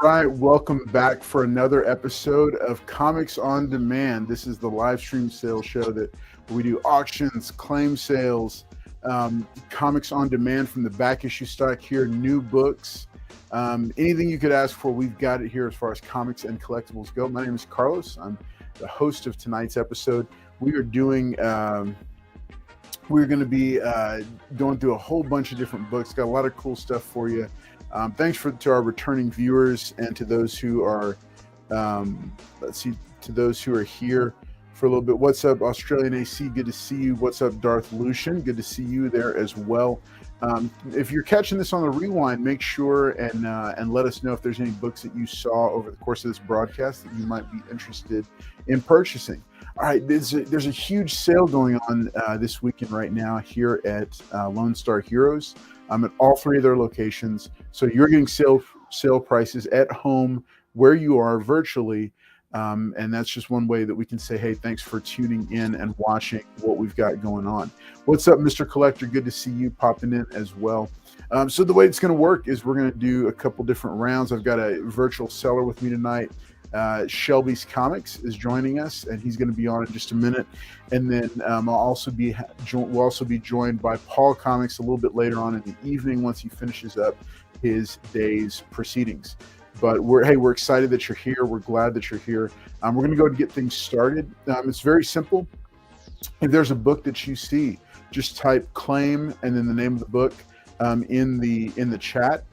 right, welcome back for another episode of Comics on Demand. This is the live stream sales show that we do auctions, claim sales, comics on demand from the back issue stock here, new books, anything you could ask for, we've got it here as far as comics and collectibles go. My name is Carlos. I'm the host of tonight's episode. We are doing, we're going to be going through a whole bunch of different books. Got a lot of cool stuff for you. Thanks to our returning viewers and to those who are, to those who are here for a little bit. What's up, Australian AC? Good to see you. What's up, Darth Lucian? Good to see you there as well. If you're catching this on the rewind, make sure and let us know if there's any books that you saw over the course of this broadcast that you might be interested in purchasing. All right, there's a huge sale going on this weekend right now here at Lone Star Heroes. At all three of their locations. So you're getting sale prices at home where you are virtually. And that's just one way that we can say, hey, thanks for tuning in and watching what we've got going on. What's up, Mr. Collector? Good to see you popping in as well. So the way it's going to work is we're going to do a couple different rounds. I've got a virtual seller with me tonight. Shelby's Comics is joining us, and he's going to be on in just a minute. And then we'll also be joined by PaulKomics a little bit later on in the evening once he finishes up his day's proceedings. But we're excited that you're here. We're glad that you're here. We're going to go and get things started. It's very simple. If there's a book that you see, just type claim and then the name of the book in the chat.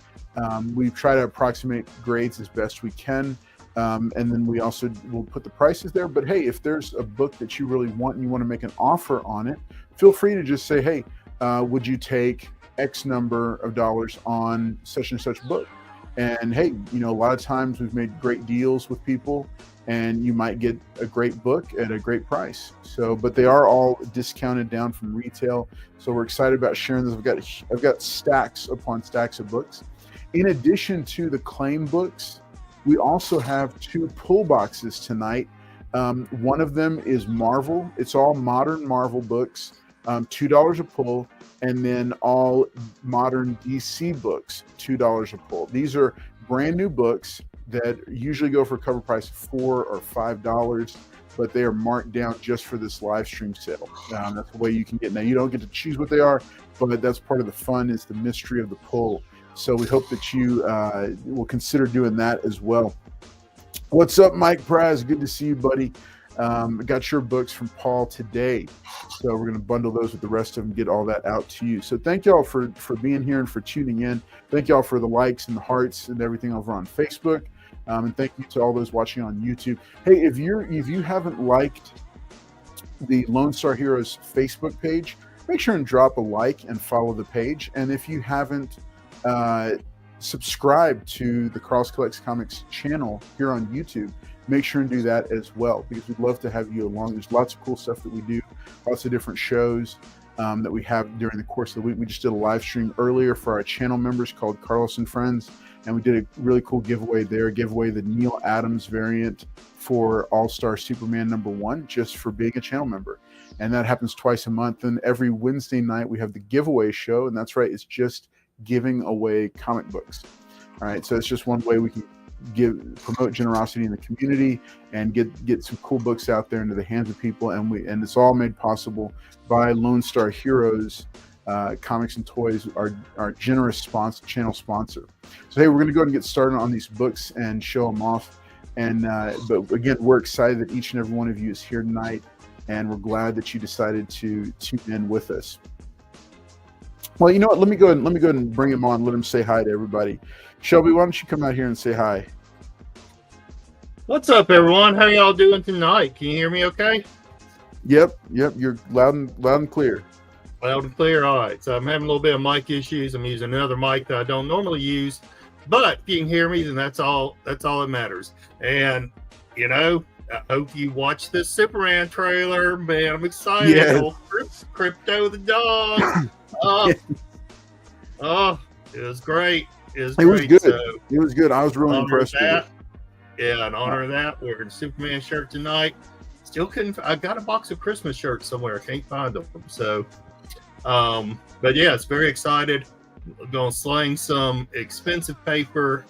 We try to approximate grades as best we can. And then we also will put the prices there. But hey, if there's a book that you really want and you want to make an offer on it, feel free to just say, hey, would you take X number of dollars on such and such book? And hey, a lot of times we've made great deals with people and you might get a great book at a great price. So, but they are all discounted down from retail. So we're excited about sharing this. I've got stacks upon stacks of books. In addition to the claim books, we also have two pull boxes tonight. One of them is Marvel. It's all modern Marvel books, $2 a pull, and then all modern DC books, $2 a pull. These are brand new books that usually go for a cover price of $4 or $5, but they are marked down just for this live stream sale. That's the way you can get. Now, you don't get to choose what they are, but that's part of the fun, is the mystery of the pull. So we hope that you will consider doing that as well. What's up, Mike Praz? Good to see you, buddy. Got your books from Paul today. So we're going to bundle those with the rest of them, get all that out to you. So thank y'all for being here and for tuning in. Thank y'all for the likes and the hearts and everything over on Facebook. And thank you to all those watching on YouTube. Hey, if you haven't liked the Lone Star Heroes Facebook page, make sure and drop a like and follow the page. And if you haven't subscribe to the Carlos Collects Comics channel here on YouTube, make sure and do that as well, because we'd love to have you along. There's lots of cool stuff that we do, lots of different shows that we have during the course of the week. We just did a live stream earlier for our channel members called Carlos and Friends, and we did a really cool giveaway there, the Neil Adams variant for All-Star Superman #1, just for being a channel member. And that happens twice a month. And every Wednesday night we have the giveaway show, and that's right, it's just giving away comic books. All right, so it's just one way we can promote generosity in the community and get some cool books out there into the hands of people, and it's all made possible by Lone Star Heroes Comics and Toys, our generous channel sponsor. So hey, we're going to go ahead and get started on these books and show them off. And but again, we're excited that each and every one of you is here tonight, and we're glad that you decided to tune in with us. Well, you know what? Let me go ahead and bring him on. Let him say hi to everybody. Shelby, why don't you come out here and say hi? What's up, everyone? How y'all doing tonight? Can you hear me okay? Yep. You're loud and clear. Loud and clear. All right. So I'm having a little bit of mic issues. I'm using another mic that I don't normally use, but if you can hear me, then that's all that matters. And I hope you watch this Superman trailer, man. I'm excited. Yes. Crypto the dog. It was great. It was good. So, it was good. I was really impressed with it. Yeah, in honor of that, we're wearing a Superman shirt tonight. Still couldn't. I got a box of Christmas shirts somewhere. I can't find them. So, but yeah, it's very excited. Gonna slang some expensive paper,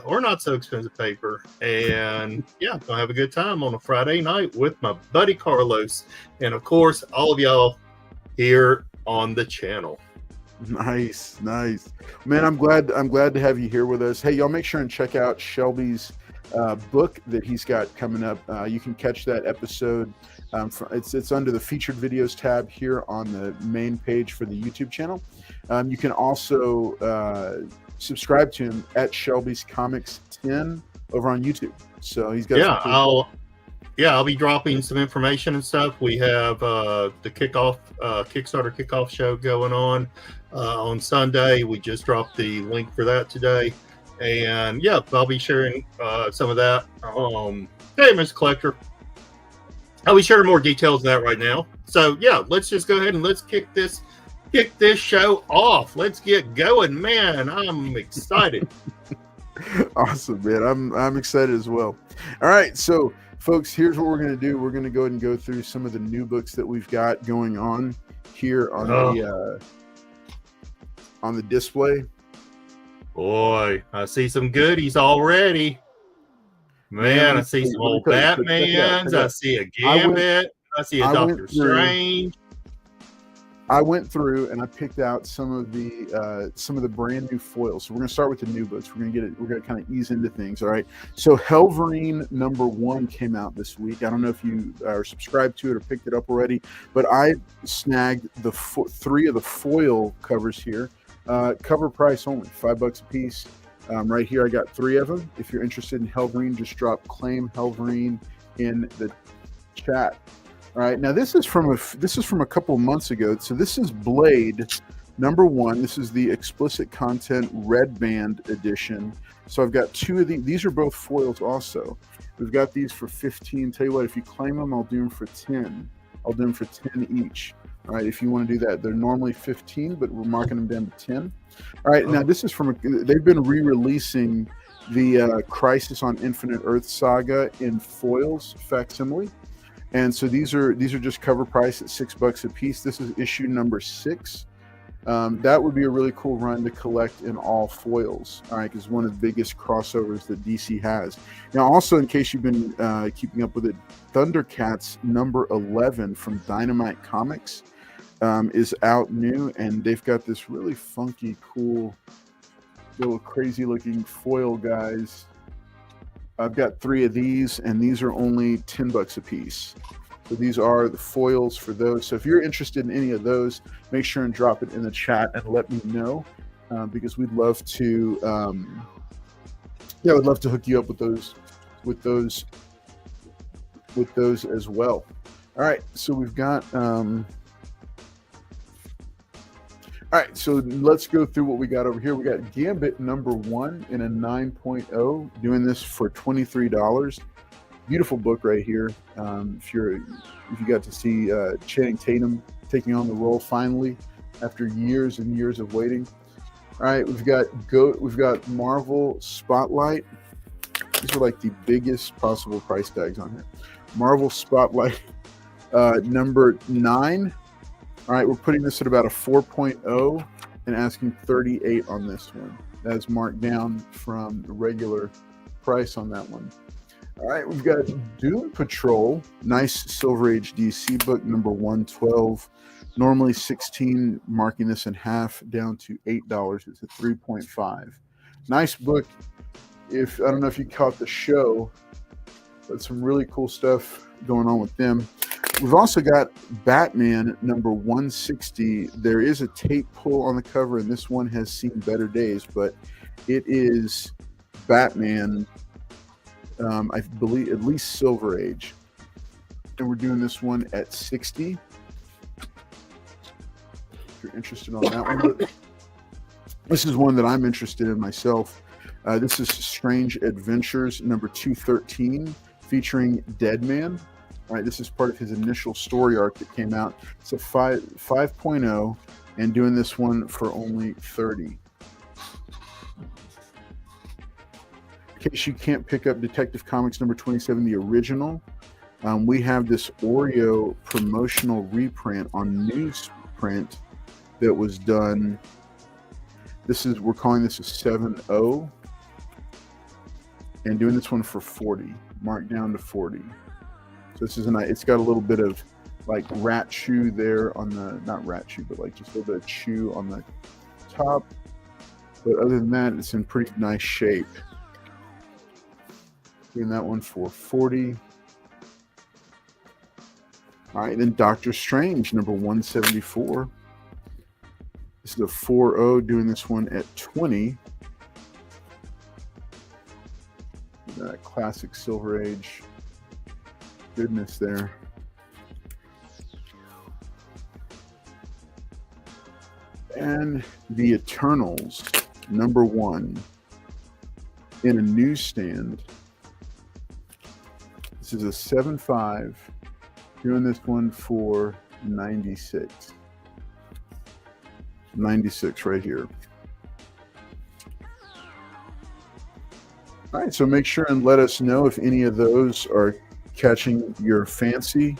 or not so expensive paper, and yeah, gonna have a good time on a Friday night with my buddy Carlos, and of course all of y'all here on the channel. Nice, man. I'm glad to have you here with us. Hey, y'all, make sure and check out Shelby's book that he's got coming up. You can catch that episode. It's under the featured videos tab here on the main page for the YouTube channel. You can also subscribe to him at Shelby's Comics 10 over on YouTube. So he's got I'll be dropping some information and stuff. We have the Kickstarter kickoff show going on Sunday. We just dropped the link for that today. And yeah, I'll be sharing some of that. Hey, Mr. Collector. I'll be sharing more details of that right now. So yeah, let's just go ahead and let's kick this show off. Let's get going, man. I'm excited. Awesome, man. I'm excited as well. All right, so folks, here's what we're going to do. We're going to go ahead and go through some of the new books that we've got going on here on the display. Boy, I see some goodies already. Man, I see some old Batmans. I see a Gambit. I see a Doctor Strange. I went through and I picked out some of the brand new foils. So we're going to start with the new books. We're going to kind of ease into things. All right. So Helverine #1 came out this week. I don't know if you are subscribed to it or picked it up already, but I snagged the 3 of the foil covers here. Cover price only, $5 a piece. Right here, I got 3 of them. If you're interested in Helverine, just drop claim Helverine in the chat. All right, now this is from a couple of months ago. So this is Blade #1. This is the explicit content red band edition. So I've got 2 of these. These are both foils also. We've got these for 15. Tell you what, if you claim them, I'll do them for 10. I'll do them for 10 each. All right, if you want to do that. They're normally 15, but we're marking them down to 10. All right, now this is they've been re-releasing the Crisis on Infinite Earth saga in foils facsimile. And so these are just cover price at $6 a piece. This is issue number 6. That would be a really cool run to collect in all foils. All right, because one of the biggest crossovers that DC has. Now, also in case you've been keeping up with it, Thundercats #11 from Dynamite Comics is out new, and they've got this really funky, cool, little crazy looking foil guys. I've got 3 of these, and these are only $10 a piece. So these are the foils for those. So if you're interested in any of those, make sure and drop it in the chat and let me know, because we'd love to. We'd love to hook you up with those as well. All right, so we've got. All right, so let's go through what we got over here. We got Gambit #1 in a 9.0, doing this for $23. Beautiful book right here. If you got to see Channing Tatum taking on the role finally after years and years of waiting. All right, we've got Marvel Spotlight. These are like the biggest possible price tags on here. Marvel Spotlight #9. All right, we're putting this at about a 4.0 and asking 38 on this one. That is marked down from the regular price on that one. All right, we've got Doom Patrol, nice Silver Age DC book, #112. Normally 16, marking this in half down to $8. It's a 3.5. Nice book. I don't know if you caught the show, but some really cool stuff going on with them. We've also got Batman #160. There is a tape pull on the cover, and this one has seen better days, but it is Batman, I believe, at least Silver Age. And we're doing this one at 60. If you're interested on that one. But this is one that I'm interested in myself. This is Strange Adventures #213, featuring Deadman. All right, this is part of his initial story arc that came out. It's a 5.0, and doing this one for only 30. In case you can't pick up Detective Comics #27, the original, we have this Oreo promotional reprint on newsprint that was done We're calling this a 7-0, and doing this one for 40, marked down to 40. So this is it's got a little bit of like rat chew there on the, not rat chew, but like just a little bit of chew on the top. But other than that, it's in pretty nice shape. Doing that one for 40. All right, then Doctor Strange, number 174. This is a 4-0, doing this one at 20. That classic Silver Age goodness there. And the Eternals, number 1, in a newsstand. This is a 7-5, doing this one for 96. 96 right here. All right, so make sure and let us know if any of those are catching your fancy.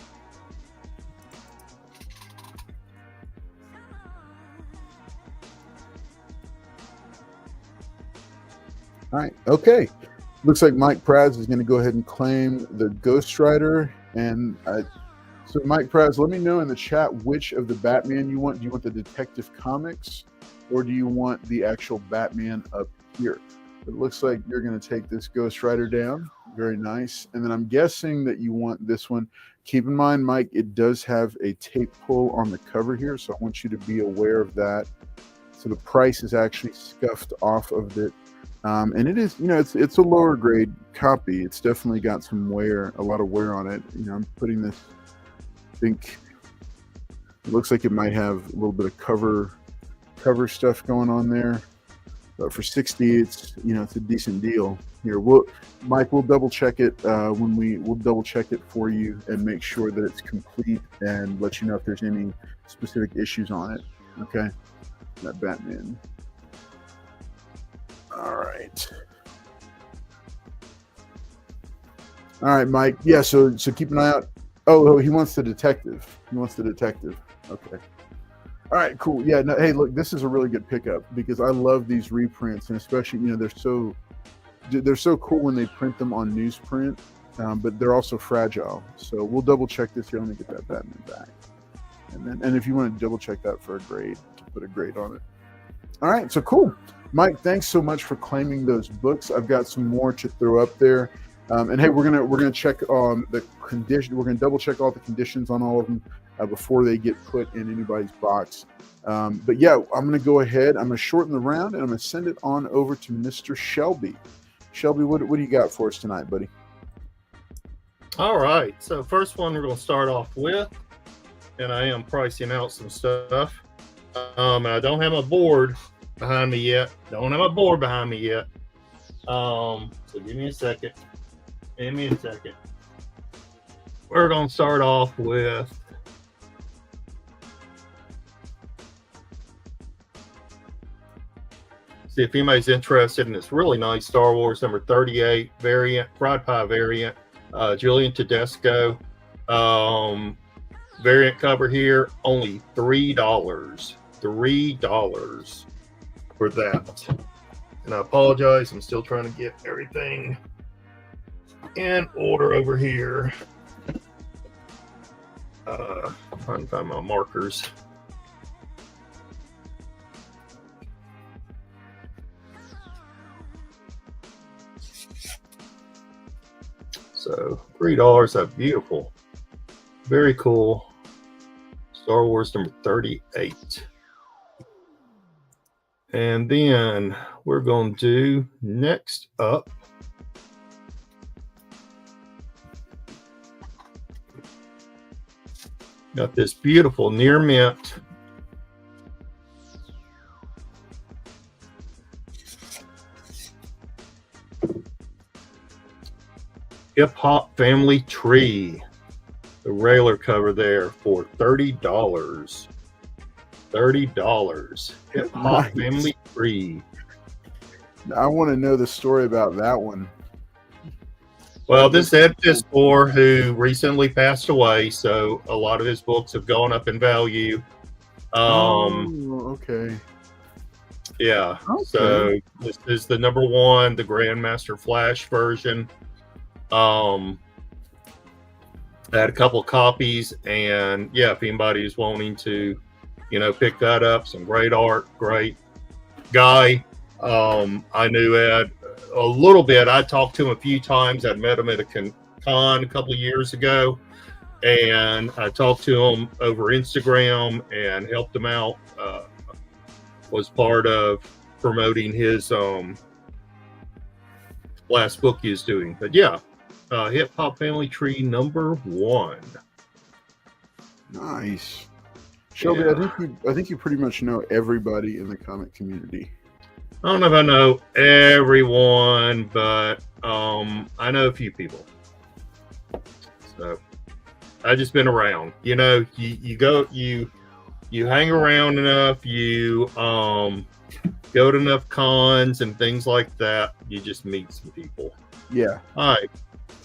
All right, okay. Looks like Mike Praz is going to go ahead and claim the Ghost Rider. And so Mike Praz, let me know in the chat which of the Batman you want. Do you want the Detective Comics, or do you want the actual Batman up here? It looks like you're going to take this Ghost Rider down. Very nice. And then I'm guessing that you want this one. Keep in mind, Mike, it does have a tape pull on the cover here, so I want you to be aware of that. So the price is actually scuffed off of it. And it is, it's a lower grade copy. It's definitely got some wear, a lot of wear on it. I'm putting this, I think it looks like it might have a little bit of cover stuff going on there. But for 60, it's a decent deal. Here, Mike, we'll double check it we'll double check it for you and make sure that it's complete and let you know if there's any specific issues on it. Okay, that Batman. All right, Mike. Yeah, so keep an eye out. Oh, he wants the detective. Okay. All right, cool. Yeah. No, hey, look, this is a really good pickup because I love these reprints, and especially they're so cool when they print them on newsprint, but they're also fragile. So we'll double check this here. Let me get that Batman back, and if you want to double check that for a grade, put a grade on it. All right, so cool. Mike, thanks so much for claiming those books. I've got some more to throw up there. And hey, we're gonna check on the condition. We're gonna double check all the conditions on all of them before they get put in anybody's box. But yeah, I'm gonna go ahead. I'm gonna shorten the round, and I'm gonna send it on over to Mr. Shelby. Shelby, what do you got for us tonight, buddy? All right. So first one we're gonna start off with, and I am pricing out some stuff. I don't have my board behind me yet. So give me a second. We're going to start off with see if anybody's interested in this really nice Star Wars number 38 variant, fried pie variant, Julian Tedesco variant cover here, only $3 for that. And I apologize, I'm still trying to get everything in order over here. Trying to find my markers. So $3, that beautiful, very cool Star Wars number 38. And then we're going to do next up. Got this beautiful near mint Hip Hop Family Tree. The railer cover there for $30. $30. Hip Hop Family Tree. I want to know the story about that one. Well, this Ed Piskor, who recently passed away, so a lot of his books have gone up in value. Okay. Yeah. Okay. So this is the #1, the Grandmaster Flash version. I had a couple copies, and yeah, if anybody's wanting to, pick that up, some great art, great guy. I knew Ed a little bit. I talked to him a few times. I'd met him at a con a couple of years ago, and I talked to him over Instagram and helped him out. Was part of promoting his last book he was doing. But yeah, Hip Hop Family Tree #1. Nice. Shelby, Yeah. I think you pretty much know everybody in the comic community. I don't know if I know everyone, but I know a few people. So I just been around. You hang around enough, you go to enough cons and things like that, you just meet some people. Yeah. All right.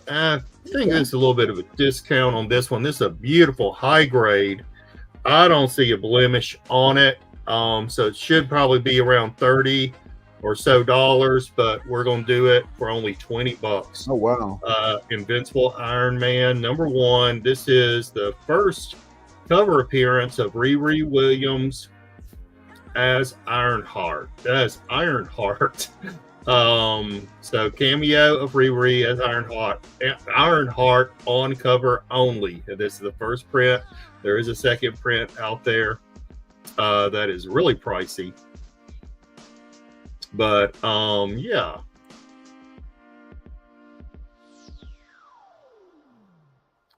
I think there's a little bit of a discount on this one. This is a beautiful high grade. I don't see a blemish on it. So it should probably be around $30 or so, but we're going to do it for only $20. Oh, wow. Invincible Iron Man #1. This is the first cover appearance of Riri Williams as Ironheart. That's Ironheart. So cameo of Riri as Ironheart on cover only. And this is the first print. There is a second print out there that is really pricey. But yeah.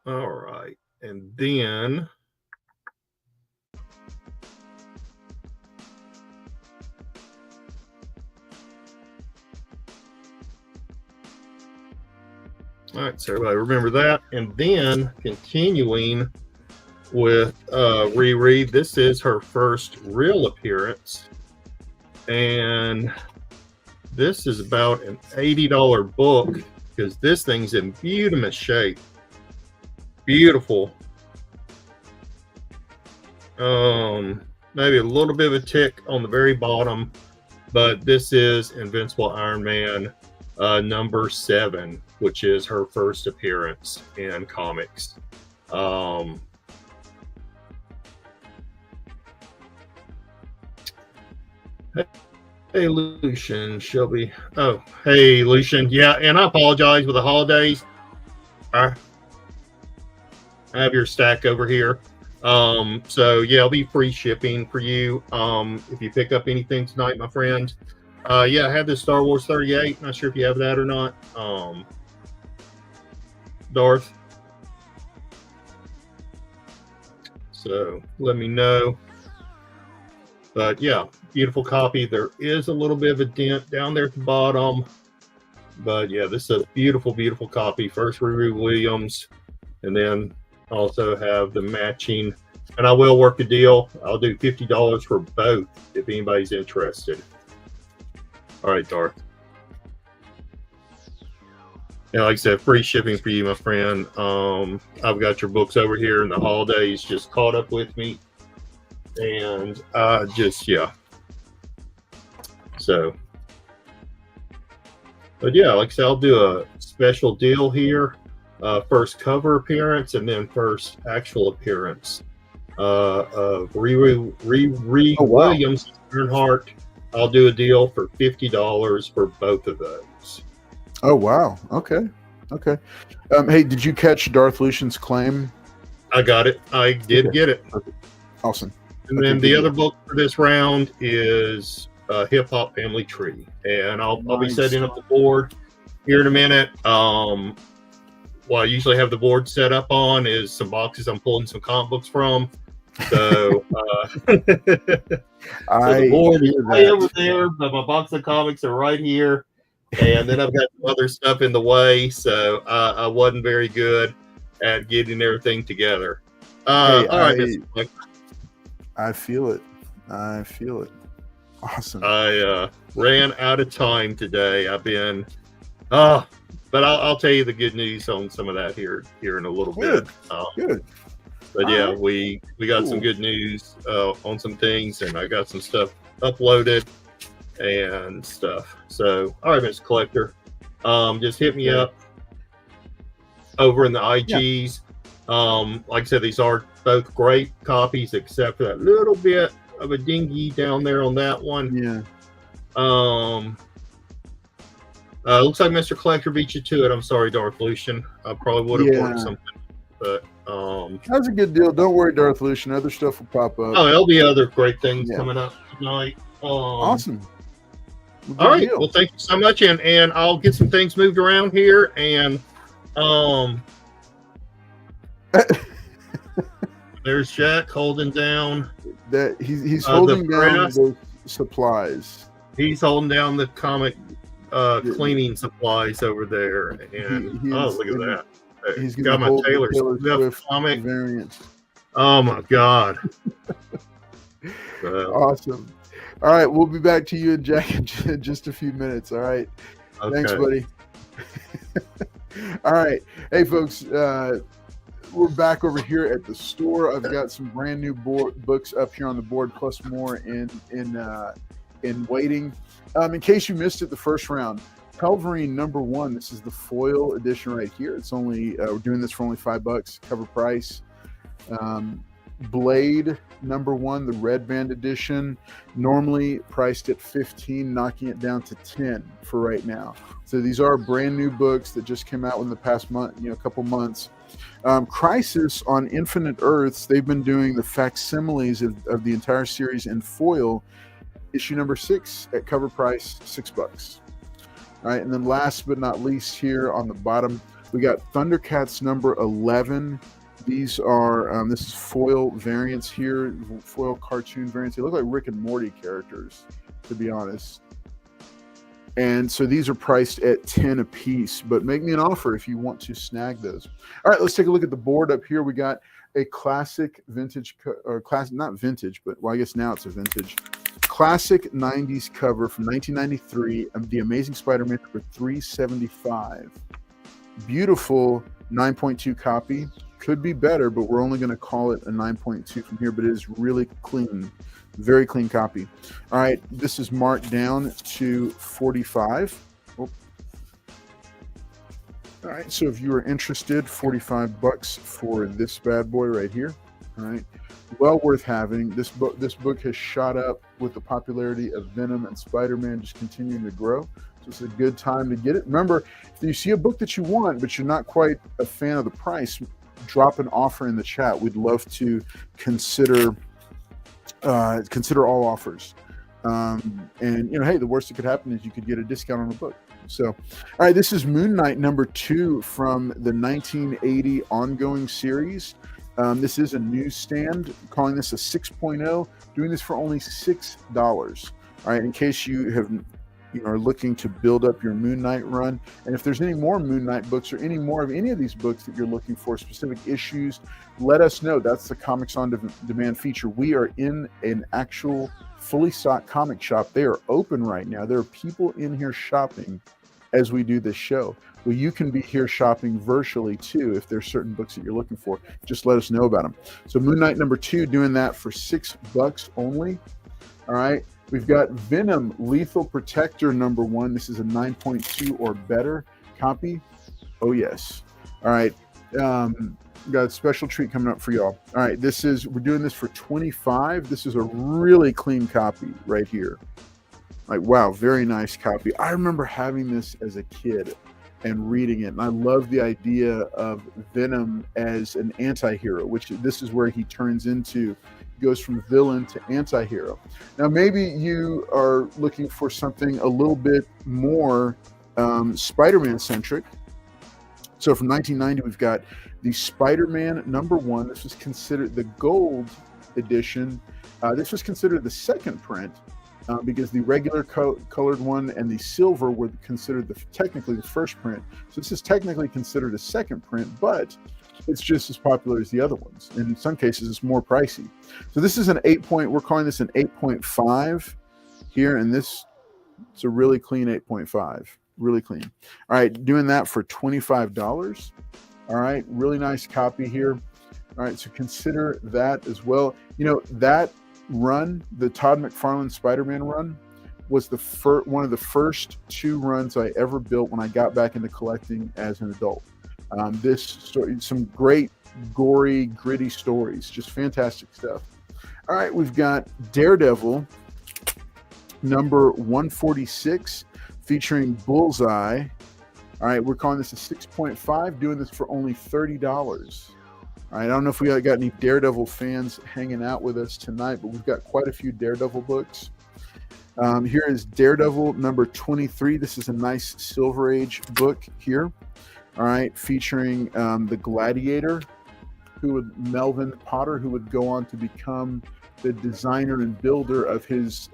All right. And then all right, so everybody remember that. And then continuing with Riri, this is her first real appearance. And this is about an $80 book because this thing's in beautiful shape. Beautiful. Maybe a little bit of a tick on the very bottom, but this is Invincible Iron Man #7, which is her first appearance in comics. Hey, Lucian, Shelby. Oh, hey, Lucian. Yeah, and I apologize with the holidays. I have your stack over here. So yeah, it'll be free shipping for you. If you pick up anything tonight, my friend. Yeah, I have this Star Wars 38. Not sure if you have that or not. Darth. So let me know. But yeah, beautiful copy. There is a little bit of a dent down there at the bottom. But yeah, this is a beautiful, beautiful copy. First Riri Williams. And then also have the matching. And I will work a deal. I'll do $50 for both if anybody's interested. All right, Darth. Yeah, like I said, free shipping for you, my friend. I've got your books over here, and the holidays just caught up with me. And yeah. So, but yeah, like I said, I'll do a special deal here. First cover appearance and then first actual appearance of Riri Williams Earnhardt. I'll do a deal for $50 for both of those. Oh, wow. Okay. Hey, did you catch Darth Lucian's claim? I got it. I did get it. Awesome. And then the other book for this round is Hip Hop Family Tree. And I'll be setting up the board here in a minute. What I usually have the board set up on is some boxes I'm pulling some comic books from. So, the board is way over there, but my box of comics are right here. And then I've got some other stuff in the way. So I wasn't very good at getting everything together. All right, I feel it. Awesome. I ran out of time today. I've been, but I'll tell you the good news on some of that here in a little bit. Good. But yeah, we got some good news on some things, and I got some stuff uploaded. and stuff. So, all right, Mr. Collector, just hit me up over in the IGs. Like I said, these are both great copies, except for that little bit of a dingy down there on that one. Yeah. Looks like Mr. Collector beat you to it. I'm sorry, Darth Lucian. I probably would have worked something, but that's a good deal. Don't worry, Darth Lucian. Other stuff will pop up. Oh, there'll be other great things coming up tonight. Awesome. All right. Well, thank you so much, and I'll get some things moved around here, and there's Jack holding down that he's holding down those supplies. He's holding down the comic cleaning supplies over there, and look at that. He's got my Taylor Swift comic variant. Oh my God. Awesome. All right, we'll be back to you and Jack in just a few minutes. All right. Okay. Thanks, buddy. All right. Hey, folks, we're back over here at the store. I've got some brand new books up here on the board, plus more in waiting. In case you missed it the first round, Pelverine #1. This is the foil edition right here. It's only we're doing this for only $5, cover price. Blade #1, the red band edition, normally priced at $15, knocking it down to $10 for right now. So these are brand new books that just came out in the past month, couple months. Crisis on Infinite Earths, they've been doing the facsimiles of the entire series in foil. Issue #6 at cover price, $6. All right, and then last but not least, here on the bottom, we got Thundercats #11. These are this is foil variants here, foil cartoon variants. They look like Rick and Morty characters, to be honest. And so these are priced at $10 a piece, but make me an offer if you want to snag those. All right, let's take a look at the board up here. We got a classic vintage, or classic, not vintage, but well, I guess now it's a vintage. Classic 90s cover from 1993 of The Amazing Spider-Man for $375. Beautiful 9.2 copy. Could be better, but we're only going to call it a 9.2 from here, but it is really clean. Very clean copy. All right, this is marked down to $45. Oh. All right, so if you are interested, $45 for this bad boy right here. All right, well worth having. This book has shot up with the popularity of Venom and Spider-Man just continuing to grow. So it's a good time to get it. Remember, if you see a book that you want, but you're not quite a fan of the price, drop an offer in the chat. We'd love to consider all offers. And hey, the worst that could happen is you could get a discount on a book. So, all right, this is Moon Knight #2 from the 1980 ongoing series. This is a newsstand, calling this a 6.0, doing this for only $6. All right, in case you have are looking to build up your Moon Knight run, and if there's any more Moon Knight books or any more of any of these books that you're looking for, specific issues, let us know. That's the Comics on Demand feature. We are in an actual fully stocked comic shop. They are open right now. There are people in here shopping as we do this show. Well, you can be here shopping virtually too if there's certain books that you're looking for. Just let us know about them. So Moon Knight #2, doing that for $6 only. All right. We've got Venom Lethal Protector #1. This is a 9.2 or better copy. Oh, yes. All right. Got a special treat coming up for y'all. All right. We're doing this for $25. This is a really clean copy right here. Like, wow, very nice copy. I remember having this as a kid and reading it. And I love the idea of Venom as an anti-hero, which this is where he turns into, goes from villain to anti-hero. Now, maybe you are looking for something a little bit more Spider-Man centric. So from 1990, we've got the Spider-Man #1. This was considered the gold edition. This was considered the second print because the regular colored one and the silver were considered technically the first print. So this is technically considered a second print, but it's just as popular as the other ones. And in some cases, it's more pricey. So this is an 8 we're calling this an 8.5 here. And it's a really clean 8.5, really clean. All right. Doing that for $25. All right. Really nice copy here. All right. So consider that as well. That run, the Todd McFarlane Spider-Man run, was one of the first 2 runs I ever built when I got back into collecting as an adult. This story, some great, gory, gritty stories, just fantastic stuff. All right, we've got Daredevil number 146 featuring Bullseye. All right, we're calling this a 6.5, doing this for only $30. All right, I don't know if we got any Daredevil fans hanging out with us tonight, but we've got quite a few Daredevil books. Here is Daredevil number 23. This is a nice Silver Age book here. All right, featuring the Gladiator, Melvin Potter, who would go on to become the designer and builder of his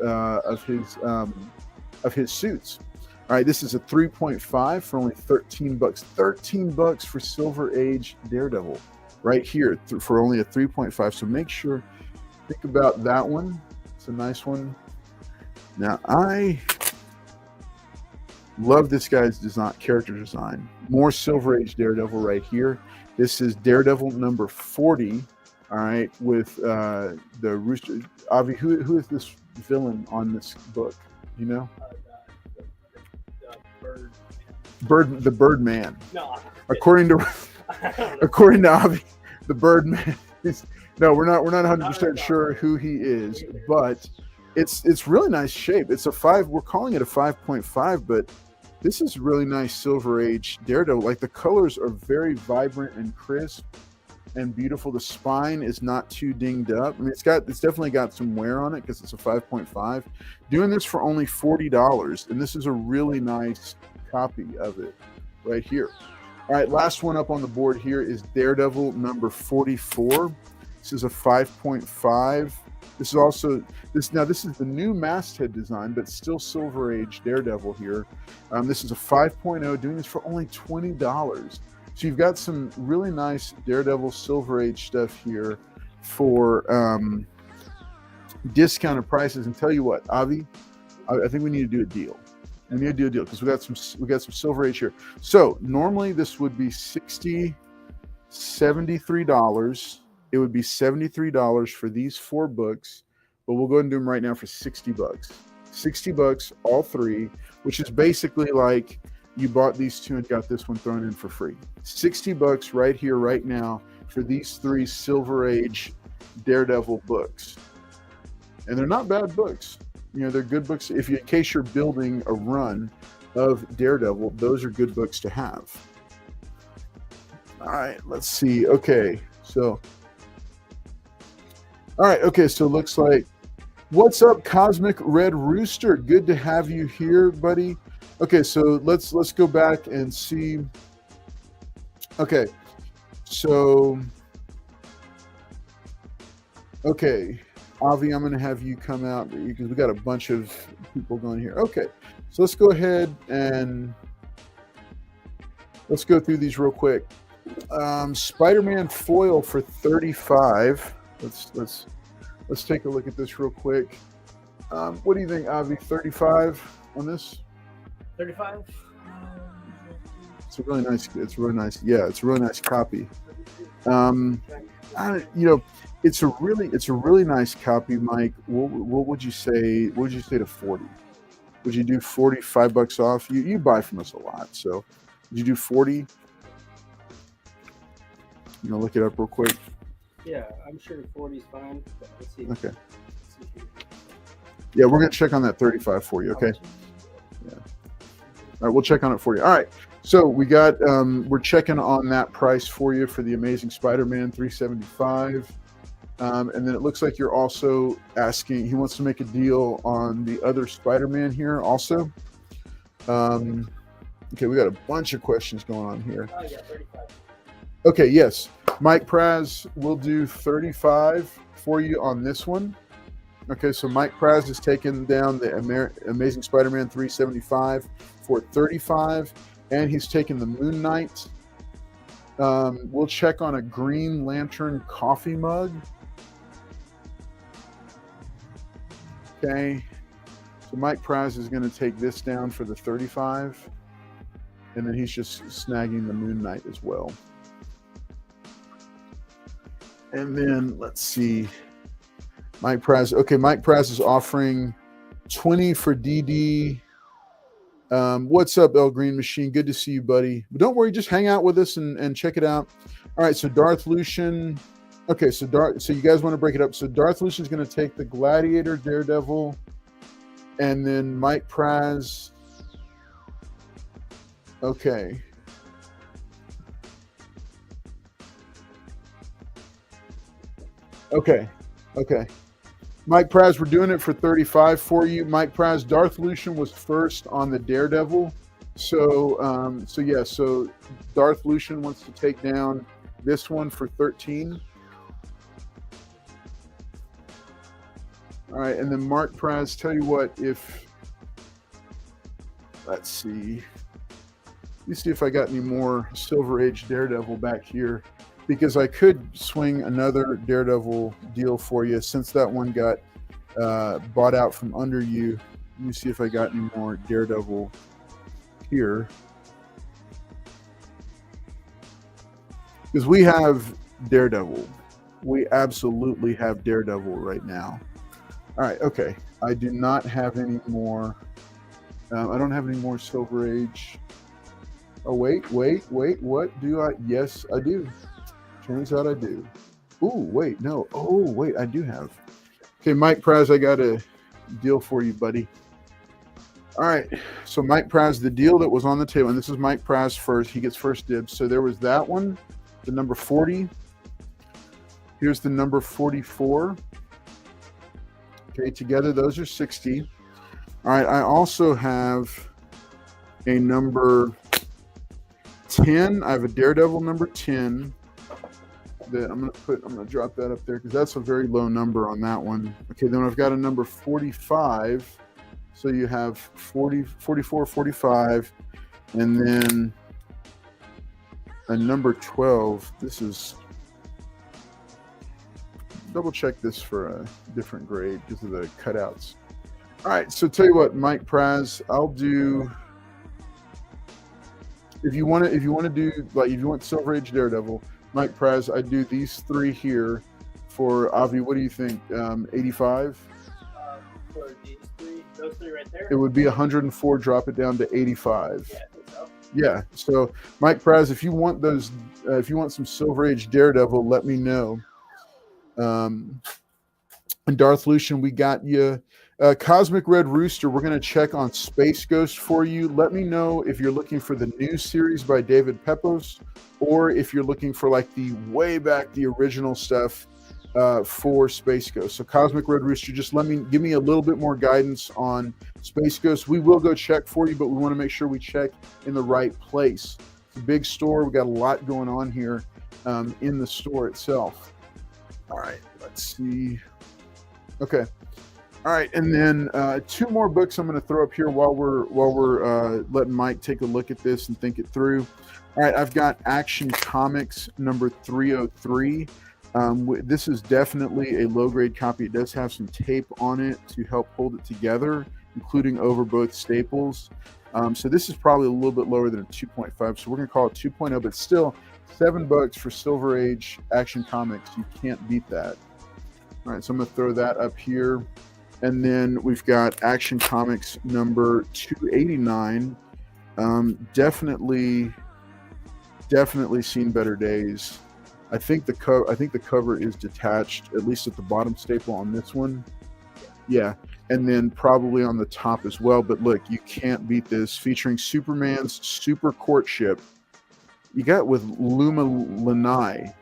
suits. All right, this is a 3.5 for only $13. $13 for Silver Age Daredevil, right here for only a 3.5. So make sure, think about that one. It's a nice one. Now I love this guy's character design. More Silver Age Daredevil right here. This is Daredevil number 40. All right, with the Rooster. Avi, who is this villain on this book? You know? The Birdman. No. According to Avi, the Birdman. No, we're not 100% sure who he is, but it's really nice shape. It's a 5. We're calling it a 5.5, but this is really nice Silver Age Daredevil. Like, the colors are very vibrant and crisp and beautiful. The spine is not too dinged up. I mean, it's definitely got some wear on it because it's a 5.5. Doing this for only $40, and this is a really nice copy of it right here. All right, last one up on the board here is Daredevil number 44. This is a 5.5. This is also this is the new masthead design, but still Silver Age Daredevil here. This is a 5.0, doing this for only $20. So you've got some really nice Daredevil Silver Age stuff here for discounted prices. And tell you what, Avi, I think we need to do a deal. We need to do a deal because we got some Silver Age here. So normally this would be $73. It would be $73 for these 4 books, but we'll go ahead and do them right now for $60. $60, all 3, which is basically like you bought these 2 and got this one thrown in for free. $60 right here, right now, for these 3 Silver Age Daredevil books. And they're not bad books. You know, they're good books. In case you're building a run of Daredevil, those are good books to have. All right, let's see. Okay, so it looks like, what's up, Cosmic Red Rooster? Good to have you here, buddy. Okay, so let's go back and see. Okay, so Avi, I'm going to have you come out because we got a bunch of people going here. Okay, so let's go ahead and let's go through these real quick. Spider-Man foil for $35. Let's take a look at this real quick. What do you think, Avi? $35 on this? 35. It's a really nice. Yeah, it's a really nice copy. It's a really nice copy, Mike. What would you say? What would you say to 40? Would you do $45 off? You buy from us a lot, so would you do 40? Look it up real quick. Yeah, I'm sure 40 is fine. But let's see. Okay. Yeah, we're gonna check on that 35 for you. Okay. Yeah. All right, we'll check on it for you. All right. So we got we're checking on that price for you for the Amazing Spider-Man $375. And then it looks like you're also asking, he wants to make a deal on the other Spider-Man here also. Okay, we got a bunch of questions going on here. Oh, yeah, 35. Okay, yes. Mike Praz will do 35 for you on this one. Okay, so Mike Praz has taken down the Amazing Spider-Man 375 for 35, and he's taken the Moon Knight. We'll check on a Green Lantern coffee mug. Okay, so Mike Praz is going to take this down for the 35, and then he's just snagging the Moon Knight as well. And then let's see, Mike Praz. Okay, Mike Praz is offering 20 for DD. What's up, El Green Machine? Good to see you, buddy. But don't worry, just hang out with us and check it out. All right, so Darth Lucian. Okay, so you guys want to break it up. So Darth Lucian's going to take the Gladiator, Daredevil, and then Mike Praz. Okay. Okay. Mike Praz, we're doing it for 35 for you. Mike Praz, Darth Lucian was first on the Daredevil. So Darth Lucian wants to take down this one for 13. All right, and then Mark Praz, tell you what, let's see if I got any more Silver Age Daredevil back here, because I could swing another Daredevil deal for you since that one got bought out from under you. Let me see if I got any more Daredevil here, because we have Daredevil. We absolutely have Daredevil right now. All right, okay. I do not have any more. I don't have any more Silver Age. Oh, wait. What do I? Yes, I do. Turns out I do. Ooh, wait, no. Oh, wait, I do have. Okay, Mike Praz, I got a deal for you, buddy. All right, so Mike Praz, the deal that was on the table, and this is Mike Praz first. He gets first dibs. So there was that one, the number 40. Here's the number 44. Okay, together those are 60. All right, I also have a number 10. I have a Daredevil number 10 that I'm gonna drop that up there because that's a very low number on that one. Okay, then I've got a number 45. So you have 40, 44, 45, and then a number 12. This is, double check this for a different grade because of the cutouts. All right, so tell you what, Mike Praz, I'll do, if you want to do, like, if you want Silver Age Daredevil, Mike Praz, I do these three here for Avi. What do you think? 85? For these three, those three right there? It would be 104, drop it down to 85. Yeah, I think so. Yeah, so Mike Praz, if you want those, if you want some Silver Age Daredevil, let me know. And Darth Lucian, we got you. Cosmic Red Rooster, we're going to check on Space Ghost for you. Let me know if you're looking for the new series by David Pepos, or if you're looking for like the way back, the original stuff for Space Ghost. So Cosmic Red Rooster, just give me a little bit more guidance on Space Ghost. We will go check for you, but we want to make sure we check in the right place. It's a big store. We got a lot going on here in the store itself. All right, let's see. Okay. All right, and then two more books I'm going to throw up here while we're letting Mike take a look at this and think it through. All right, I've got Action Comics number 303. This is definitely a low-grade copy. It does have some tape on it to help hold it together, including over both staples. So this is probably a little bit lower than a 2.5. So we're going to call it 2.0, but still $7 for Silver Age Action Comics. You can't beat that. All right, so I'm going to throw that up here. And then we've got Action Comics number 289. Definitely seen better days. I think the cover is detached, at least at the bottom staple on this one. Yeah, and then probably on the top as well. But look, you can't beat this. Featuring Superman's Super Courtship. You got with Luma Lanai.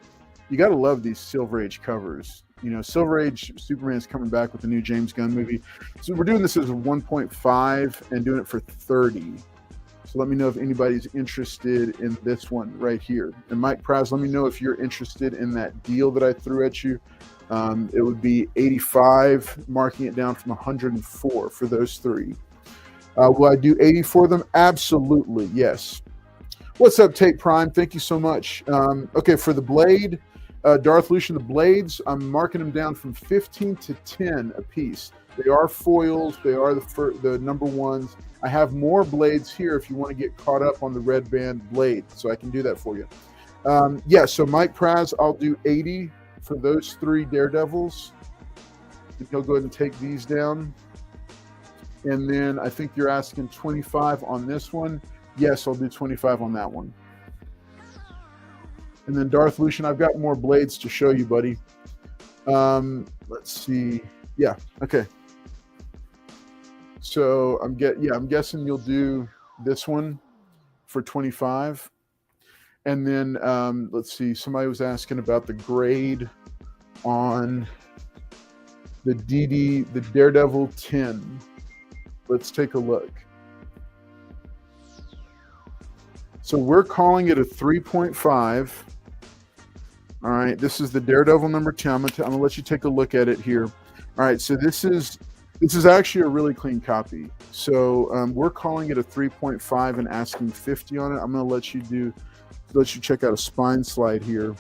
You got to love these Silver Age covers. You know, Silver Age Superman's coming back with the new James Gunn movie. So we're doing this as a 1.5 and doing it for 30. So let me know if anybody's interested in this one right here. And Mike Praz, let me know if you're interested in that deal that I threw at you. It would be 85, marking it down from 104 for those three. Will I do 80 for them? Absolutely, yes. What's up, Tate Prime? Thank you so much. Okay, for the Blade, Darth Lucian, the Blades, I'm marking them down from 15 to 10 a piece. They are foils. They are the number ones. I have more Blades here if you want to get caught up on the red band Blade, so I can do that for you. Yeah, so Mike Praz, I'll do 80 for those three Daredevils. And he'll go ahead and take these down. And then I think you're asking 25 on this one. Yes, I'll do 25 on that one. And then Darth Lucian, I've got more blades to show you, buddy. Let's see. Yeah, okay. So I'm guessing you'll do this one for 25. And then let's see, somebody was asking about the grade on the Daredevil 10. Let's take a look. So we're calling it a 3.5. All right, this is the Daredevil number 10. I'm gonna let you take a look at it here. All right, so this is actually a really clean copy. So we're calling it a 3.5 and asking 50 on it. I'm gonna let you check out a spine slide here.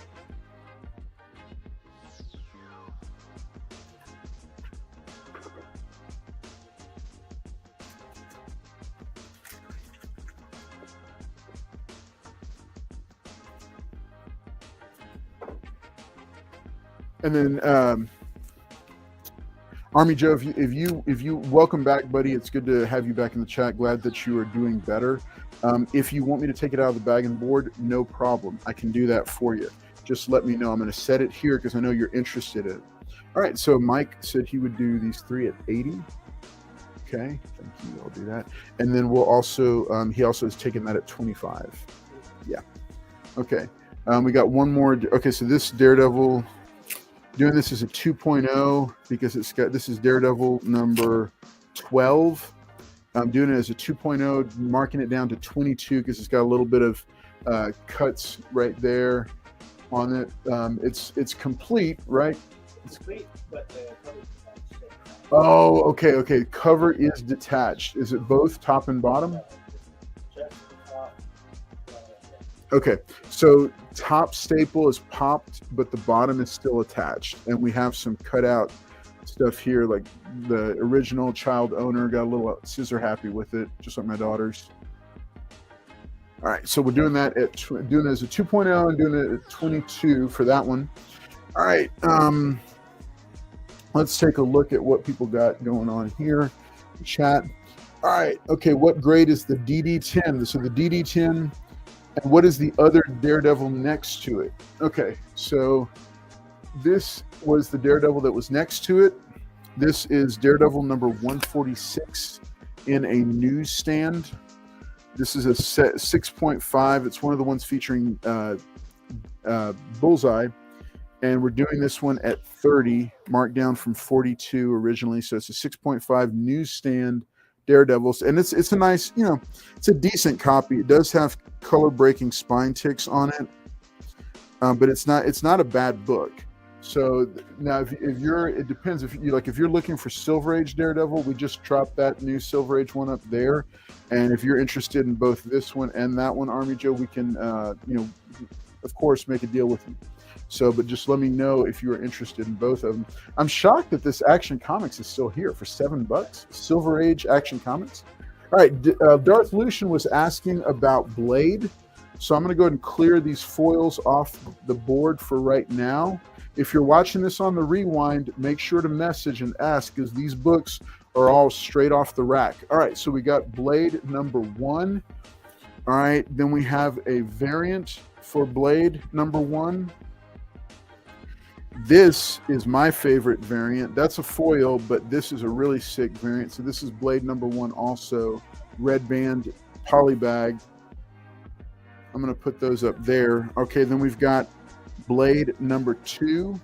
And then Army Joe, if you welcome back, buddy. It's good to have you back in the chat. Glad that you are doing better. If you want me to take it out of the bag and board, no problem. I can do that for you. Just let me know. I'm going to set it here because I know you're interested in it. All right. So Mike said he would do these 3 at 80. Okay. Thank you. I'll do that. And then we'll also he also is taking that at 25. Yeah. Okay. We got one more. Okay. So this Daredevil. Doing this as a 2.0 because this is Daredevil number 12. I'm doing it as a 2.0, marking it down to 22 because it's got a little bit of cuts right there on it. It's complete, right? It's complete, but the cover is detached. Oh, okay. Cover is detached. Is it both top and bottom? Just the top. Okay, so top staple is popped, but the bottom is still attached. And we have some cutout stuff here, like the original child owner got a little scissor happy with it, just like my daughters. All right, so we're doing that doing it as a 2.0 and doing it at 22 for that one. All right, let's take a look at what people got going on here. Chat. All right, okay, what grade is the DD10? So the DD10. And what is the other Daredevil next to it? Okay, so this was the Daredevil that was next to it. This is Daredevil number 146 in a newsstand. This is a 6.5. It's one of the ones featuring Bullseye. And we're doing this one at 30, marked down from 42 originally. So it's a 6.5 newsstand Daredevils, and it's a nice, it's a decent copy. It does have color breaking spine ticks on it, but it's not a bad book. So now it depends if you're looking for Silver Age Daredevil, we just dropped that new Silver Age one up there, and if you're interested in both this one and that one, Army Joe, we can of course make a deal with you. So, but just let me know if you're interested in both of them. I'm shocked that this Action Comics is still here for $7. Silver Age Action Comics. All right, Darth Lucian was asking about Blade. So I'm going to go ahead and clear these foils off the board for right now. If you're watching this on the rewind, make sure to message and ask because these books are all straight off the rack. All right, so we got Blade number 1. All right, then we have a variant for Blade number 1. This is my favorite variant. That's a foil, but this is a really sick variant. So this is Blade number 1 also. Red band, polybag. I'm going to put those up there. Okay, then we've got Blade number 2.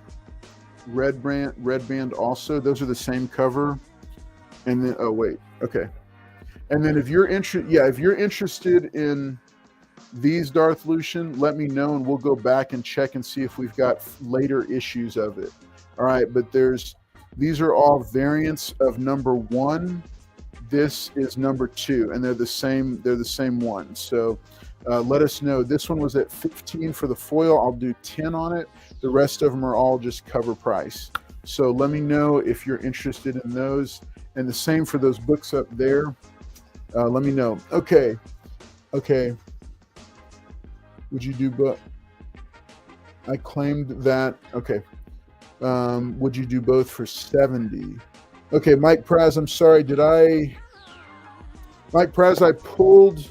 Red band also. Those are the same cover. And then, oh, wait. Okay. And then if you're interested in these Darth Lucian, let me know and we'll go back and check and see if we've got later issues of it. All right, but these are all variants of number 1. This is number 2, and they're the same one. So let us know. This one was at 15 for the foil. I'll do 10 on it. The rest of them are all just cover price. So let me know if you're interested in those. And the same for those books up there. Let me know. Okay. Would you do both? I claimed that. Okay. Would you do both for 70? Okay, Mike Praz, I'm sorry. Did I Mike Praz, I pulled.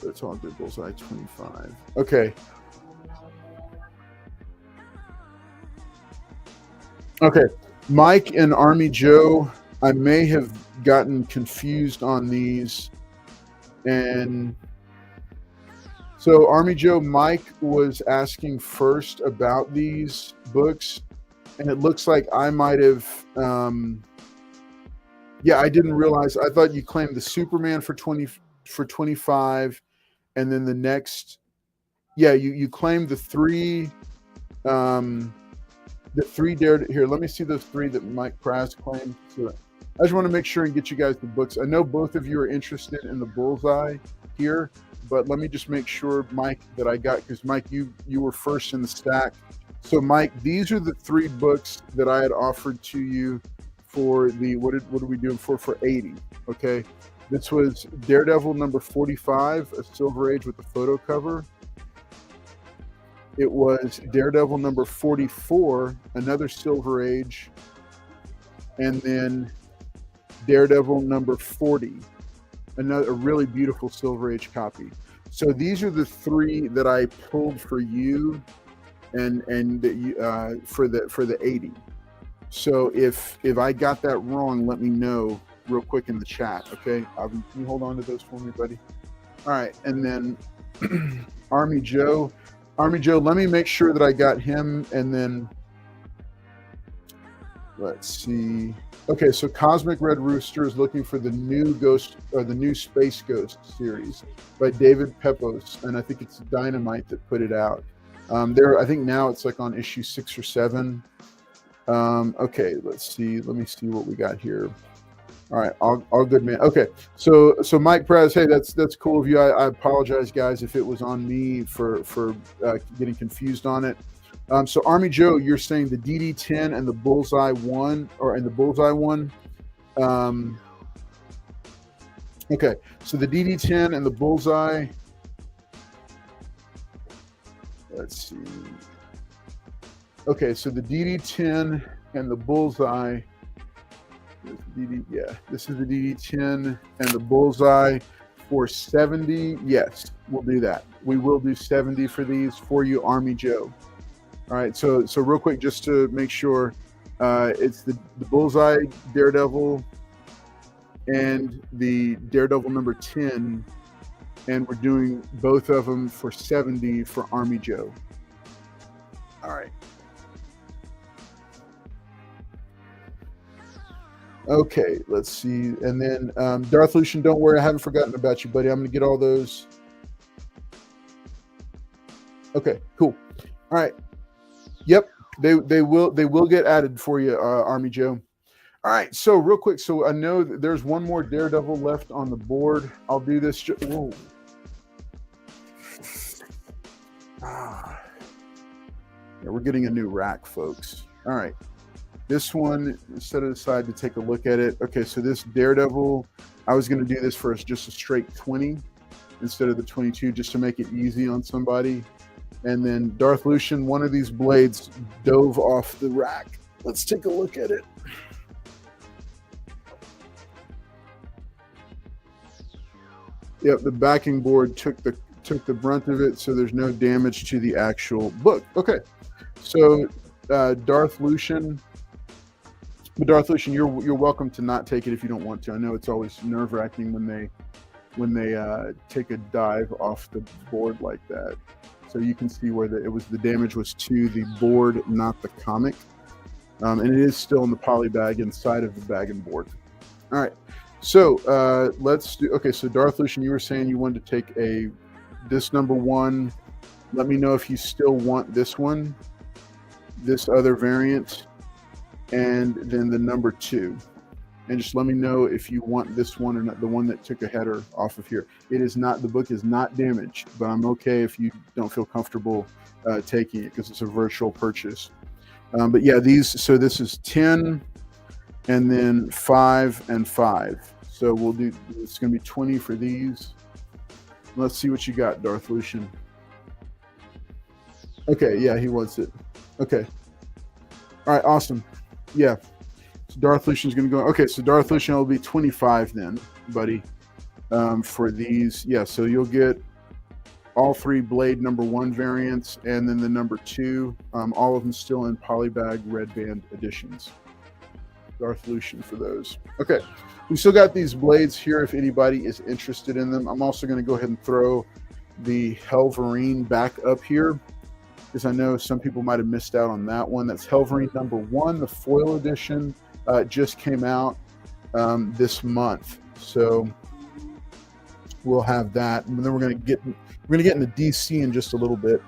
It's all good. Bullseye 25. Okay. Okay. Mike and Army Joe, I may have gotten confused on these. And so Army Joe, Mike was asking first about these books. And it looks like I might have, I didn't realize. I thought you claimed the Superman for 25. And then the next, you claimed the three here. Let me see those three that Mike Praz claimed. So I just want to make sure and get you guys the books. I know both of you are interested in the Bullseye here, but let me just make sure, Mike, that I got, because Mike, you were first in the stack. So Mike, these are the three books that I had offered to you for the what are we doing for 80? Okay. This was Daredevil number 45, a Silver Age with the photo cover. It was Daredevil number 44, another Silver Age. And then Daredevil number 40, a really beautiful Silver Age copy. So these are the three that I pulled for you and for the 80. So if I got that wrong, let me know real quick in the chat, okay? Can you hold on to those for me, buddy? All right, and then Army Joe, let me make sure that I got him, and then let's see. Okay, so Cosmic Red Rooster is looking for the new Ghost, or the new Space Ghost series by David Pepos, and I think it's Dynamite that put it out. I think now it's like on issue 6 or 7. Okay, let's see. Let me see what we got here. All right, all good, man. Okay, so Mike Praz, hey, that's cool of you. I apologize, guys, if it was on me for getting confused on it. So Army Joe, you're saying the DD10 and the Bullseye one, okay, so the DD10 and the Bullseye. Let's see. Okay, so the DD10 and the Bullseye. This is the DD10 and the Bullseye for 70. Yes, we'll do that. We will do 70 for these for you, Army Joe. All right, so real quick, just to make sure, it's the Bullseye Daredevil and the Daredevil number 10, and we're doing both of them for 70 for Army Joe. All right. Okay, let's see. And then Darth Lucian, don't worry, I haven't forgotten about you, buddy. I'm going to get all those. Okay, cool. All right. Yep, they will get added for you, Army Joe. All right, so real quick, so I know that there's one more Daredevil left on the board. I'll do this. Whoa. Yeah, we're getting a new rack, folks. All right. This one, set it aside to take a look at it. Okay, so this Daredevil, I was going to do this for just a straight 20 instead of the 22, just to make it easy on somebody. And then Darth Lucian, one of these blades dove off the rack. Let's take a look at it. Yep, the backing board took the brunt of it, so there's no damage to the actual book. Okay, so Darth Lucian. But Darth Lucian, you're welcome to not take it if you don't want to. I know it's always nerve-wracking when they take a dive off the board like that. So you can see where the damage was to the board, not the comic, and it is still in the poly bag inside of the bag and board. All right, so let's do. Okay, so Darth Lucian, you were saying you wanted to take this number 1. Let me know if you still want this one, this other variant, and then the number 2, and just let me know if you want this one or not, the one that took a header off of here. The book is not damaged, but I'm okay if you don't feel comfortable taking it because it's a virtual purchase. But yeah, so this is 10 and then 5 and 5. So it's going to be 20 for these. Let's see what you got, Darth Lucian. Okay, yeah, he wants it. Okay. All right, awesome. Yeah. So Darth Lucian's going to go. Okay, so Darth Lucian will be 25 then, buddy. For these, yeah. So you'll get all 3 Blade #1 variants, and then the #2. All of them still in polybag red band editions. Darth Lucian for those. Okay, we still got these blades here if anybody is interested in them. I'm also going to go ahead and throw the Helverine back up here, because I know some people might have missed out on that one. That's Helverine #1, the foil edition. Just came out this month, so we'll have that, and then we're going to get into DC in just a little bit.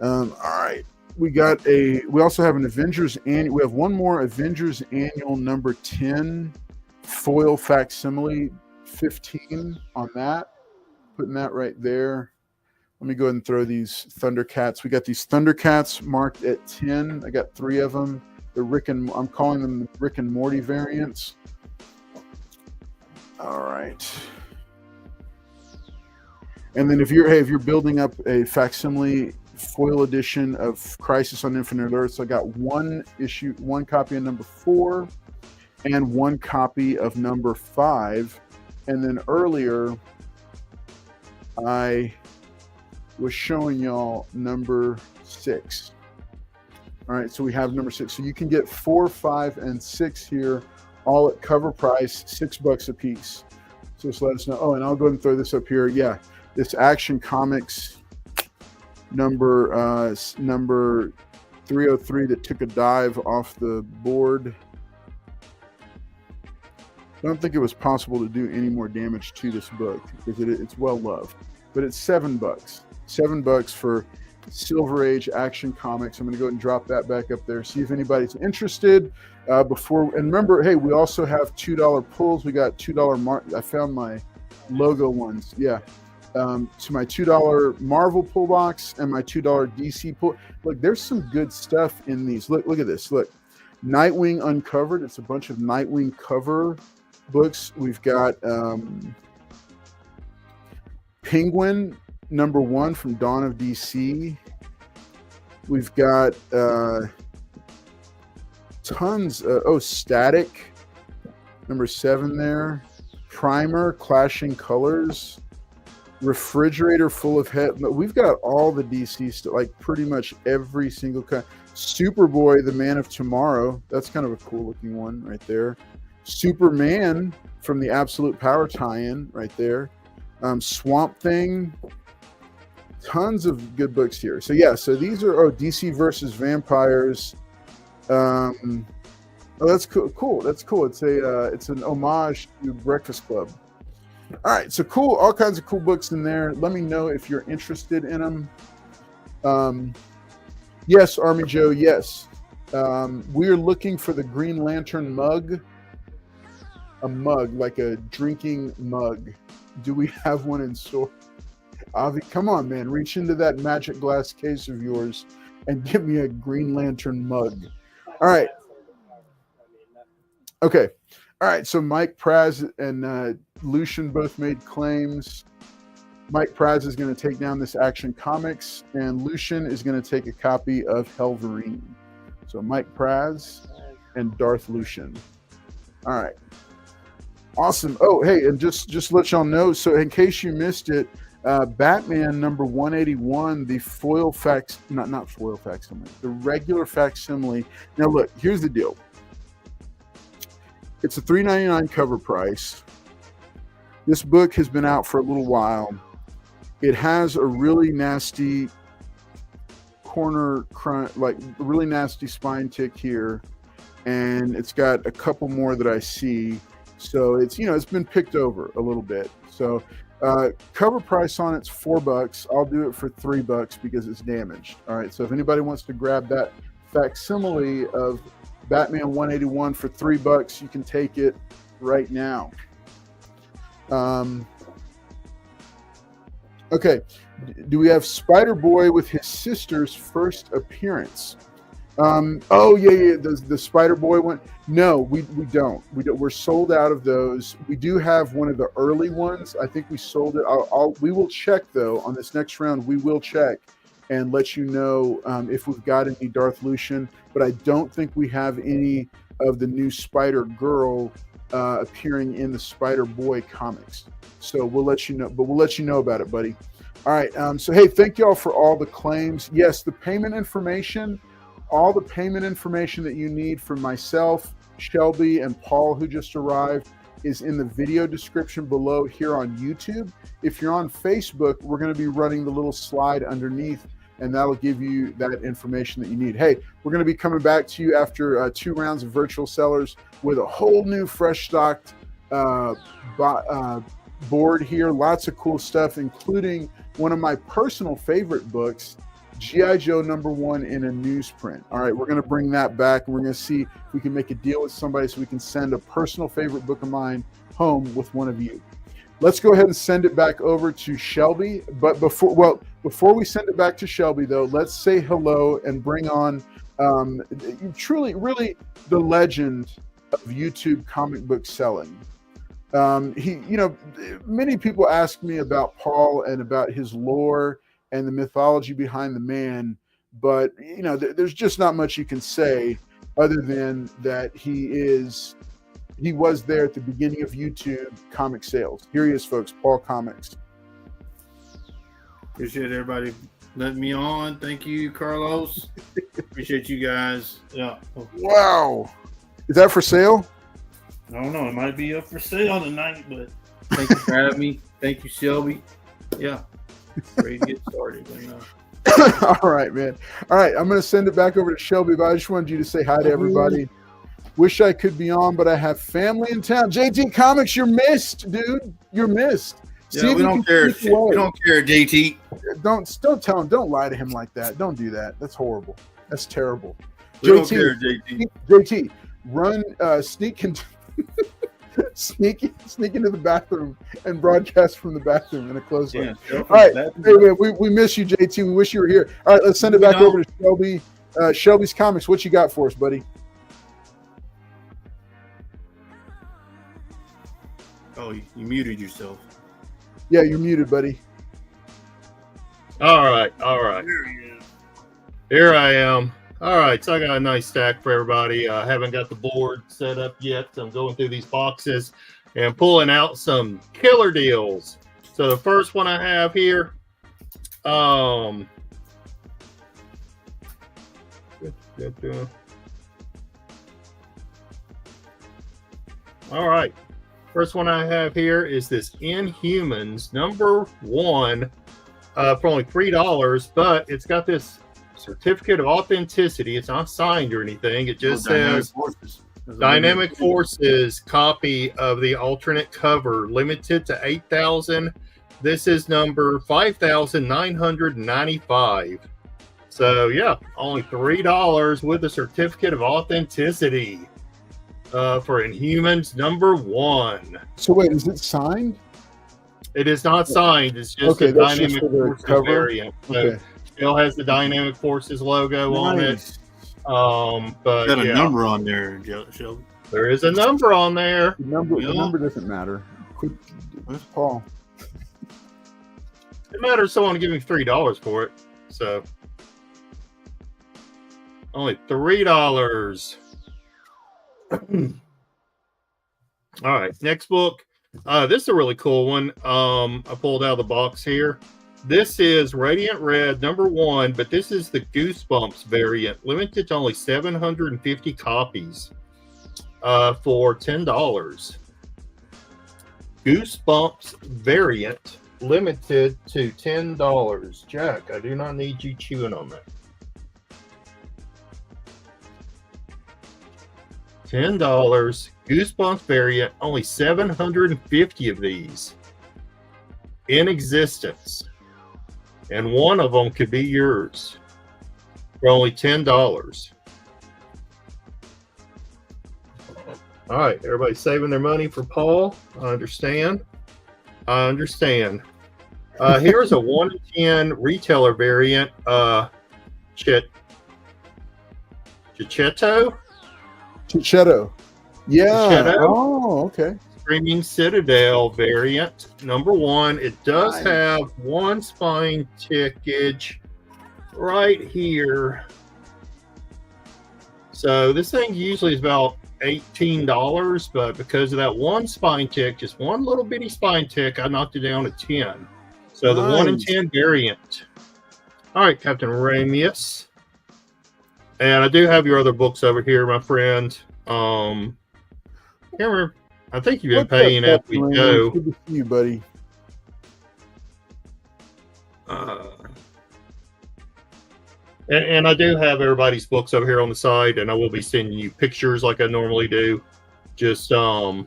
All right, we also have an Avengers annual. We have one more Avengers annual #10 foil facsimile, 15 on that. Putting that right there. Let me go ahead and throw these Thundercats. We got these Thundercats marked at 10. I got 3 of them. I'm calling them the Rick and Morty variants. All right. And then if you're building up a facsimile foil edition of Crisis on Infinite Earths, I got one copy of #4 and 1 copy of #5. And then earlier I was showing y'all #6. All right, so we have #6. So you can get 4, 5, and 6 here, all at cover price, $6 a piece. So just let us know. Oh, and I'll go ahead and throw this up here. Yeah, this Action Comics number 303 that took a dive off the board. I don't think it was possible to do any more damage to this book because it's well loved. But it's $7. $7 for Silver Age Action Comics. I'm going to go ahead and drop that back up there. See if anybody's interested. And remember, hey, we also have $2 pulls. We got $2. I found my logo ones. Yeah. To my $2 Marvel pull box and my $2 DC pull. Look, there's some good stuff in these. Look at this. Look, Nightwing Uncovered. It's a bunch of Nightwing cover books. We've got Penguin #1 from Dawn of DC. We've got tons. Static #7 there. Primer, Clashing Colors. Refrigerator full of head. We've got all the DC stuff, like pretty much every single kind. Superboy, the Man of Tomorrow. That's kind of a cool looking one right there. Superman from the Absolute Power tie-in right there. Swamp Thing. Tons of good books here. So yeah, so these are DC versus Vampires. That's cool. That's cool. It's an homage to Breakfast Club. All right, so cool. All kinds of cool books in there. Let me know if you're interested in them. Yes, Army Joe. Yes, we are looking for the Green Lantern mug. A mug, like a drinking mug. Do we have one in store? Avi, come on, man. Reach into that magic glass case of yours and give me a Green Lantern mug. All right. Okay. All right. So Mike Praz and Lucian both made claims. Mike Praz is going to take down this Action Comics, and Lucian is going to take a copy of Helverine. So Mike Praz and Darth Lucian. All right. Awesome. Oh, hey, and just to let y'all know, so in case you missed it, Batman #181, the foil not foil facsimile, the regular facsimile. Now look, here's the deal. It's a $3.99 cover price. This book has been out for a little while. It has a really nasty corner crunch, like really nasty spine tick here, and it's got a couple more that I see. So it's been picked over a little bit. So cover price on it's $4. I'll do it for $3 because it's damaged. All right. So if anybody wants to grab that facsimile of Batman 181 for $3, you can take it right now. Okay. Do we have Spider-Boy with his sister's first appearance? The Spider-Boy one. No, we don't. We're sold out of those. We do have one of the early ones. I think we sold it. We will check though on this next round. We will check and let you know if we've got any Darth Lucian. But I don't think we have any of the new Spider-Girl appearing in the Spider-Boy comics. So we'll let you know, but we'll let you know about it, buddy. All right. So, hey, thank y'all for all the claims. Yes, the payment information, all the payment information that you need from myself, Shelby, and Paul, who just arrived, is in the video description below here on YouTube. If you're on Facebook, we're going to be running the little slide underneath, and that'll give you that information that you need. Hey, we're going to be coming back to you after 2 rounds of virtual sellers with a whole new fresh stocked board here. Lots of cool stuff, including one of my personal favorite books, G.I. Joe #1 in a newsprint. All right, we're going to bring that back, and we're going to see if we can make a deal with somebody so we can send a personal favorite book of mine home with one of you. Let's go ahead and send it back over to Shelby. But before we send it back to Shelby, though, let's say hello and bring on truly, really the legend of YouTube comic book selling. Many people ask me about Paul and about his lore and the mythology behind the man, but there's just not much you can say other than that he was there at the beginning of YouTube comic sales. Here he is, folks, PaulKomics. Appreciate everybody letting me on. Thank you, Carlos. Appreciate you guys. Yeah. Wow. Is that for sale? I don't know. It might be up for sale tonight, but thank you for having me. Thank you, Shelby. Yeah. Ready to get started. All right, man. All right, I'm going to send it back over to Shelby, but I just wanted you to say hi to everybody. Wish I could be on, but I have family in town. JTComicBooks, you're missed, dude. You're missed. Yeah, we don't care. We don't care, JT. Don't tell him. Don't lie to him like that. Don't do that. That's horrible. That's terrible. We don't care, JT. JT, run, sneak into the bathroom and broadcast from the bathroom in a closed room. All right, we miss you, JT. We wish you were here. All right, let's send it back over to Shelby. Shelby's Comics. What you got for us, buddy? Oh, you muted yourself. Yeah, you're muted, buddy. All right. Here I am. All right, so I got a nice stack for everybody. I haven't got the board set up yet, so I'm going through these boxes and pulling out some killer deals. So the first one I have here, all right. First one I have here is this Inhumans #1 for only $3, but it's got this certificate of authenticity. It's not signed or anything. It just says Dynamic Forces copy of the alternate cover, limited to 8,000. This is number 5,995. So yeah, only $3 with a certificate of authenticity for Inhumans #1. So wait, is it signed? It is not signed. It's just a Dynamic Forces variant. So still has the Dynamic Forces logo on it. But got a number on there, Shelby. There is a number on there. The number doesn't matter. Where's Paul? It matters. Someone to give me $3 for it. So only $3. All right, next book. This is a really cool one. I pulled out of the box here. This is Radiant Red #1, but this is the Goosebumps variant, limited to only 750 copies for $10. Goosebumps variant, limited to $10. Jack, I do not need you chewing on that. $10. Goosebumps variant, only 750 of these in existence. And one of them could be yours for only $10. All right, everybody's saving their money for Paul. I understand. Here's a 1 in 10 retailer variant. Chichetto. Yeah. Chichetto. Oh, okay. Screaming Citadel variant #1. It does have one spine tickage right here. So this thing usually is about $18, but because of that one spine tick, just one little bitty spine tick, I knocked it down to 10. So the 1 in 10 variant. All right, Captain Ramius. And I do have your other books over here, my friend. Can't remember. I think you've been paying as we go. Good to see you, buddy. And I do have everybody's books over here on the side, and I will be sending you pictures like I normally do. Just I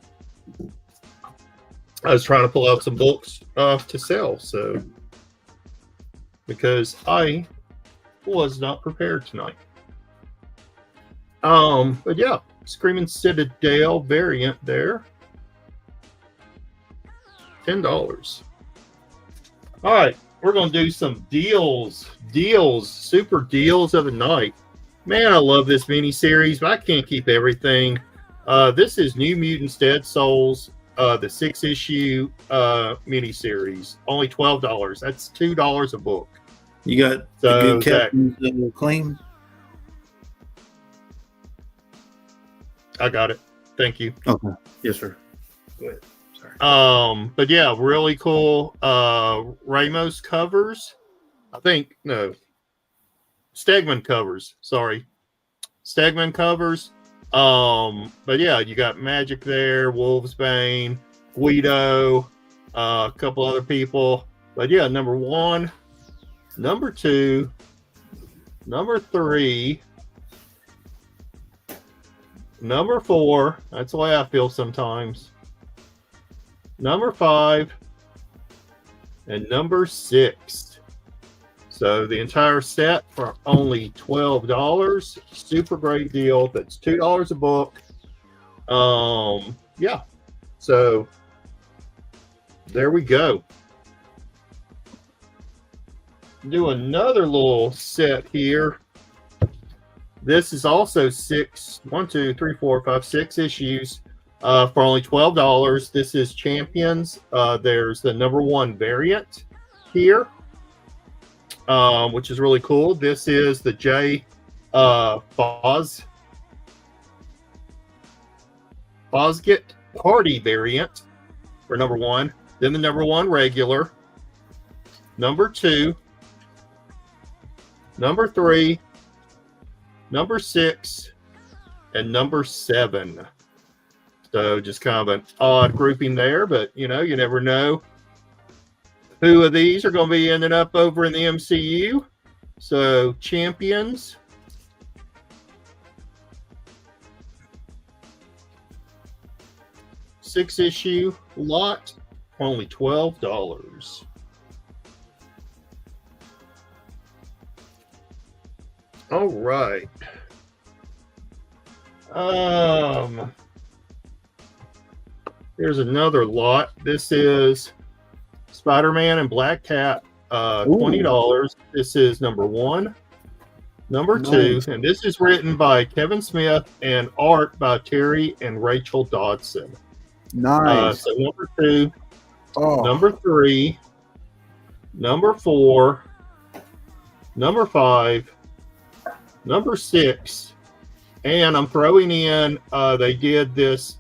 was trying to pull out some books to sell, so because I was not prepared tonight. But yeah, Screaming Citadel variant there. $10. All right, we're gonna do some deals, super deals of the night. Man, I love this mini series, but I can't keep everything. This is New Mutants Dead Souls, the 6-issue mini series. Only $12. That's $2 a book. You got So, the good Captain claim. I got it. Thank you. Okay. Yes, sir. Go ahead. Sorry. But yeah, really cool. Ramos covers. I think no. Stegman covers. Sorry. Stegman covers. But yeah, you got Magic there, Wolvesbane, Guido, a couple other people. But yeah, number 1, number 2, number 3. Number 4, that's the way I feel sometimes. Number 5, and number 6. So the entire set for only $12. Super great deal. That's $2 a book. Yeah. So there we go. Do another little set here. This is also 6 issues for only $12. This is Champions. There's the number 1 variant here, which is really cool. This is the J Fosgit Party variant for number 1. Then the number 1 regular, number 2, number 3, number 6, and number 7. So just kind of an odd grouping there, but you know, you never know who of these are going to be ending up over in the MCU. So Champions. Six-issue lot, only $12. All right. Here's another lot. This is Spider-Man and Black Cat, $20. This is number 1, number 2, and this is written by Kevin Smith and art by Terry and Rachel Dodson. Nice. So number 2, number 3, number 4, number 5, number 6, and I'm throwing in. They did this.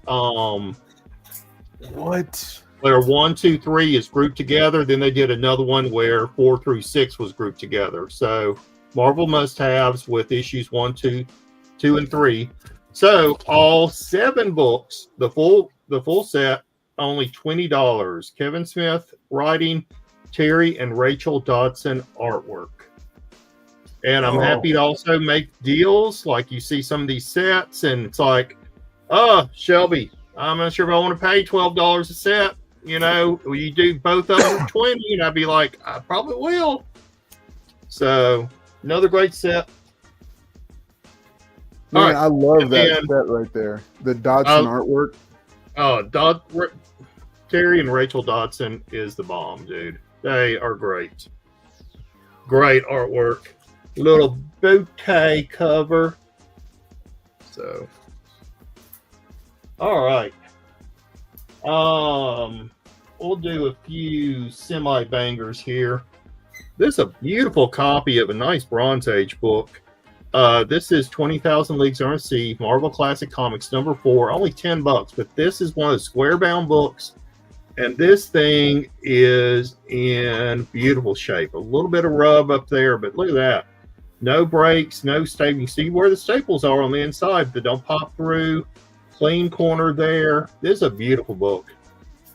What? Where 1, 2, 3 is grouped together. Then they did another one where 4 through 6 was grouped together. So Marvel must-haves with issues 1, 2, 2, and 3. So all 7 books, the full set, only $20. Kevin Smith writing, Terry and Rachel Dodson artwork. And I'm happy to also make deals. Like you see some of these sets, and it's like, Shelby, I'm not sure if I want to pay $12 a set. You know, will you do both of them for $20? And I'd be like, I probably will. So another great set. Man, right. I love that set right there. The Dodson artwork. Terry and Rachel Dodson is the bomb, dude. They are great. Great artwork. Little bouquet cover. So, all right. We'll do a few semi-bangers here. This is a beautiful copy of a nice Bronze Age book. This is 20,000 Leagues Under the Sea, Marvel Classic Comics number 4, only $10. But this is one of the square bound books, and this thing is in beautiful shape. A little bit of rub up there, but look at that. No breaks, no stapling. See where the staples are on the inside that don't pop through. Clean corner there. This is a beautiful book.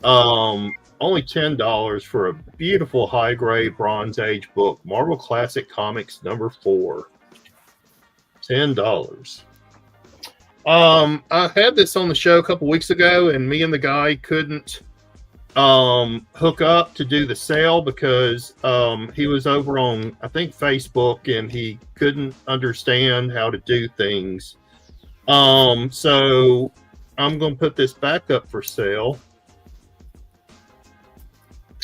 Only $10 for a beautiful high-grade Bronze Age book. Marvel Classic Comics number 4. $10. I had this on the show a couple weeks ago, and me and the guy couldn't hook up to do the sale because he was over on, I think, Facebook, and he couldn't understand how to do things. So I'm going to put this back up for sale.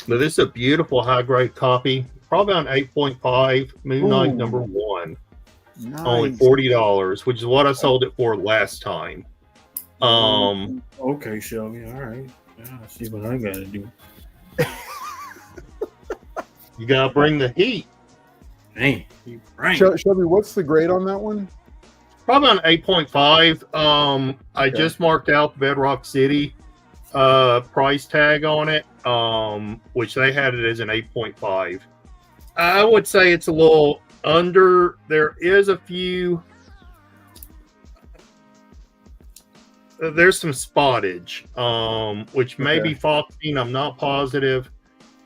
But this is a beautiful high-grade copy, probably on 8.5, Moon Knight number 1. Nice. Only $40, which is what I sold it for last time. Okay, Shelby. All right. Yeah, let's see what I got to do. You got to bring the heat. Dang. Right. Shelby, what's the grade on that one? Probably on 8.5. I just marked out the Bedrock City price tag on it, which they had it as an 8.5. I would say it's a little under. There is a few. There's some spottage, which may be faulting. I'm not positive.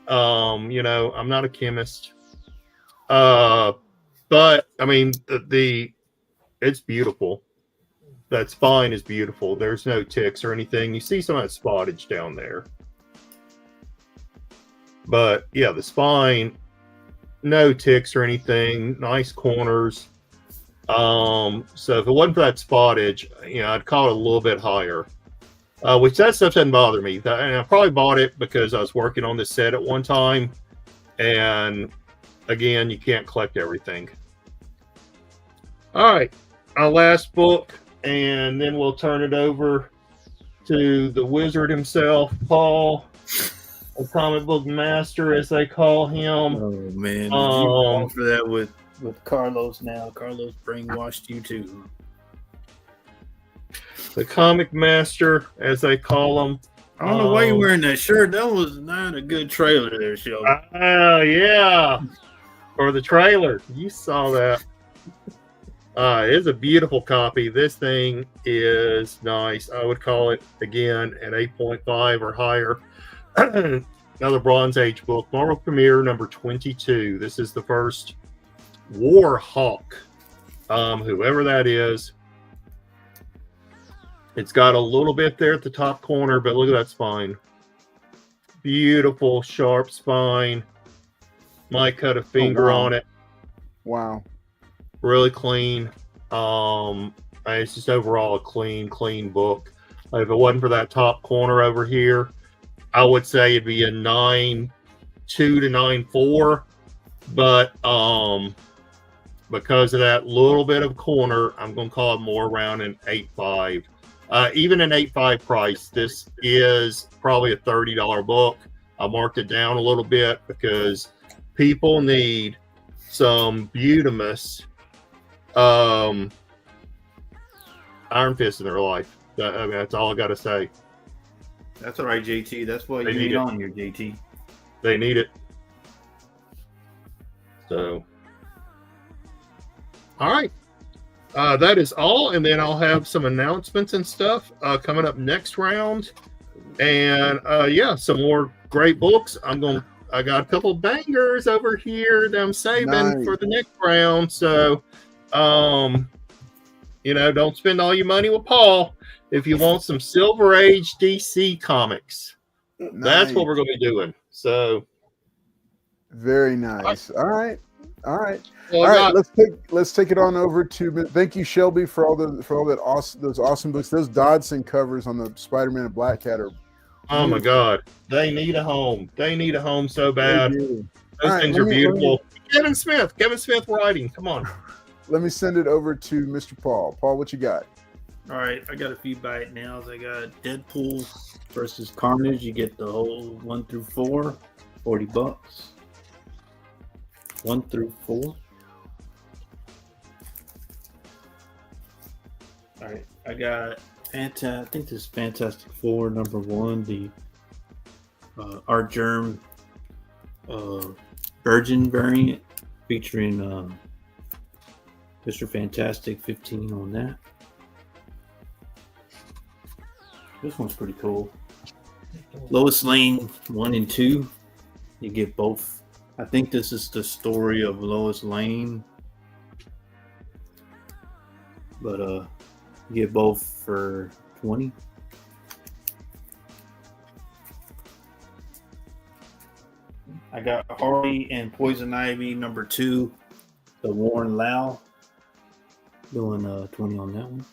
I'm not a chemist. But I mean, it's beautiful. That spine is beautiful. There's no ticks or anything. You see some of that spottage down there. But yeah, the spine, no ticks or anything. Nice corners. So if it wasn't for that spottage, I'd call it a little bit higher. Which that stuff doesn't bother me. And I probably bought it because I was working on this set at one time. And again, you can't collect everything. All right, our last book, and then we'll turn it over to the wizard himself, Paul, a comic book master, as they call him. Oh man, you fall for that with Carlos now. Carlos brainwashed you too. The comic master, as they call him. I don't know why you're wearing that shirt. That was not a good trailer there, Shelby. Yeah. Or the trailer. You saw that. It is a beautiful copy. This thing is nice. I would call it, again, an 8.5 or higher. Another Bronze Age book. Marvel Premiere number 22. This is the first War Hawk. Whoever that is. It's got a little bit there at the top corner, but look at that spine. Beautiful, sharp spine. Might cut a finger on it. Wow. Really clean. It's just overall a clean book. If it wasn't for that top corner over here, I would say it'd be a 9.2 to 9.4. But because of that little bit of corner, I'm going to call it more around an 8.5. Even an 8.5 price, this is probably a $30 book. I marked it down a little bit because people need some Butamus Iron Fist in their life. I mean, that's all I got to say. That's all right, JT. That's why you need on here, JT. They need it. So, all right. That is all, and then I'll have some announcements and stuff coming up next round. And some more great books. I got a couple bangers over here that I'm saving for the next round. So, don't spend all your money with Paul. If you want some Silver Age DC comics, that's what we're going to be doing. So, very nice. All right. Well, all right. Let's take it on over to. Thank you, Shelby, for all that awesome, those awesome books. Those Dodson covers on the Spider-Man and Black Cat are. Oh my God, they need a home. They need a home so bad. Those things are beautiful. Kevin Smith writing. Come on. Let me send it over to Mr. Paul. Paul, what you got? All right, I got a few bite nows. I got Deadpool versus Carnage. You get the whole 1 through 4, $40. 1 through 4. All right, I got I think this is Fantastic Four #1, the Art Germ Virgin variant featuring Mr. Fantastic 15 on that. This one's pretty cool. Lois Lane 1 and 2. You get both. I think this is the story of Lois Lane. But you get both for $20. I got Harley and Poison Ivy #2, the Warren Lau. Doing $20 on that one.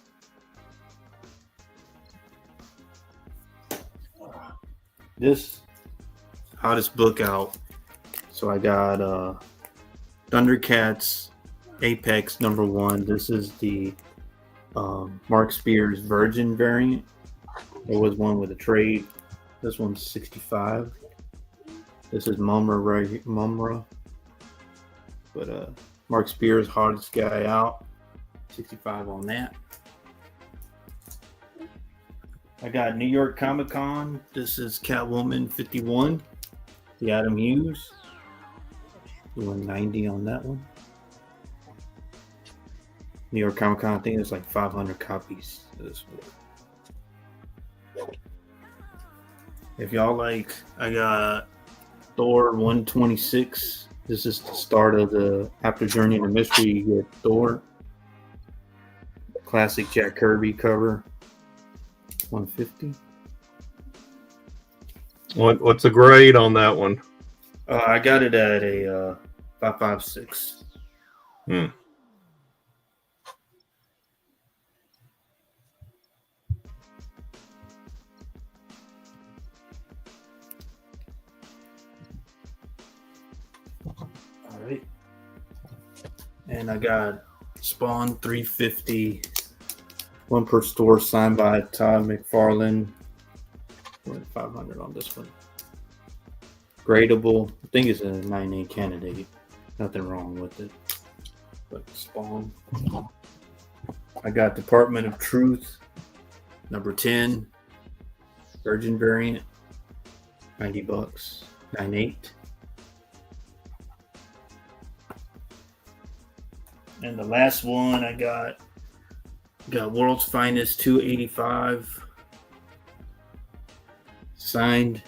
This hottest book out. So I got Thundercats Apex #1. This is the Mark Spears Virgin variant. There was one with a trade. This one's $65. This is Mumra. But Mark Spears, hardest guy out. $65 on that. I got New York Comic Con. This is Catwoman 51. The Adam Hughes. Doing $90 on that one. New York Comic Con, I think there's like 500 copies of this book. If y'all like, I got Thor 126. This is the start of the After Journey to Mystery. You get Thor. Classic Jack Kirby cover. $150. What's the grade on that one? I got it at a 5.56. All right. And I got Spawn 350. One per store, signed by Todd McFarlane. 500 on this one. Gradable. I think it's a 98 candidate. Nothing wrong with it. But Spawn. I got Department of Truth #10. Virgin variant. $90. 98. And the last one I got World's Finest 285. Signed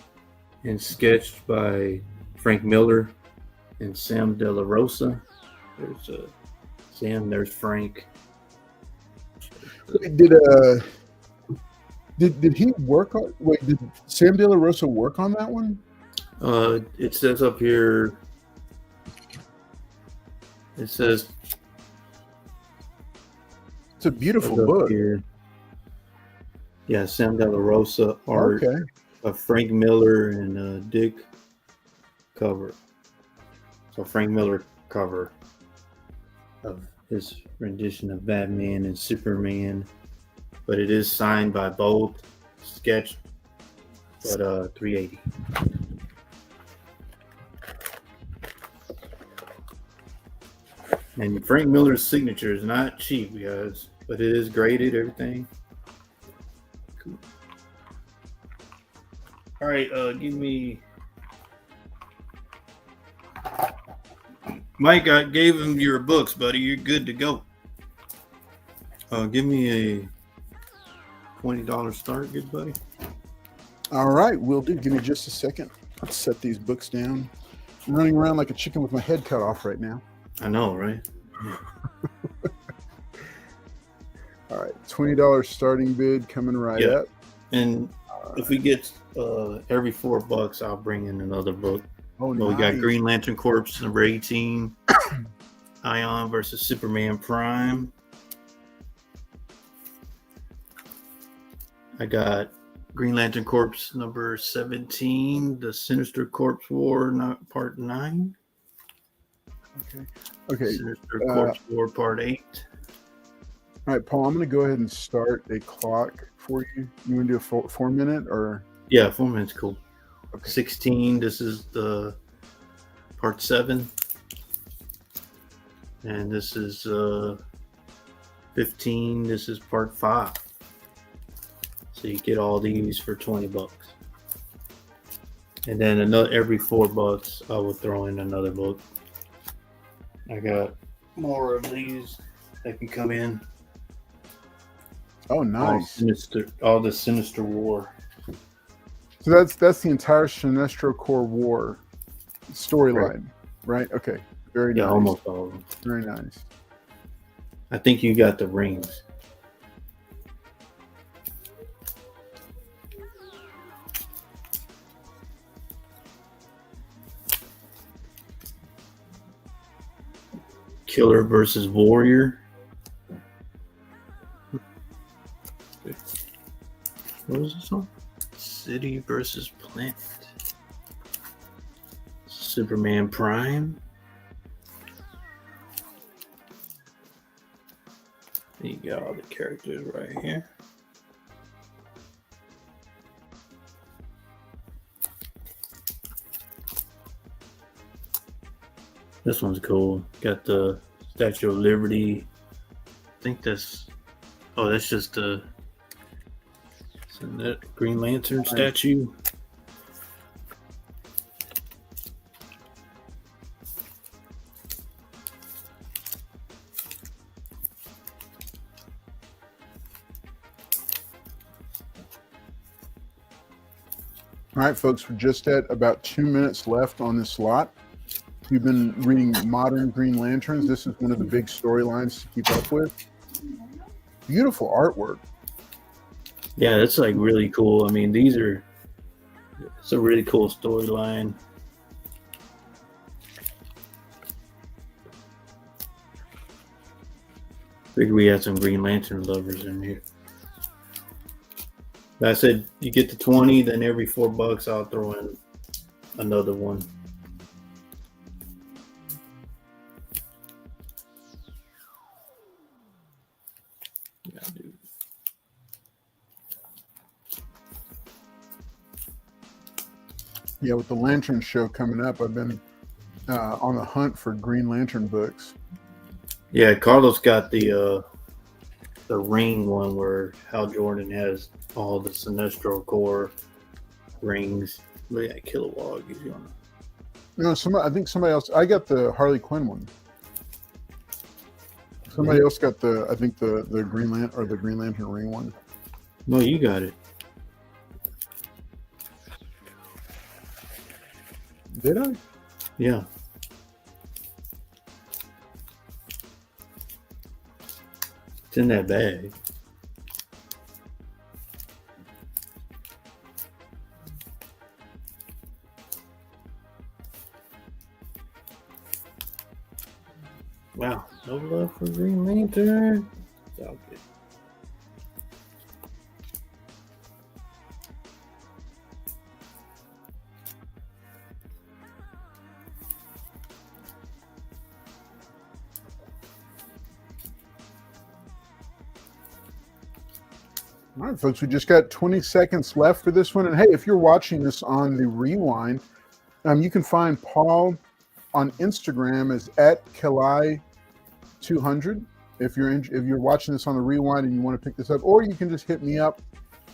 and sketched by Frank Miller and Sam De La Rosa. There's Sam, there's Frank. Did he work on? Wait, did Sam De La Rosa work on that one? It says up here. It says it's a beautiful book. Here. Yeah, Sam De La Rosa art. Okay. Frank Miller and Dick cover. So Frank Miller cover of his rendition of Batman and Superman, but it is signed by both, sketched, but $380. And Frank Miller's signature is not cheap, guys, but it is graded, everything. Cool. All right, give me. Mike, I gave him your books, buddy. You're good to go. Give me a $20 start, good buddy. All right, will do. Give me just a second. Let's set these books down. I'm running around like a chicken with my head cut off right now. I know, right? All right, $20 starting bid coming right up. And if we get every $4, I'll bring in another book. Oh, nice. We got Green Lantern Corps #18, Ion versus Superman Prime. I got Green Lantern Corps #17, The Sinister Corps War, Part 9. Okay. Sinister Corps War, Part 8. All right, Paul, I'm going to go ahead and start a clock for you. You want to do a 4 minute or? Yeah, 4 minutes, cool. Okay. 16, this is the Part 7. And this is 15. This is part 5. So you get all these for $20. And then every $4, I would throw in another book. I got more of these that can come in. Oh, nice. All the Sinister War. So that's the entire Sinestro Corps War storyline, right? Okay, very Yeah, nice. almost all of them. Very nice. I think you got the rings. Killer versus Warrior. What was this one? City versus Planet. Superman Prime. You got all the characters right here. This one's cool. Got the Statue of Liberty. I think that's just the Green Lantern statue. All right, folks, we're just at about 2 minutes left on this slot. If you've been reading modern Green Lanterns, this is one of the big storylines to keep up with. Beautiful artwork. Yeah, it's like really cool. I mean, it's a really cool storyline. Figured we had some Green Lantern lovers in here. But I said you get the 20, then every $4 I'll throw in another one. Yeah, with the Lantern show coming up, I've been on the hunt for Green Lantern books. Yeah, Carlos got the ring one where Hal Jordan has all the Sinestro Corps rings. Look at Kilowog. He's on. No, I think somebody else. I got the Harley Quinn one. Somebody else got the Green Lantern or the Green Lantern ring one. No, you got it. Did I? Yeah. It's in that bag. Wow, no love for Green Lantern. It's all good. All right, folks, we just got 20 seconds left for this one. And hey, if you're watching this on the rewind, you can find Paul on Instagram as @Kalai200. If you're watching this on the rewind and you want to pick this up, or you can just hit me up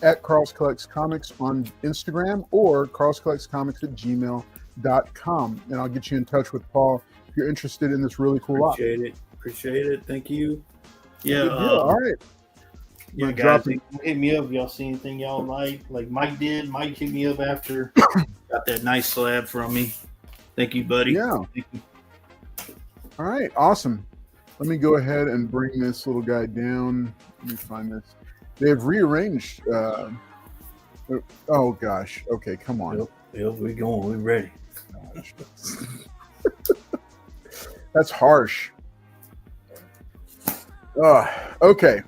at Carl's Collects Comics on Instagram or carlscollectscomics@gmail.com, and I'll get you in touch with Paul if you're interested in this really cool lot. Appreciate it. Thank you. Yeah. All right. Yeah, guys, hit me up if y'all see anything y'all like Mike did. Mike hit me up after got that nice slab from me. Thank you, buddy. Yeah. Thank you. All right, awesome. Let me go ahead and bring this little guy down. Let me find this. They've rearranged. Oh gosh. Okay, come on. Yep, we're going. We're ready. That's harsh. Okay.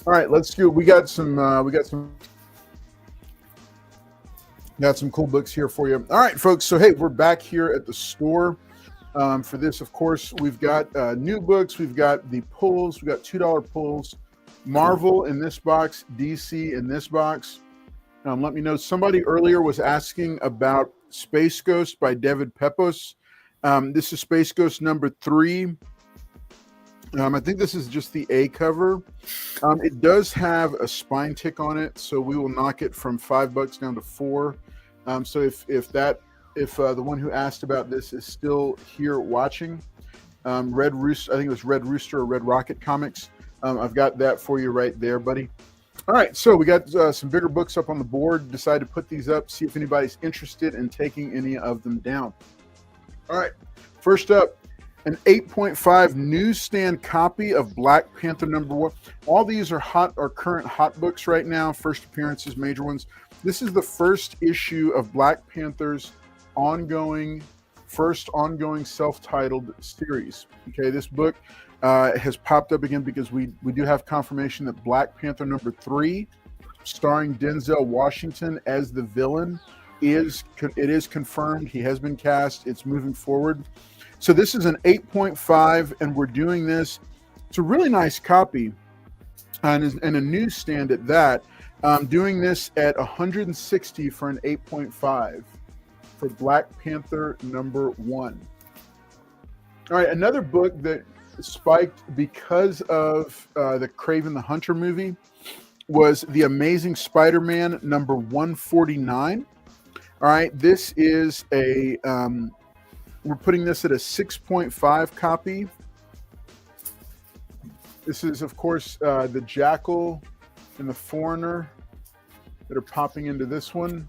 All right, let's do. We got some cool books here for you. All right, folks. So hey, we're back here at the store for this. Of course, we've got new books. We've got the pulls. We've got $2 pulls. Marvel in this box. DC in this box. Let me know. Somebody earlier was asking about Space Ghost by David Pepos. This is Space Ghost number 3. I think this is just the A cover. It does have a spine tick on it, so we will knock it from $5 down to $4. So if the one who asked about this is still here watching, Red Rooster, I think it was Red Rooster or Red Rocket Comics. I've got that for you right there, buddy. All right, so we got some bigger books up on the board. Decided to put these up, see if anybody's interested in taking any of them down. All right, first up, an 8.5 newsstand copy of Black Panther #1. All these are current hot books right now, first appearances, major ones. This is the first issue of Black Panther's first ongoing self-titled series. Okay, this book has popped up again because we do have confirmation that Black Panther #3, starring Denzel Washington as the villain, it is confirmed. He has been cast. It's moving forward. So this is an 8.5, and we're doing this. It's a really nice copy, and a newsstand at that. Doing this at $160 for an 8.5 for Black Panther #1. All right, another book that spiked because of the Kraven the Hunter movie was The Amazing Spider-Man #149. All right, this is we're putting this at a 6.5 copy. This is, of course, the Jackal and the Foreigner that are popping into this one.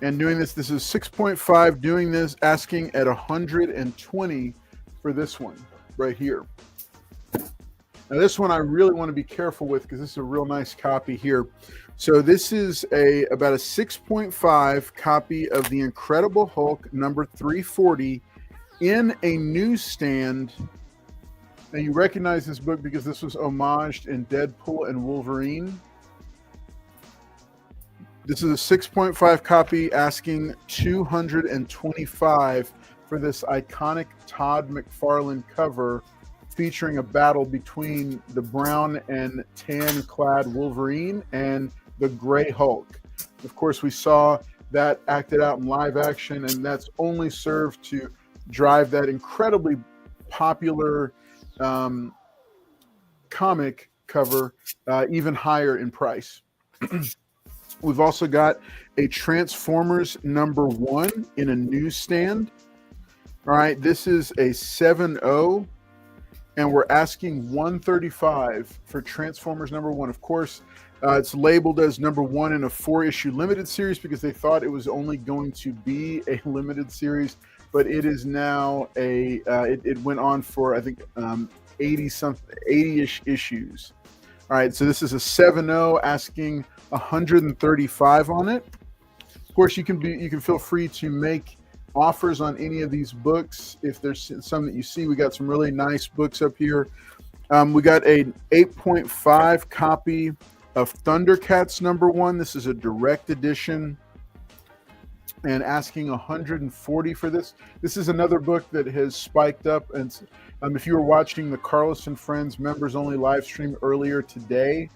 And doing this is 6.5, doing this, asking at 120 for this one right here. Now this one I really want to be careful with because this is a real nice copy here. So this is about a 6.5 copy of The Incredible Hulk #340 in a newsstand. Now you recognize this book because this was homaged in Deadpool and Wolverine. This is a 6.5 copy asking $225 for this iconic Todd McFarlane cover featuring a battle between the brown and tan clad Wolverine and the gray Hulk. Of course, we saw that acted out in live action, and that's only served to drive that incredibly popular comic cover even higher in price. We've also got a Transformers #1 in a newsstand. All right, this is a 7.0, and we're asking $135 for Transformers #1. Of course, it's labeled as #1 in a 4-issue limited series because they thought it was only going to be a limited series, but it is now it went on for, I think, 80-ish issues. All right, so this is a 7.0 asking $135 on it. Of course, you can feel free to make offers on any of these books. If there's some that you see, we got some really nice books up here. We got an 8.5 copy of Thundercats #1. This is a direct edition, and asking $140 for this. This is another book that has spiked up, and if you were watching the Carlos and Friends members only live stream earlier today,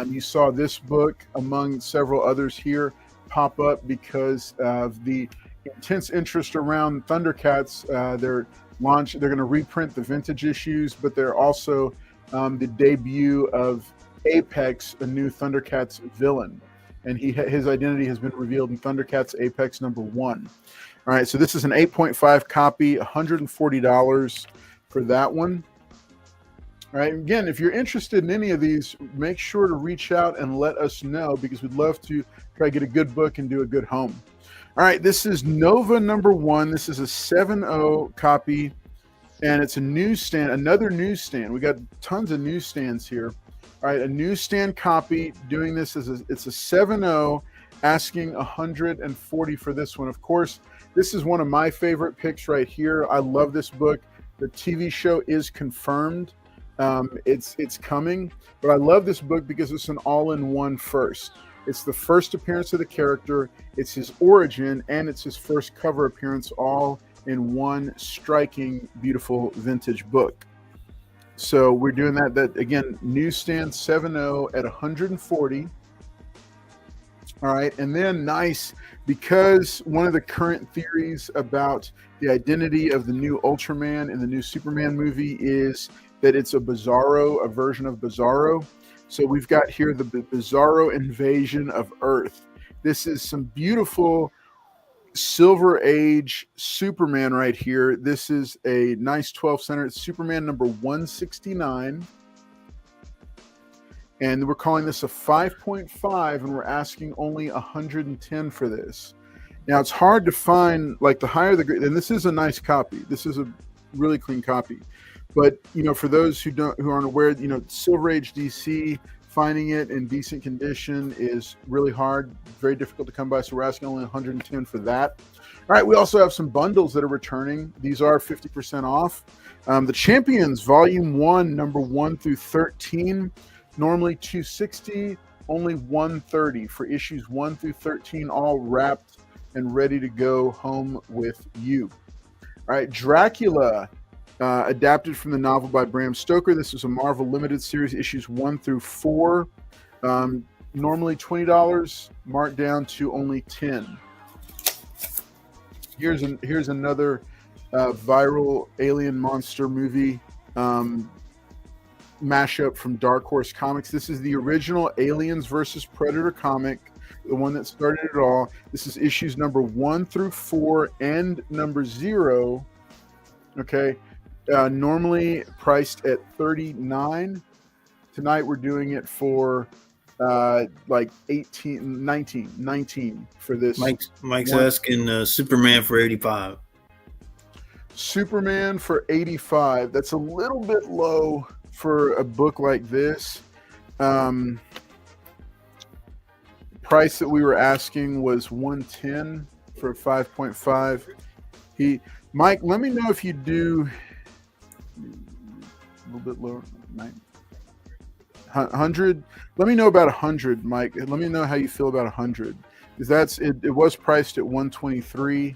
you saw this book among several others here pop up because of the intense interest around Thundercats. They're going to reprint the vintage issues, but they're also the debut of Apex, a new Thundercats villain, and his identity has been revealed in Thundercats Apex #1. All right, so this is an 8.5 copy, $140 for that one. All right, again, if you're interested in any of these, make sure to reach out and let us know because we'd love to try to get a good book and do a good home. All right, this is Nova #1. This is a 7.0 copy, and it's a newsstand, another newsstand. We got tons of newsstands here. All right, a newsstand copy. Doing this it's a 7.0, asking $140 for this one. Of course, this is one of my favorite picks right here. I love this book. The TV show is confirmed. It's coming, but I love this book because it's an all-in-one first. It's the first appearance of the character, it's his origin, and it's his first cover appearance, all in one striking, beautiful vintage book. So we're doing that again, newsstand 7.0 at $140. All right, and then nice, because one of the current theories about the identity of the new Ultraman and the new Superman movie is that it's a version of Bizarro. So we've got here the Bizarro invasion of Earth. This is some beautiful Silver Age Superman right here. This is a nice 12 center. It's Superman number 169. And we're calling this a 5.5, and we're asking only 110 for this. Now, it's hard to find, like, the higher the grade, and this is a nice copy. This is a really clean copy. But, for those who aren't aware, Silver Age DC, finding it in decent condition is really hard, very difficult to come by. So we're asking only 110 for that. All right, we also have some bundles that are returning. These are 50% off. The Champions Volume 1, number 1 through 13. Normally $260, only $130 for issues 1 through 13, all wrapped and ready to go home with you. All right, Dracula, adapted from the novel by Bram Stoker. This is a Marvel Limited Series, issues 1 through 4. Normally $20, marked down to only $10. Here's another viral alien monster movie. Mashup from Dark Horse Comics. This is the original Aliens versus Predator comic, the one that started it all. This is issues number 1 through 4 and number 0. Okay, normally priced at $39. Tonight we're doing it for like 19 for this. Mike's asking Superman for 85. Superman for 85. That's a little bit low for a book like this. Price that we were asking was 110 for a 5.5. Mike, let me know if you do a little bit lower, 100. Let me know about 100, Mike. Let me know how you feel about 100, because it was priced at 123,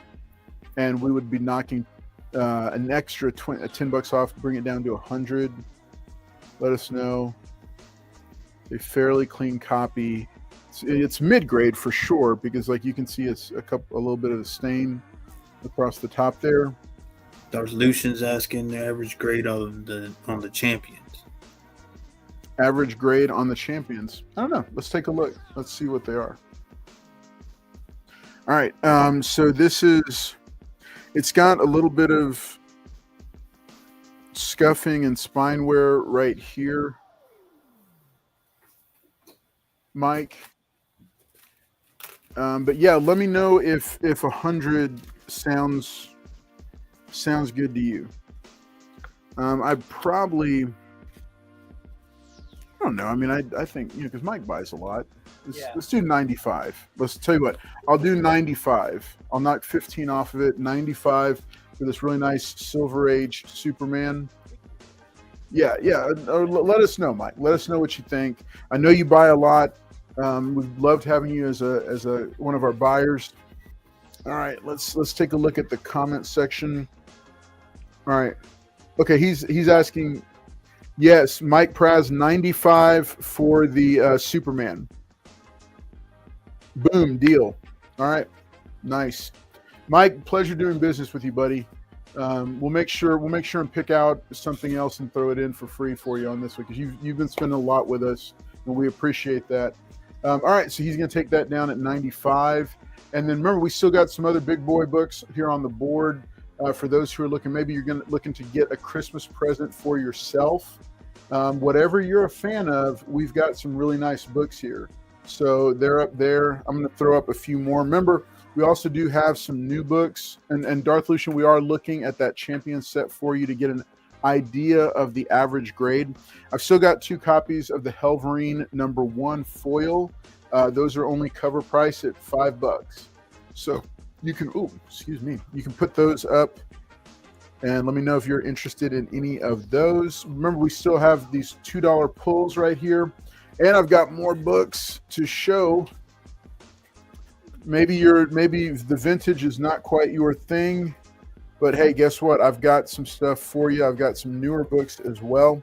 and we would be knocking an extra $10 off to bring it down to 100. Let us know. A fairly clean copy. It's mid-grade for sure, because like you can see it's a little bit of a stain across the top there. Darth Lucian's asking the average grade on the Champions. Average grade on the Champions. I don't know. Let's take a look. Let's see what they are. All right. So it's got a little bit of scuffing and spine wear right here, Mike. But yeah, let me know if 100 sounds good to you. I don't know. I mean, I think, because Mike buys a lot. Let's do 95. Let's tell you what. I'll do 95. I'll knock 15 off of it. 95 for this really nice Silver Age Superman. Yeah. Let us know, Mike. Let us know what you think. I know you buy a lot. We've loved having you as a one of our buyers. All right, let's take a look at the comment section. All right. Okay, he's asking. Yes, Mike Praz, 95 for the Superman. Boom, deal. All right, nice. Mike, pleasure doing business with you, buddy. We'll make sure and pick out something else and throw it in for free for you on this week, because you've been spending a lot with us, and we appreciate that. All right, so he's going to take that down at 95. And then remember, we still got some other big boy books here on the board for those who are looking. Maybe you're looking to get a Christmas present for yourself. Whatever you're a fan of, we've got some really nice books here. So they're up there. I'm going to throw up a few more. Remember, we also do have some new books. And Darth Lucian, we are looking at that Champion set for you to get an idea of the average grade. I've still got 2 copies of the Helverine number 1 foil. Those are only cover price at $5. So you can, you can put those up and let me know if you're interested in any of those. Remember, we still have these $2 pulls right here, and I've got more books to show. Maybe the vintage is not quite your thing, but hey, guess what? I've got some stuff for you. I've got some newer books as well.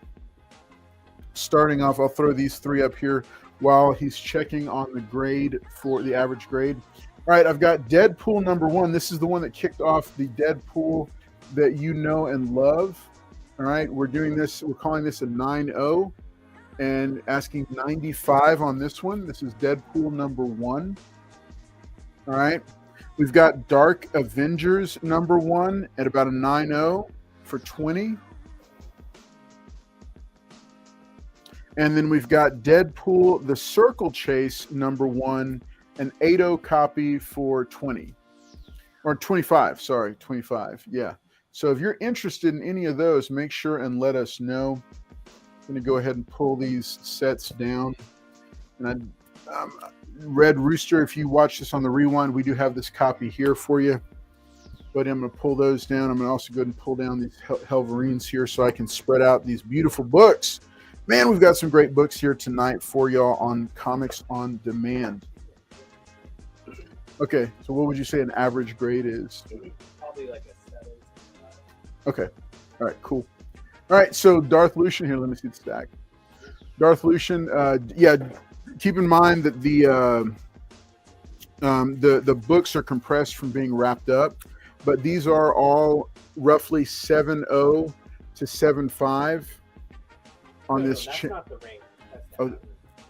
Starting off, I'll throw these 3 up here. while he's checking on the grade for the average grade. All right, I've got Deadpool #1. This is the one that kicked off the Deadpool that you know and love. All right, we're doing this. We're calling this a 9.0 and asking 95 on this one. This is Deadpool #1. All right, we've got Dark Avengers #1 at about a 9.0 for 20. And then we've got Deadpool The Circle Chase #1, an 8.0 copy for 20. Or 25, sorry, 25. Yeah. So if you're interested in any of those, make sure and let us know. I'm going to go ahead and pull these sets down. And Red Rooster, if you watch this on the rewind, we do have this copy here for you. But I'm going to pull those down. I'm going to also go ahead and pull down these Helverines here so I can spread out these beautiful books. Man, we've got some great books here tonight for y'all on Comics on Demand. Okay, so what would you say an average grade is? Probably like a 7. Okay, all right, cool. All right, so Darth Lucian here. Let me see the stack. Darth Lucian, yeah. Keep in mind that the books are compressed from being wrapped up, but these are all roughly 7.0 to 7.5 on No, this. that's not the range. That's the Oh, average.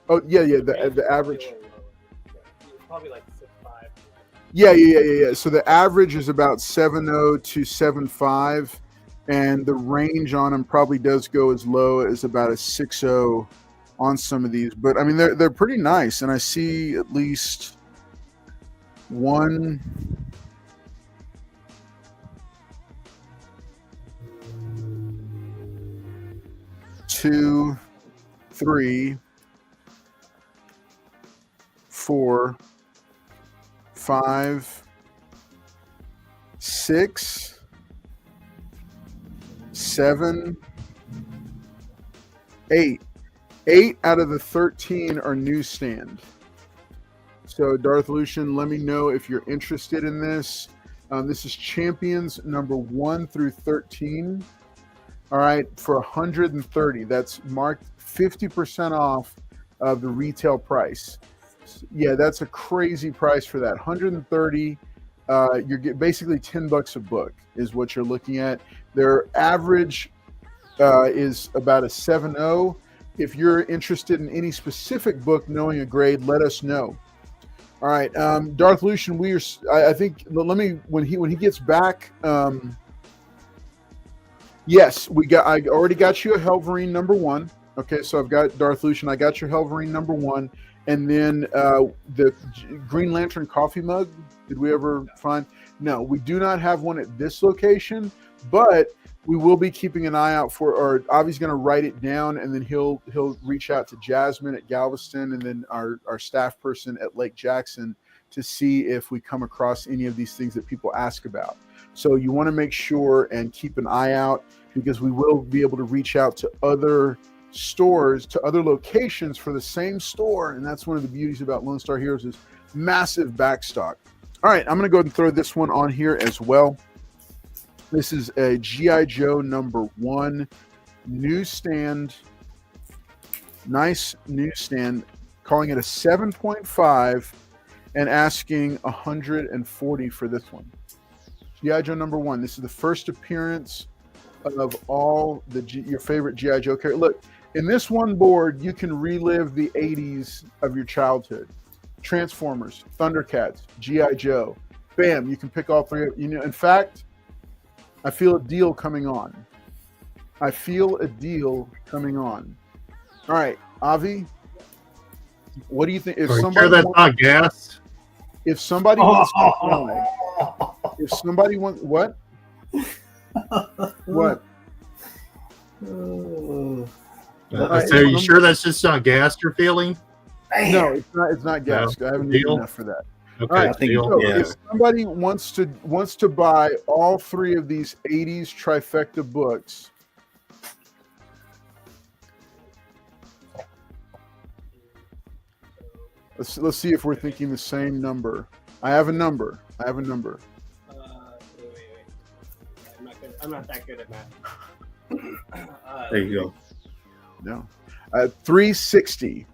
oh yeah, The range the is probably average. a little lower. Yeah, it's probably like 6.5. Yeah. So the average is about 7.0 to 7.5, and the range on them probably does go as low as about a 6.0 on some of these. But I mean, they're pretty nice, and I see at least 1, 2, 3, 4, 5, 6, 7, 8. 8 out of the 13 are newsstand. So Darth Lucian, let me know if you're interested in this. This is Champions #1 through 13. All right, for 130. That's marked 50% off of the retail price. Yeah, that's a crazy price for that. 130. You're getting basically $10 a book is what you're looking at. Their average is about a 7.0. If you're interested in any specific book, knowing a grade, let us know. All right, Darth Lucian, I think. Let me when he gets back. Yes, I already got you a Helverine #1. Okay, so I've got Darth Lucian. I got your Helverine #1, and then the Green Lantern coffee mug. Did we ever find? No, we do not have one at this location, but we will be keeping an eye out for. Or Avi's going to write it down, and then he'll reach out to Jasmine at Galveston, and then our staff person at Lake Jackson to see if we come across any of these things that people ask about. So you want to make sure and keep an eye out, because we will be able to reach out to other stores, to other locations for the same store. And that's one of the beauties about Lone Star Heroes is massive backstock. All right, I'm going to go ahead and throw this one on here as well. This is a G.I. Joe #1 newsstand. Nice newsstand, calling it a 7.5 and asking 140 for this one. G.I. Joe #1. This is the first appearance of all your favorite G.I. Joe characters. Look, in this one board, you can relive the 80s of your childhood. Transformers, Thundercats, G.I. Joe. Bam, you can pick all three. In fact, I feel a deal coming on. All right, Avi, what do you think? If Are you somebody sure that's wants, not gas? if somebody wants to buy, if somebody wants what? What? So are you sure that's just not gas you're feeling? No, it's not. It's not gas. No. I haven't Deal? eaten enough for that. Okay, All right, I think deal. so yeah. if somebody wants to buy all three of these 80s trifecta books, let's see if we're thinking the same number. I have a number. Wait. I'm not that good at math. There you go. No, 360.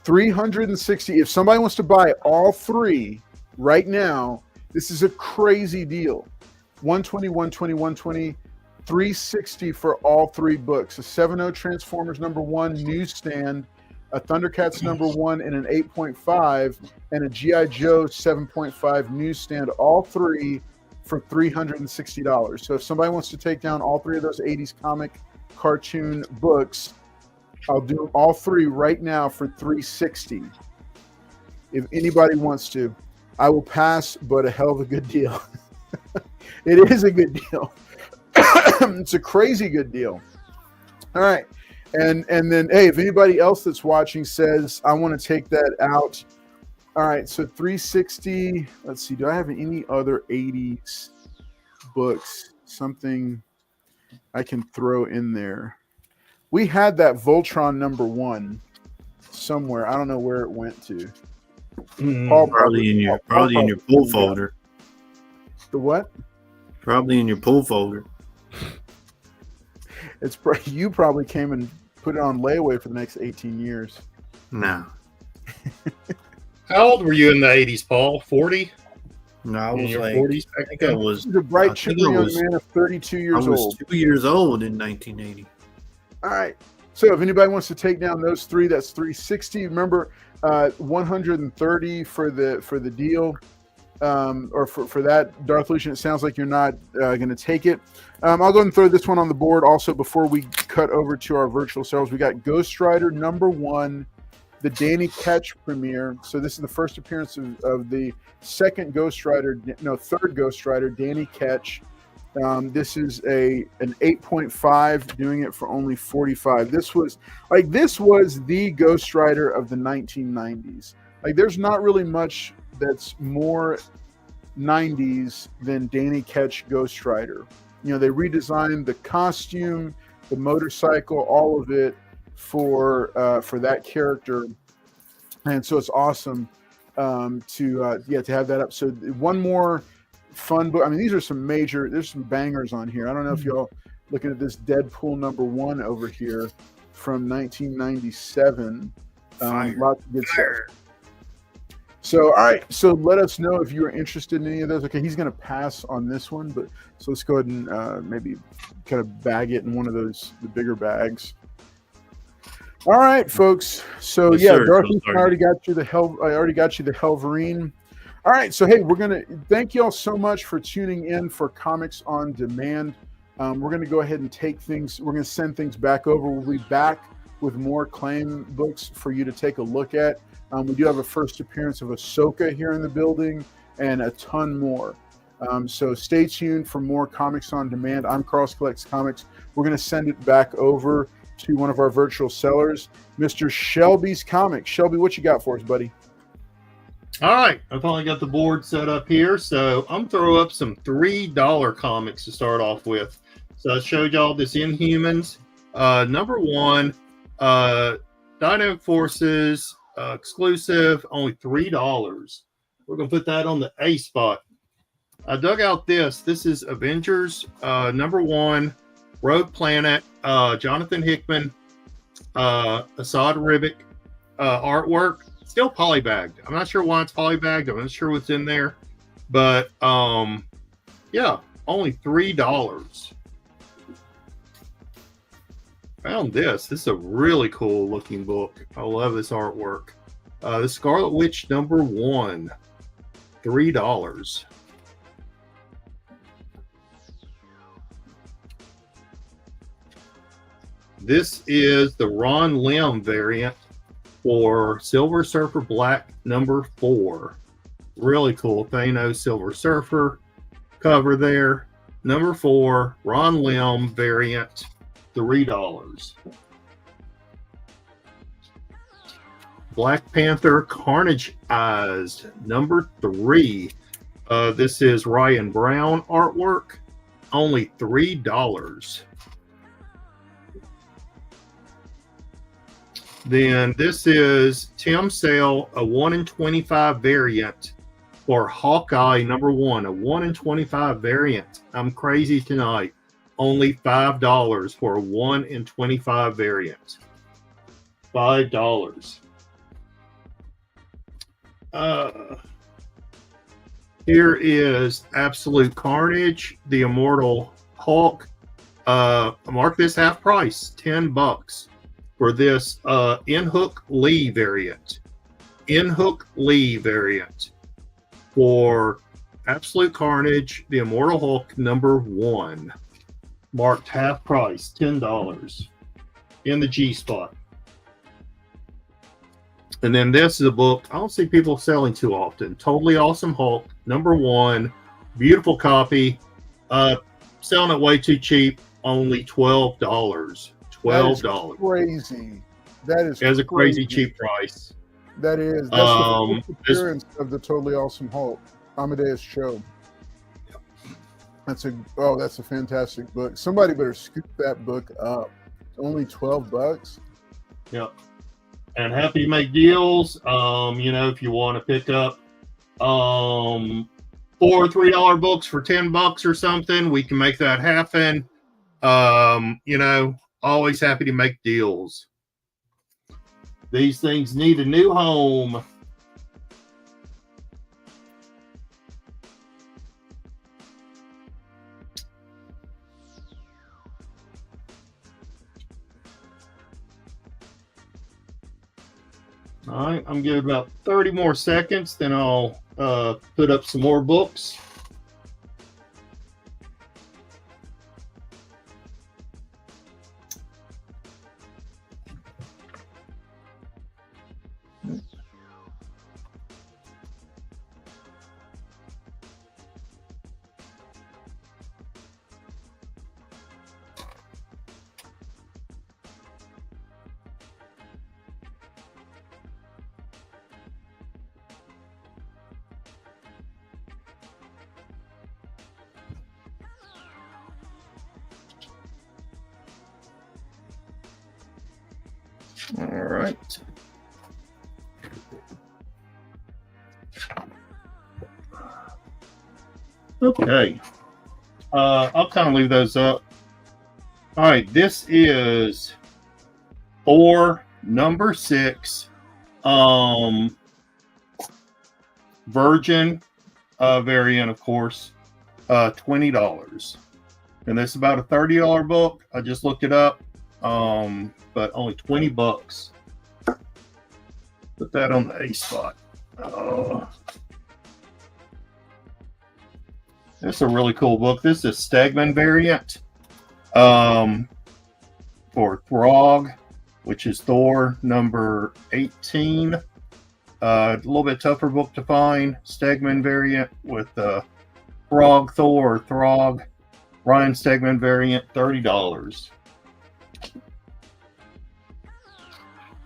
$360. If somebody wants to buy all three right now, this is a crazy deal. $120, $120, $120, $360 for all three books. A 7.0 Transformers #1 newsstand, a Thundercats #1, and an 8.5, and a G.I. Joe 7.5 newsstand, all three for $360. So if somebody wants to take down all three of those 80s comic cartoon books, I'll do all three right now for $360. If anybody wants to, I will pass, but a hell of a good deal. It is a good deal. It's a crazy good deal. All right. And then, hey, if anybody else that's watching says, I want to take that out. All right. So $360. Let's see. Do I have any other 80s books? Something I can throw in there. We had that Voltron #1 somewhere. I don't know where it went to. Paul Probably in your pull folder. The what? Probably in your pull folder. It's you probably came and put it on layaway for the next 18 years. No. How old were you in the 80s, Paul? 40? No, I In was your like, 40s I back think I then? was. He's a bright, I think chipper I young was- man of 32 years I was old. 2 years old in 1980. All right. So if anybody wants to take down those three, that's $360. Remember, $130 for the deal, or for that, Darth Lucian. It sounds like you're not going to take it. I'll go ahead and throw this one on the board also before we cut over to our virtual sales. We got Ghost Rider #1, the Danny Ketch premiere. So this is the first appearance of the third Ghost Rider, Danny Ketch. This is an 8.5, doing it for only $45. This was the Ghost Rider of the 1990s. Like, there's not really much that's more 90s than Danny Ketch Ghost Rider. You know, they redesigned the costume, the motorcycle, all of it for that character, and so it's awesome to have that up. So one more fun book. I mean, there's some bangers on here. I don't know if y'all looking at this Deadpool #1 over here from 1997. Lots of good stuff. So, all right. So let us know if you're interested in any of those. Okay, he's going to pass on this one, but so let's go ahead and maybe kind of bag it in one of the bigger bags. All right, folks. So Yes, yeah, sir. Darcy, So I already got you the Helverine. All right, so hey, we're gonna thank you all so much for tuning in for Comics on Demand. We're gonna go ahead and take things. We're gonna send things back over. We'll be back with more Claim books for you to take a look at. We do have a first appearance of Ahsoka here in the building, and a ton more. So stay tuned for more Comics on Demand. I'm Carlos Collects Comics. We're gonna send it back over to one of our virtual sellers, Mr. Shelby's Comics. Shelby, what you got for us, buddy? All right, I finally got the board set up here, so I'm throw up some $3 comics to start off with. So I showed y'all this Inhumans, #1, Dynamic Forces, exclusive, only $3. We're gonna put that on the A spot. I dug out this. This is Avengers, #1, Rogue Planet, Jonathan Hickman, Assad Ribic, artwork. Still polybagged. I'm not sure why it's polybagged. I'm not sure what's in there, but yeah, only $3. Found this. This is a really cool looking book. I love this artwork. The Scarlet Witch #1, $3. This is the Ron Lim variant for Silver Surfer Black #4. Really cool. Thanos Silver Surfer cover there. #4, Ron Lim variant, $3. Black Panther Carnage Eyes #3. This is Ryan Brown artwork, only $3. Then this is Tim Sale, a 1 in 25 variant for Hawkeye #1, a 1 in 25 variant. I'm crazy tonight. Only $5 for a 1 in 25 variant. $5. Here is Absolute Carnage, the Immortal Hulk. Mark this half price, $10 for this In-Hook Lee variant. In-Hook Lee variant for Absolute Carnage, the Immortal Hulk #1. Marked half price, $10 in the G spot. And then this is a book I don't see people selling too often. Totally Awesome Hulk #1. Beautiful copy. Selling it way too cheap. Only $12. $12. Crazy. That is a crazy cheap price. That is. That's the appearance of the Totally Awesome Hulk. Amadeus Cho. That's a fantastic book. Somebody better scoop that book up. Only $12. Yep. And happy to make deals. If you want to pick up 4 $3 books for $10 or something, we can make that happen. Always happy to make deals. These things need a new home. All right, I'm giving about 30 more seconds, then I'll put up some more books. All right. Okay. I'll kind of leave those up. All right. This is Thor #6. Virgin variant, of course. $20. And this is about a $30 book. I just looked it up. But only $20. Put that on the A spot. This is a really cool book. This is Stegman variant for Throg, which is Thor #18. A little bit tougher book to find. Stegman variant with Throg Thor or Throg. Ryan Stegman variant, $30.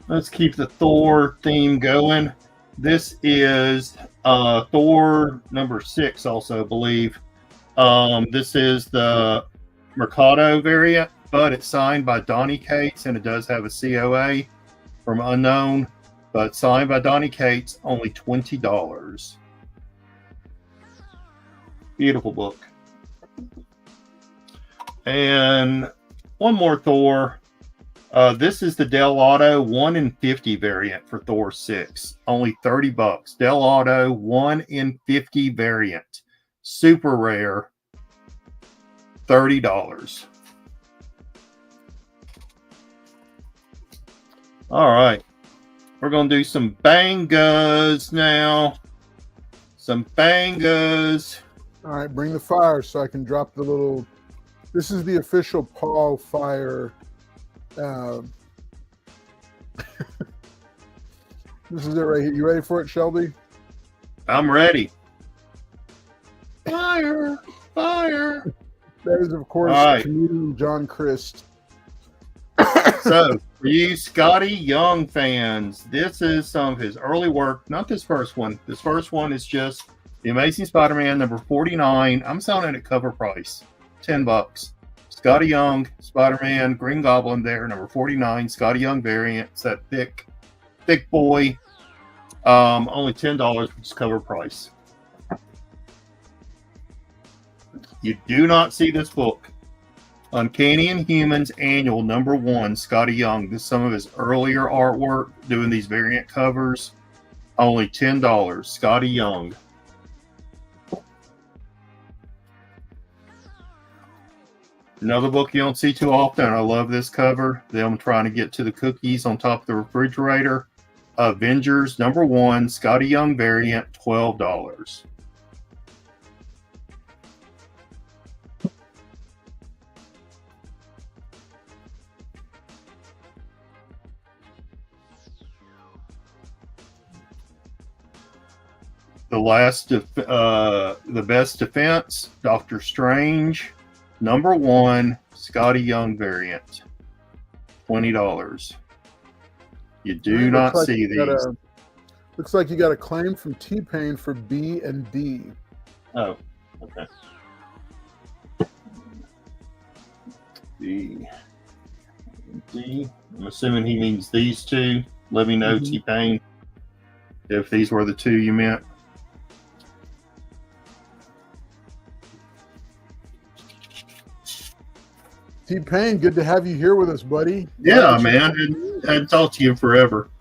Let's keep the Thor theme going. This is Thor #6 also, I believe. This is the Mercado variant, but it's signed by Donny Cates, and it does have a COA from Unknown, but signed by Donny Cates, only $20. Beautiful book. And one more Thor. This is the Del Auto 1 in 50 variant for Thor 6. Only $30. Del Auto 1 in 50 variant. Super rare. $30. All right. We're going to do some bangas now. Some bangas. All right, bring the fire so I can drop the little... This is the official Paul Fire... This is it right here. You ready for it, Shelby? I'm ready. Fire! Fire! That is, of course, right. comedian John Christ. So, for you Scotty Young fans, this is some of his early work. Not this first one. This first one is just The Amazing Spider-Man #49. I'm selling it at cover price, $10. Scotty Young, Spider-Man, Green Goblin there, #49. Scotty Young variant. It's that thick boy. Only $10, which is cover price. You do not see this book. Uncanny Inhumans Annual #1, Scotty Young. This is some of his earlier artwork, doing these variant covers. Only $10. Scotty Young. Another book you don't see too often. I love this cover. Them trying to get to the cookies on top of the refrigerator. Avengers #1, Scotty Young variant, $12. The best defense, Doctor Strange, #1, Scotty Young variant, $20. You do not see these. Looks like you got a claim from T-Pain for B and D. Oh, okay. B, D. I'm assuming he means these two. Let me know, T-Pain, if these were the two you meant. T-Pain, good to have you here with us, buddy. Yeah, man. I hadn't talked to you forever.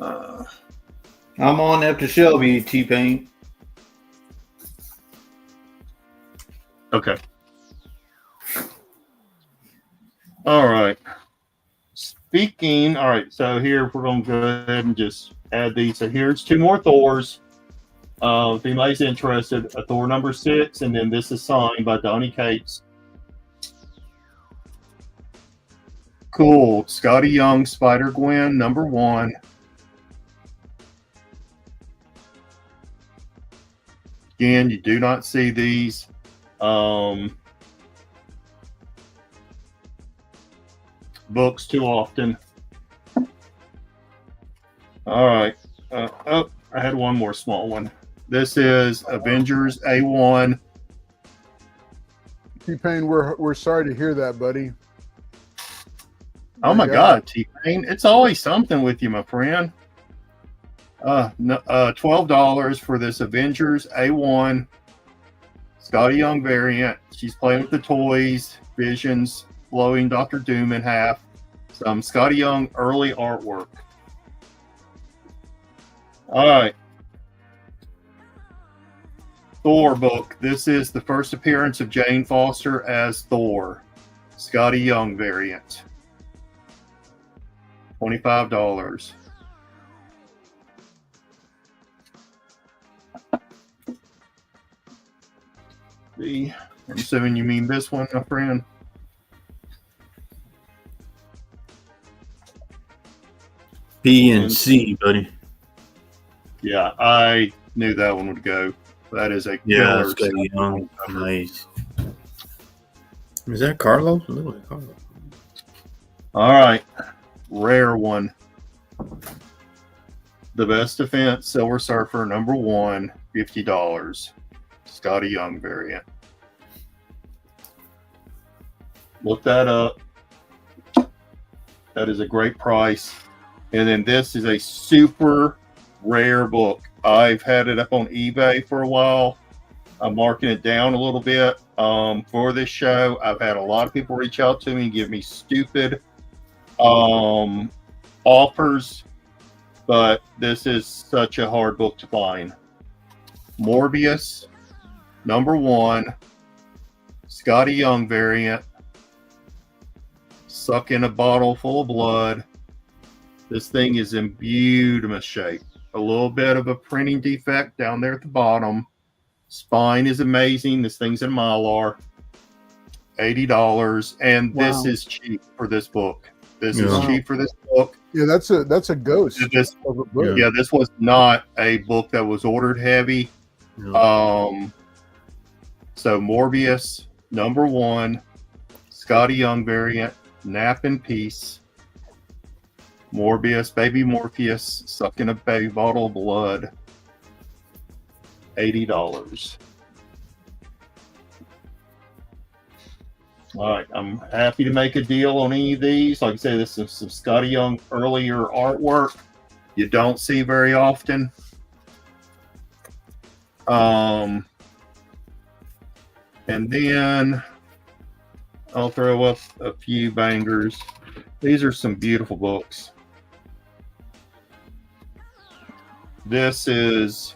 I'm on after Shelby, T-Pain. Okay. All right. Speaking, all right, so here we're going to go ahead and just add these. So here's 2 more Thors. If anybody's interested, a Thor #6, and then this is signed by Donny Cates. Cool. Scotty Young, Spider-Gwen, #1. Again, you do not see these. Books too often. All right. I had one more small one. This is Avengers A1. T-Pain, we're sorry to hear that, buddy. Oh my God, T-Pain. It's always something with you, my friend. $12 for this Avengers A1 Scotty Young variant. She's playing with the toys, Visions, blowing Dr. Doom in half. Some Scotty Young early artwork. All right. Thor book. This is the first appearance of Jane Foster as Thor. Scotty Young variant. $25. I'm assuming you mean this one, my friend. B and C, buddy. Yeah, I knew that one would go. That is a Yeah, killer. Scotty Young. Nice. Is that Carlos? It looks like Carlos. All right. Rare one. The Best Defense, Silver Surfer, #1, $50. Scotty Young variant. Look that up. That is a great price. And then this is a super rare book. I've had it up on eBay for a while. I'm marking it down a little bit for this show. I've had a lot of people reach out to me and give me stupid offers, but this is such a hard book to find. Morbius, #1, Scotty Young variant. Suck in a bottle full of blood. This thing is in beautiful shape. A little bit of a printing defect down there at the bottom. Spine is amazing. This thing's in Mylar. $80. And this is cheap for this book. This is cheap for this book. Yeah, that's a ghost of a book. Yeah, this was not a book that was ordered heavy. So Morbius, #1, Scotty Young variant, Nap in Peace. Morbius, baby Morpheus, sucking a baby bottle of blood. $80. All right, I'm happy to make a deal on any of these. Like I say, this is some Scotty Young earlier artwork you don't see very often. And then I'll throw up a few bangers. These are some beautiful books. this is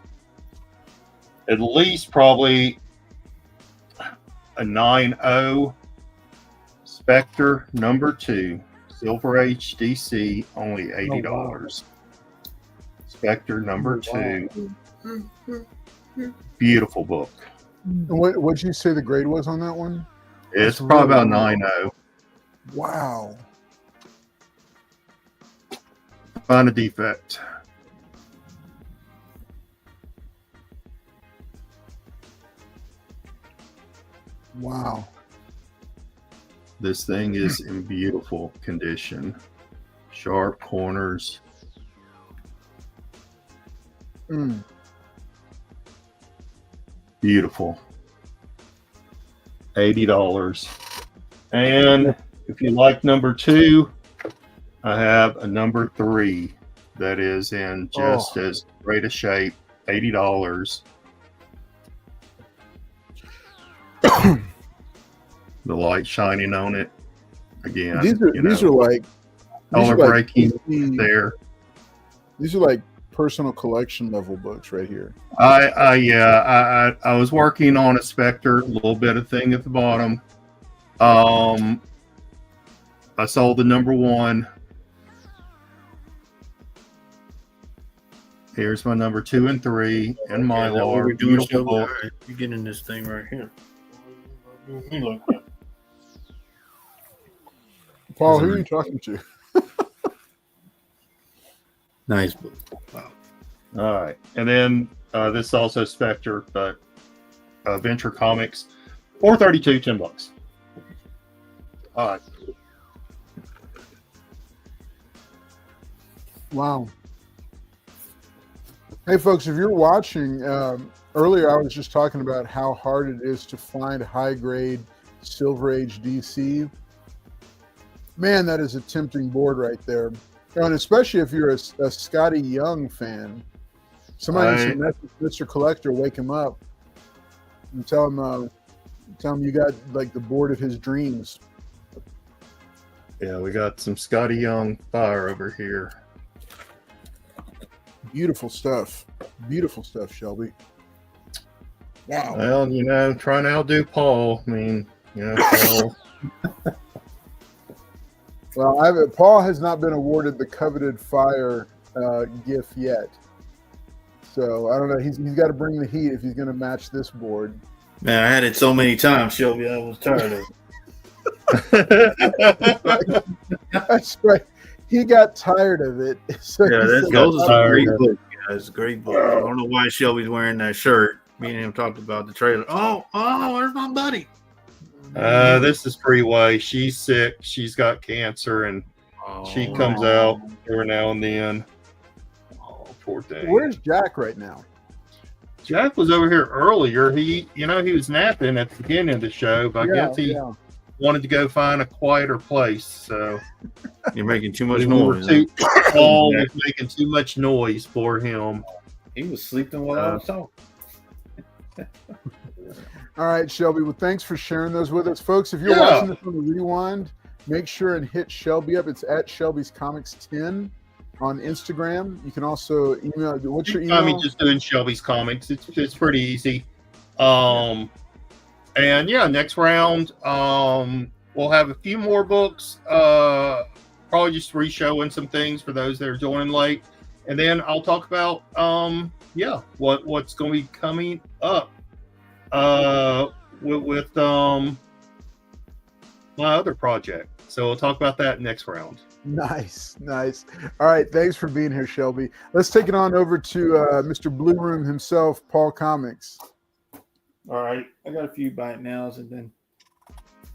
at least probably a 9.0 Spectre number 2, Silver HDC, only $80. Spectre number 2. Beautiful book. What'd you say the grade was on that one? It's That's probably really about cool. 9.0. Wow. Find a defect. Wow. This thing is in beautiful condition. Sharp corners. Mm. Beautiful. $80. And if you like number 2, I have a number 3 that is in just as great a shape. $80. The light shining on it again. These are like color breaking DC there. These are like personal collection level books right here. I was working on a Spectre, a little bit of thing at the bottom. I sold the number 1. Here's my number 2 and 3 and Mylar. Beautiful book. Right, you're getting this thing right here. Paul, who are you talking to? Nice book. Wow. All right, and then this is also Spectre, but Venture Comics, $432, $10. All right. Wow. Hey, folks, if you're watching, earlier I was just talking about how hard it is to find high-grade Silver Age DC. Man, that is a tempting board right there. And especially if you're a Scotty Young fan. Somebody needs to message Mr. Collector, wake him up, and tell him you got like the board of his dreams. Yeah, we got some Scotty Young fire over here. Beautiful stuff. Beautiful stuff, Shelby. Wow. Well, trying to outdo Paul. I mean, Paul. Well, Paul has not been awarded the coveted fire gift yet. So I don't know. He's got to bring the heat if he's going to match this board. Man, I had it so many times, Shelby. I was tired of it. That's right. He got tired of it. So yeah, those are great book. It's a great book. I don't know why Shelby's wearing that shirt. Me and him talked about the trailer. Oh, where's my buddy? This is Freeway. She's sick. She's got cancer, and she comes out every now and then. Oh, poor thing. Where's Jack right now? Jack was over here earlier. He was napping at the beginning of the show, but I guess he wanted to go find a quieter place. So you're making too much noise. Paul was making too much noise for him. He was sleeping while I was talking. All right, Shelby. Well, thanks for sharing those with us, folks. If you're watching this on the rewind, make sure and hit Shelby up. It's at Shelby's Comics 10 on Instagram. You can also email. What's your email? I'm just doing Shelby's Comics. It's pretty easy. And next round, we'll have a few more books. Probably just re-showing some things for those that are joining late, and then I'll talk about what's going to be coming up with my other project. So we'll talk about that next round. Nice. All right, thanks for being here, Shelby. Let's take it on over to Mr. Blue Room himself, PaulKomics. All right, I got a few bite nows, and then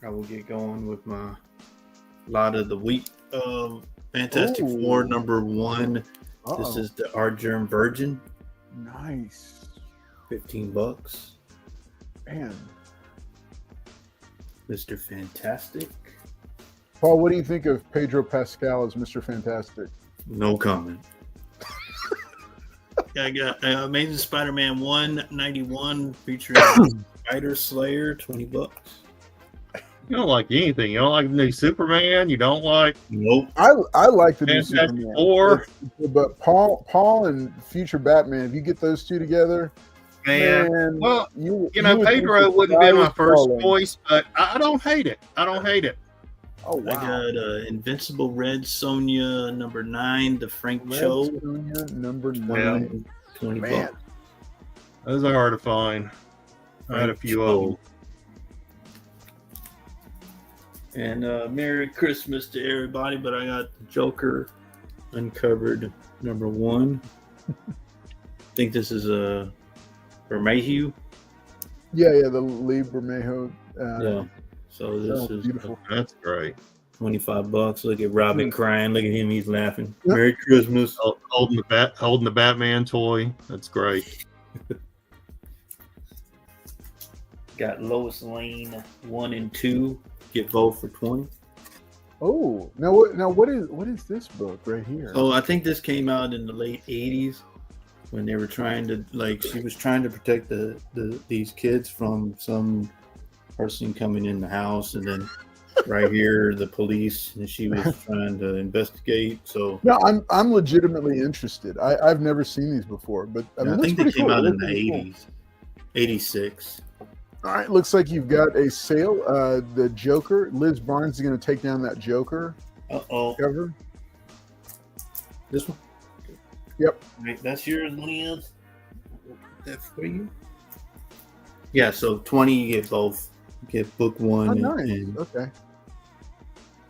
I will get going with my lot of the week. Fantastic Four number 1. This is the Art Germ Virgin. Nice. $15. Man. Mr. Fantastic. Paul, what do you think of Pedro Pascal as Mr. Fantastic? No comment. I got Amazing Spider-Man 191 featuring Spider Slayer, $20. You don't like anything. You don't like the new Superman. You don't like Nope. I like the new Fantastic Superman. Four. But Paul and Future Batman, if you get those two together, man, Well, you would think Pedro the wouldn't sky be my was first falling. choice, but I don't hate it. I don't hate it. Oh wow! I got Invincible Red Sonja number 9, the Frank Red Cho, Sonja number 20, 9. 20 Man, bucks. Those are hard to find. I had a few of them. And Merry Christmas to everybody, but I got the Joker uncovered number 1. I think this is a Bermejo. yeah, the Lee Bermejo. Yeah. So this is beautiful. That's great. 25 bucks. Look at Robin crying. Look at him. He's laughing. Yep. Merry Christmas. Holding the Batman toy. That's great. Got Lois Lane 1 and 2. Get both for 20. Oh, now what is this book right here? So I think this came out in the late 80s when they were trying to, like, she was trying to protect these kids from some person coming in the house, and then right here the police, and she was trying to investigate. So No, I'm legitimately interested. I've never seen these before, but I mean, I looks think they pretty came cool. out It in the looks pretty cool. 80s, 86. All right, looks like you've got a sale. The Joker. Liz Barnes is going to take down that Joker Uh-oh. cover. This one? Yep. Right, that's yours, Liz. That for you? Yeah, so 20, you get both. You get book 1 Oh, nice. and Okay.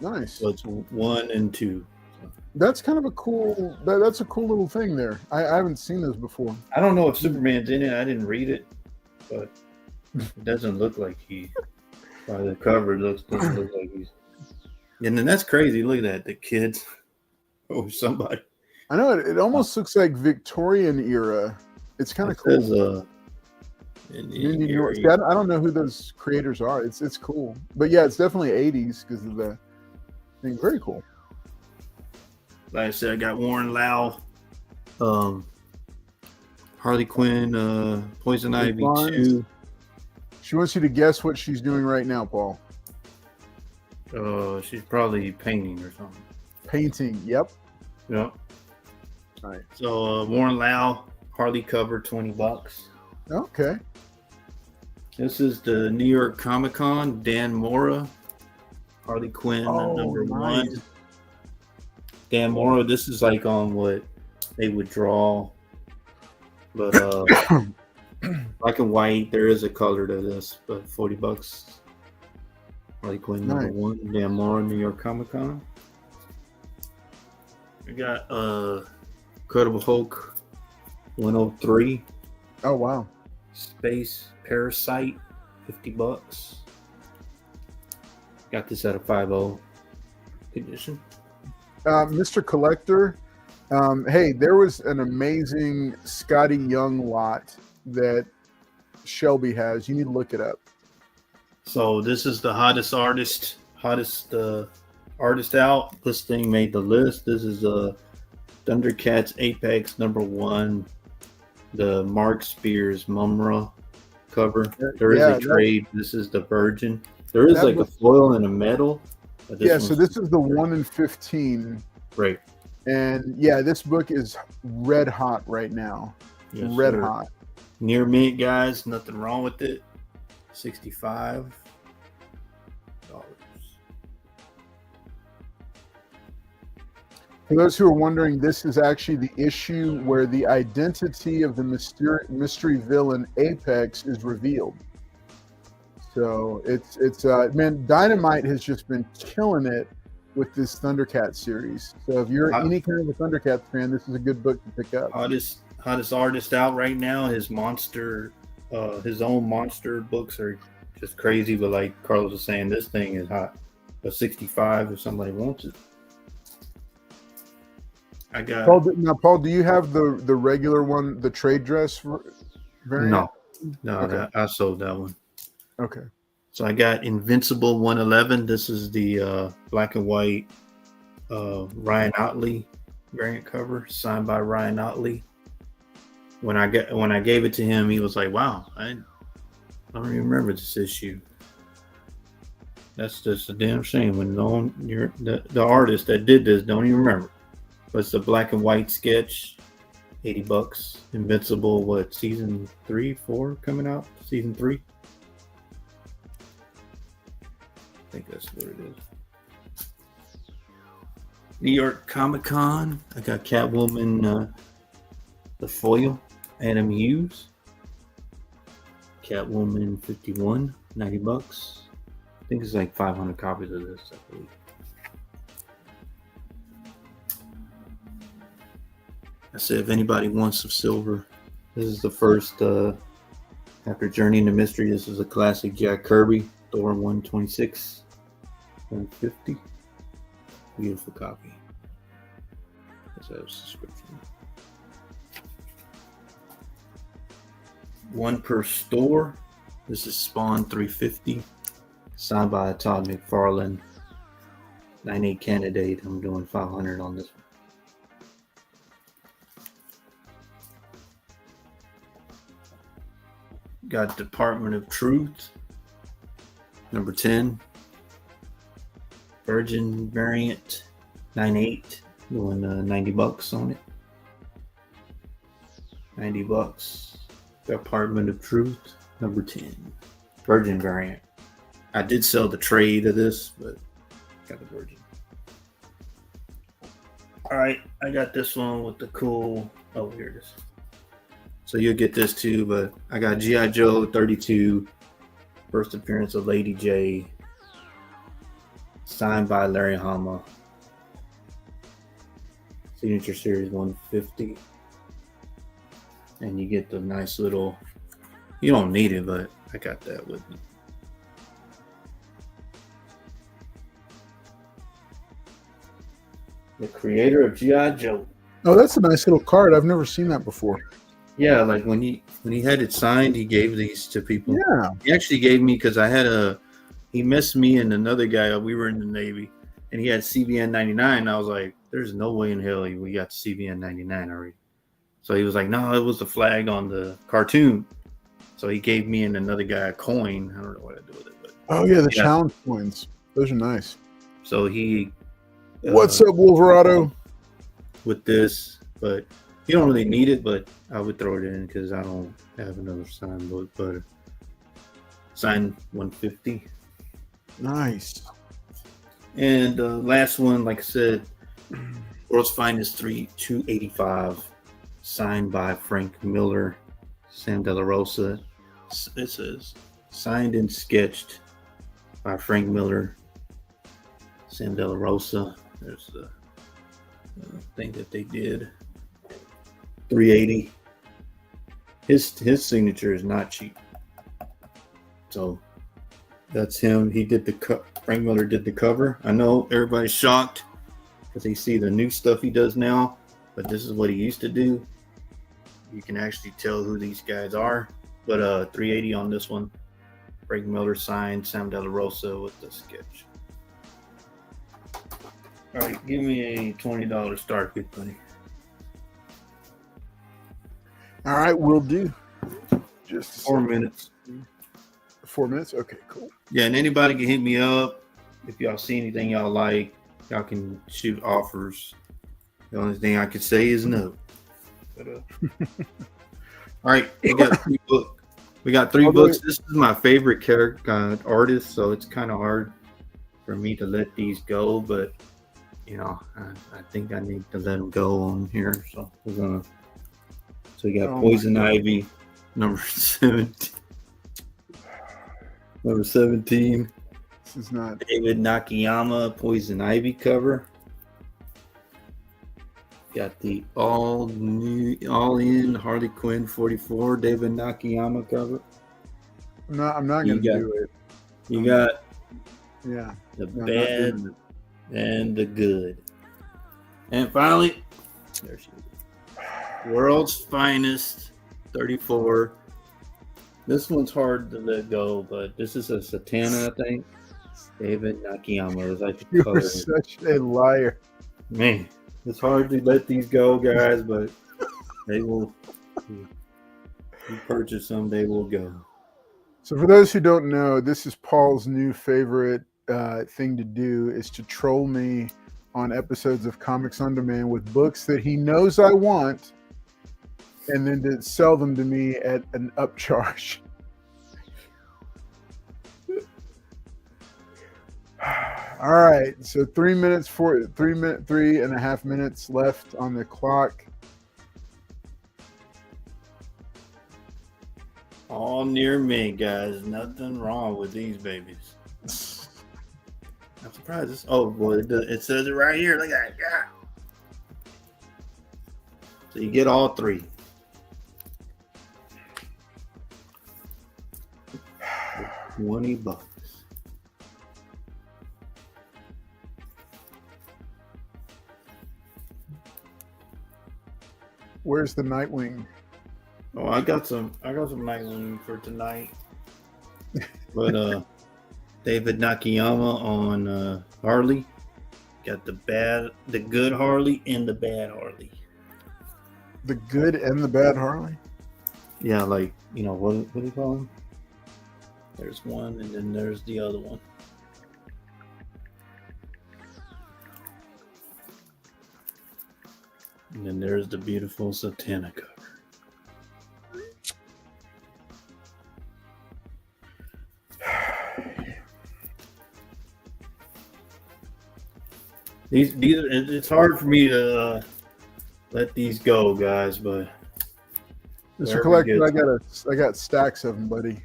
Nice. so it's 1 and 2. That's kind of a cool. That's a cool little thing there. I haven't seen those before. I don't know if Superman's in it. I didn't read it, but it doesn't look like he. By the cover, it doesn't look like he's. And then that's crazy. Look at that, the kids or somebody. I know it almost looks like Victorian era. It's kind of It cool. says, New York. See, I don't know who those creators are. It's cool, but yeah, it's definitely 80s because of the thing. Very cool. Like I said, I got Warren Lau, Harley Quinn, Poison Ivy Barnes. 2. She wants you to guess what she's doing right now, Paul. She's probably painting or something. Painting. Yep. Yeah. All right. So Warren Lau, Harley cover, 20 bucks. Okay. This is the New York Comic Con, Dan Mora, Harley Quinn, number nice. 1. Dan Mora, this is like on what they would draw, but black and white. There is a color to this, but 40 bucks. Harley Quinn, number Nice. 1, Dan Mora, New York Comic Con. We got Incredible Hulk 103. Oh wow. Space Parasite, 50 bucks. Got this at a 5.0 condition. Mr. Collector. Hey, there was an amazing Scotty Young lot that Shelby has. You need to look it up. So this is the hottest artist out. This thing made the list. This is Thundercats Apex number 1, the Mark Spears Mumra cover. There is a trade. This is the Virgin. There is like a foil and a metal. So this is the 1 in 15. Right. And yeah, this book is red hot right now. Yes, Red sir. hot. Near mint, guys. Nothing wrong with it. $65. For those who are wondering, this is actually the issue where the identity of the mystery villain Apex is revealed. So it's man, Dynamite has just been killing it with this Thundercat series. So if you're any kind of a Thundercats fan, this is a good book to pick up. Hottest artist out right now. His own monster books are just crazy. But like Carlos was saying, this thing is hot. A 65 if somebody wants it. I got Paul, do you have the regular one, the trade dress variant? No, Okay. I sold that one. Okay. So I got Invincible 111. This is the black and white Ryan Otley variant cover, signed by Ryan Otley. When I gave it to him, he was like, "Wow, I don't even remember this issue." That's just a damn shame when the artist that did this don't even remember. But it's a black and white sketch, $80. Invincible, what, season 3, 4 coming out? Season 3? I think that's what it is. New York Comic Con. I got Catwoman, the foil, Adam Hughes. Catwoman 51, $90. I think it's like 500 copies of this, I believe. I said, if anybody wants some silver, this is the first, after Journey into Mystery, this is a classic Jack Kirby, Thor 126, 150. Beautiful copy. This has a subscription. One per store. This is Spawn 350. Signed by Todd McFarlane. 98 candidate. I'm doing 500 on this one. Got Department of Truth. Number 10. Virgin variant. 98. Doing $90 on it. $90. Department of Truth. Number 10. Virgin variant. I did sell the trade of this, but got the Virgin. All right, I got this one with the cool. Oh, here it is. So you'll get this too, but I got G.I. Joe 32, first appearance of Lady J, signed by Larry Hama. Signature Series 150. And you get the nice little, you don't need it, but I got that with me. The creator of G.I. Joe. Oh, that's a nice little card. I've never seen that before. Yeah, like when he had it signed, he gave these to people. Yeah. He actually gave me, because he missed me and another guy. We were in the Navy, and he had CBN 99. I was like, there's no way in hell we got CBN 99 already. So he was like, no, it was the flag on the cartoon. So he gave me and another guy a coin. I don't know what to do with it. But Oh, yeah, the challenge coins. Those are nice. so he What's up, Wolverado? with this, but you don't really need it, but I would throw it in because I don't have another signed book, but signed 150. Nice. And last one, like I said, World's Finest 285, signed by Frank Miller, Sam De La Rosa. It says signed and sketched by Frank Miller, Sam De La Rosa. There's the thing that they did. 380. His signature is not cheap. So that's him. He did Frank Miller did the cover. I know everybody's shocked because they see the new stuff he does now, but this is what he used to do. You can actually tell who these guys are. But 380 on this one. Frank Miller signed, Sam De La Rosa with the sketch. All right, give me a $20 start bid, buddy. All right, we'll do. Just 4 minutes. 4 minutes? Okay, cool. Yeah, and anybody can hit me up if y'all see anything y'all like. Y'all can shoot offers. The only thing I can say is no. But, all right, we got 3 books. We got 3 books. This is my favorite character artist, so it's kind of hard for me to let these go. But you know, I think I need to let them go on here. So we're gonna. So we got Poison Ivy, number 17. Number 17. This is not David Nakayama Poison Ivy cover. Got the all in Harley Quinn 44 David Nakayama cover. I'm not gonna do it. You got Yeah. the bad and the good. And finally, there she is. World's Finest 34. This one's hard to let go, but this is a Satana, I think. David Nakayama is like the You're color. such a liar. Man, it's hard to let these go, guys, but they will. You purchase them, they will go. So for those who don't know, this is Paul's new favorite thing to do is to troll me on episodes of Comics on Demand with books that he knows I want, and then to sell them to me at an upcharge. All right, so 3 and a half minutes left on the clock. All near me, guys. Nothing wrong with these babies. I'm surprised. Oh boy, it says it right here. Look at it. Yeah. So you get all three. $20. Where's the Nightwing? Oh, I got some Nightwing for tonight. But David Nakayama on Harley. Got the good Harley and the bad Harley. The good and the bad Harley? Yeah, like, you know, what do you call them? There's one and then there's the other one. And then there's the beautiful Satana cover. These it's hard for me to let these go, guys, but Mr. Collector, I got stacks of them, buddy.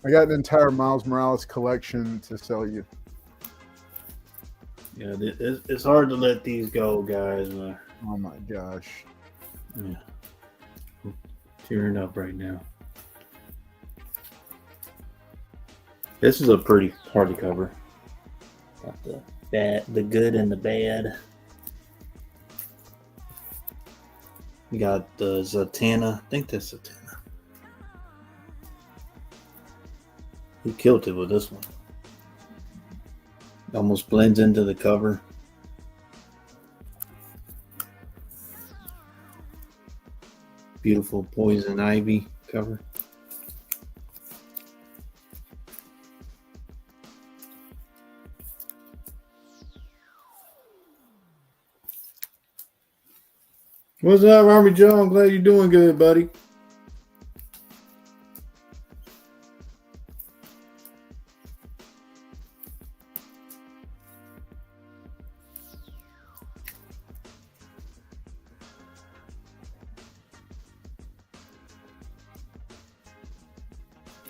I got an entire Miles Morales collection to sell you. Yeah, it's hard to let these go, guys. Oh my gosh. Yeah. I'm tearing up right now. This is a pretty party cover. Got the good and the bad. We got the Zatanna. I think that's Zatanna. He killed it with this one. Almost blends into the cover. Beautiful Poison Ivy cover. What's up, Army Joe? I'm glad you're doing good, buddy.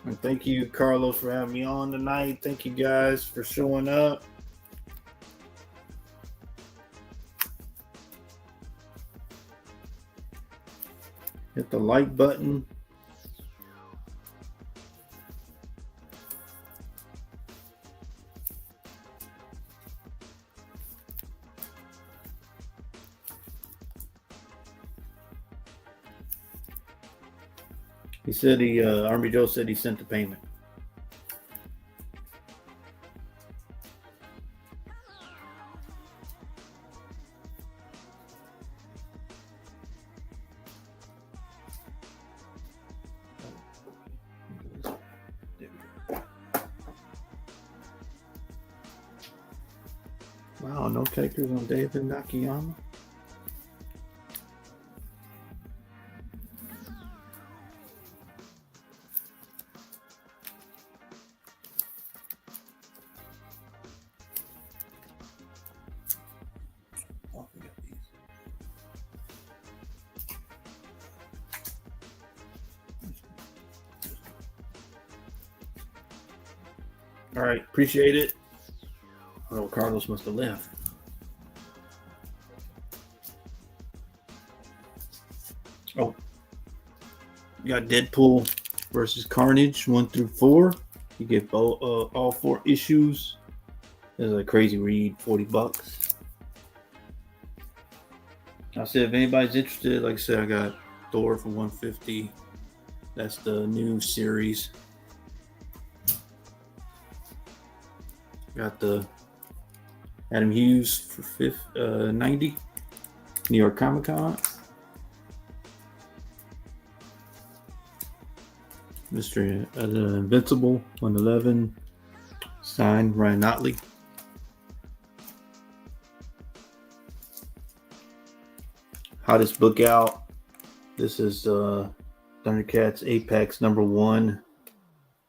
And thank you, Carlos, for having me on tonight. Thank you guys for showing up. Hit the like button. He said Army Joe said he sent the payment. Wow, no takers on David Nakayama. All right, appreciate it. Oh, Carlos must have left. Oh, you got Deadpool versus Carnage 1 through 4. You get all 4 issues. It's a crazy read, $40. I said if anybody's interested, like I said, I got Thor for $150. That's the new series. Got the Adam Hughes for $90. New York Comic Con. Mr. Invincible 111. Signed, Ryan Notley. Hottest book out. This is Thundercats Apex number 1.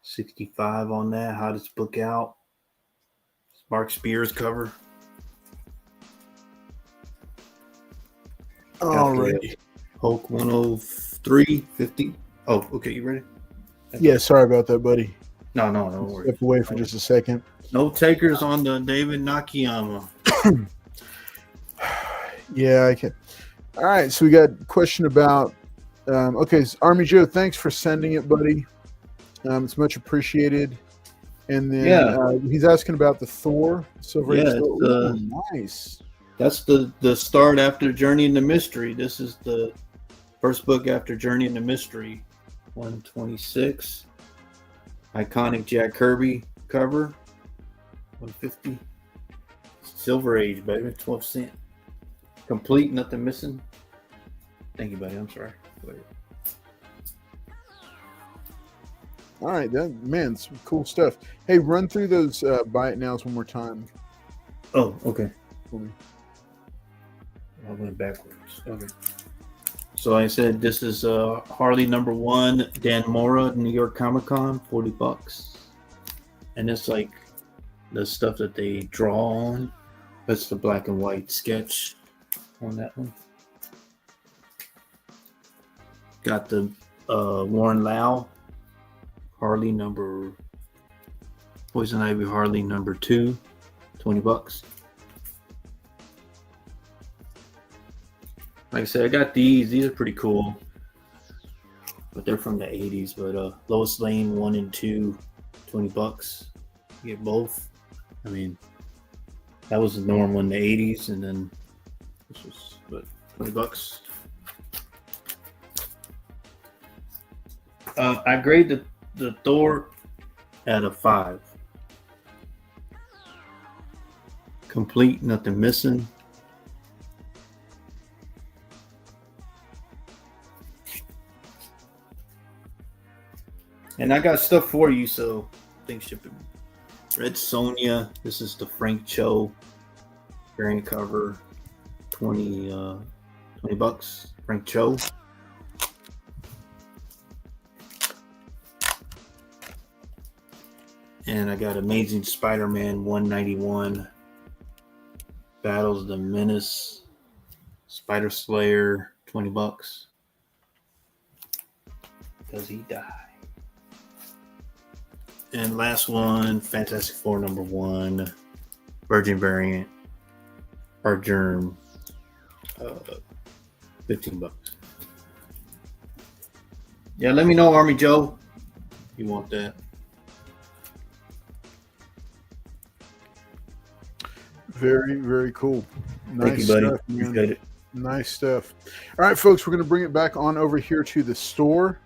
65 on that. Hottest book out. Mark Spears cover. All right. Hulk 103.50. Oh, okay. You ready? Yeah, sorry about that, buddy. No worries. Step away for just a second. No takers on the David Nakayama. Yeah, I can. All right, so we got a question about. Okay, so Army Joe, thanks for sending it, buddy. It's much appreciated. And then he's asking about the Thor Silver Age. Nice. That's the start after Journey into Mystery. This is the first book after Journey into Mystery. 126. Iconic Jack Kirby cover. 150. Silver Age, baby. 12 cents. Complete, nothing missing. Thank you, buddy. I'm sorry. All right, man, some cool stuff. Hey, run through those buy it nows one more time. Oh, okay. I went backwards. Okay. So like I said, this is Harley number 1, Dan Mora, New York Comic Con, $40. And it's like the stuff that they draw on. That's the black and white sketch on that one. Got the Warren Lau Harley number Poison Ivy Harley number 2, $20. Like I said, I got these. These are pretty cool, but they're from the 80s. But Lois Lane 1 and 2, $20. You get both. I mean, that was the normal in the 80s, and then this was $20. I grade the Thor at a 5. Complete, nothing missing. And I got stuff for you, so things shipping. Red Sonja. This is the Frank Cho variant cover. $20. Frank Cho. And I got Amazing Spider-Man 191. Battles the Menace. Spider Slayer, $20. Does he die? And last one, Fantastic Four number 1, Virgin variant, Art Germ, $15. Yeah, let me know, Army Joe, if you want that. Very, very cool. Nice Thank you, buddy. stuff, man. Appreciate it. Nice stuff. All right, folks, we're going to bring it back on over here to the store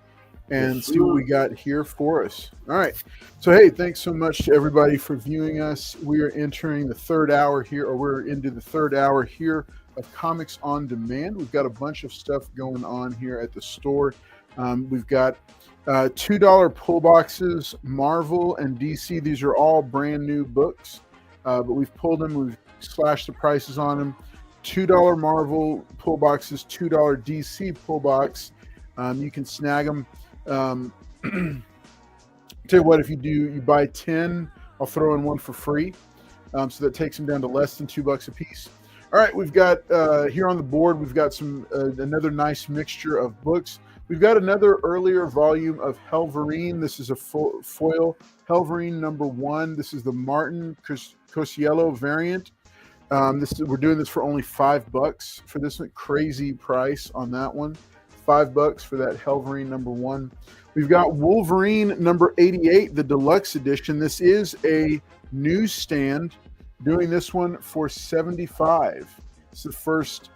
and see what we got here for us. All right. So, hey, thanks so much to everybody for viewing us. We are entering the third hour here, or we're into the third hour here of Comics on Demand. We've got a bunch of stuff going on here at the store. We've got $2 pull boxes, Marvel and DC. These are all brand new books, but we've pulled them. We've slashed the prices on them. $2 Marvel pull boxes, $2 DC pull box. You can snag them. Tell you what, if you buy 10, I'll throw in one for free. So that takes them down to less than $2 a piece. All right, we've got here on the board, we've got some another nice mixture of books. We've got another earlier volume of Helverine. This is a foil Helverine number 1. This is the Martin Cosiello variant. We're doing this for only $5 for this one. Crazy price on that one. $5 for that Helverine number 1. We've got Wolverine number 88, the deluxe edition. This is a newsstand. Doing this one for $75. It's the first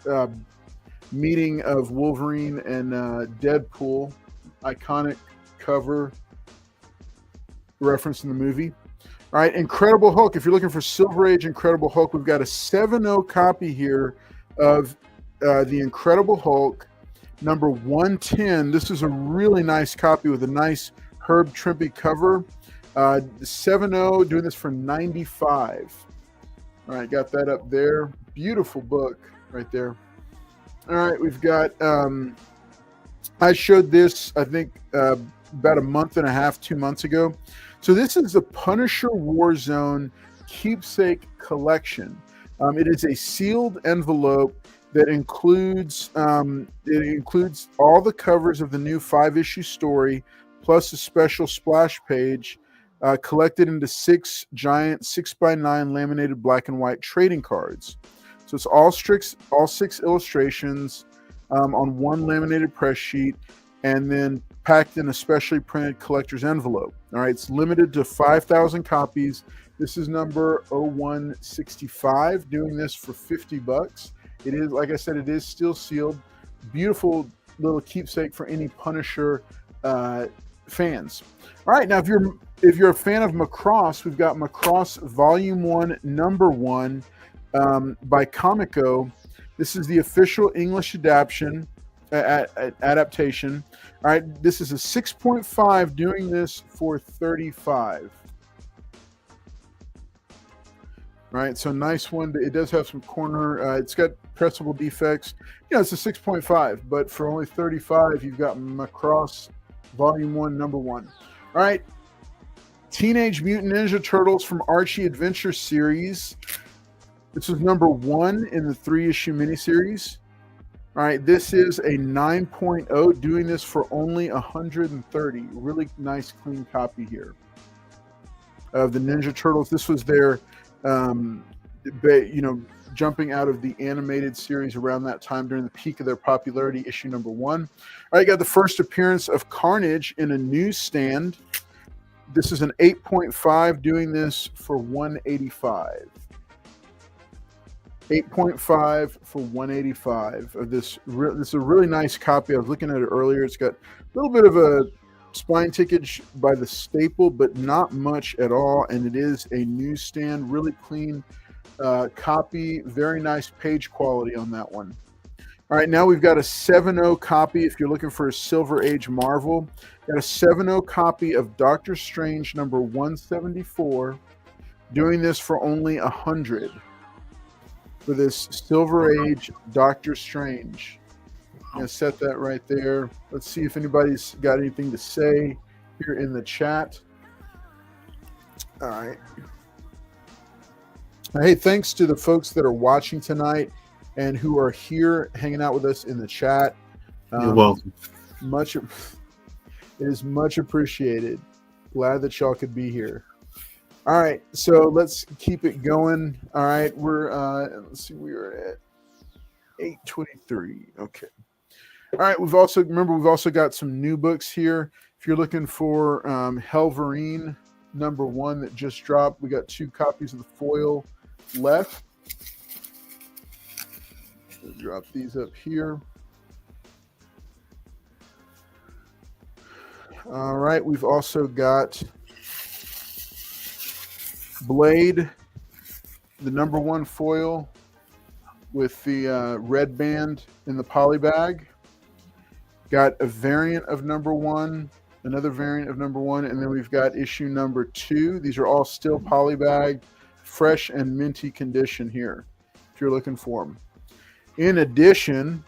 meeting of Wolverine and Deadpool. Iconic cover reference in the movie. All right, Incredible Hulk. If you're looking for Silver Age Incredible Hulk, we've got a 7.0 copy here of the Incredible Hulk number 110. This is a really nice copy with a nice Herb Trimpe cover. 7.0 doing this for 95. All right, got that up there. Beautiful book right there. All right, we've got. I showed this, I think, about a month and a half, 2 months ago. So this is the Punisher Warzone Keepsake Collection. It is a sealed envelope that includes all the covers of the new 5-issue story, plus a special splash page, collected into 6 giant 6x9 laminated black and white trading cards. So it's all 6 illustrations on one laminated press sheet, and then packed in a specially printed collector's envelope. All right, it's limited to 5,000 copies. This is number 0165, doing this for $50. It is, like I said, it is still sealed. Beautiful little keepsake for any Punisher fans. All right, now if you're a fan of Macross, we've got Macross Volume 1, Number 1 by Comico. This is the official English adaptation. All right, this is a 6.5, doing this for $35. All right, so nice one. It does have some corner. It's got pressable defects. It's a 6.5, but for only $35, you've got Macross Volume 1, Number 1. All right, Teenage Mutant Ninja Turtles from Archie Adventure Series. This is number 1 in the 3-issue miniseries. All right, this is a 9.0, doing this for only $130. Really nice, clean copy here of the Ninja Turtles. This was their, jumping out of the animated series around that time during the peak of their popularity, issue number 1. All right, got the first appearance of Carnage in a newsstand. This is an 8.5, doing this for $185. 8.5 for $185 of this. This is a really nice copy. I was looking at it earlier. It's got a little bit of a spine tickage by the staple, but not much at all. And it is a newsstand, really clean copy. Very nice page quality on that one. All right, now we've got a 7.0 copy. If you're looking for a Silver Age Marvel, got a 7.0 copy of Doctor Strange number 174, doing this for only $100. For this Silver Age Doctor Strange. I'm going to set that right there. Let's see if anybody's got anything to say here in the chat. All right. Hey, thanks to the folks that are watching tonight and who are here hanging out with us in the chat. You're welcome. It is much appreciated. Glad that y'all could be here. All right, so let's keep it going. All right, we're let's see, we are at 8:23. Okay. All right, we've also got some new books here. If you're looking for Helverine number 1 that just dropped, we got 2 copies of the foil left. We'll drop these up here. All right, we've also got Blade, the number 1 foil with the red band in the poly bag. Got a variant of number 1, another variant of number 1, and then we've got issue number 2. These are all still poly bag, fresh and minty condition here, if you're looking for them. In addition,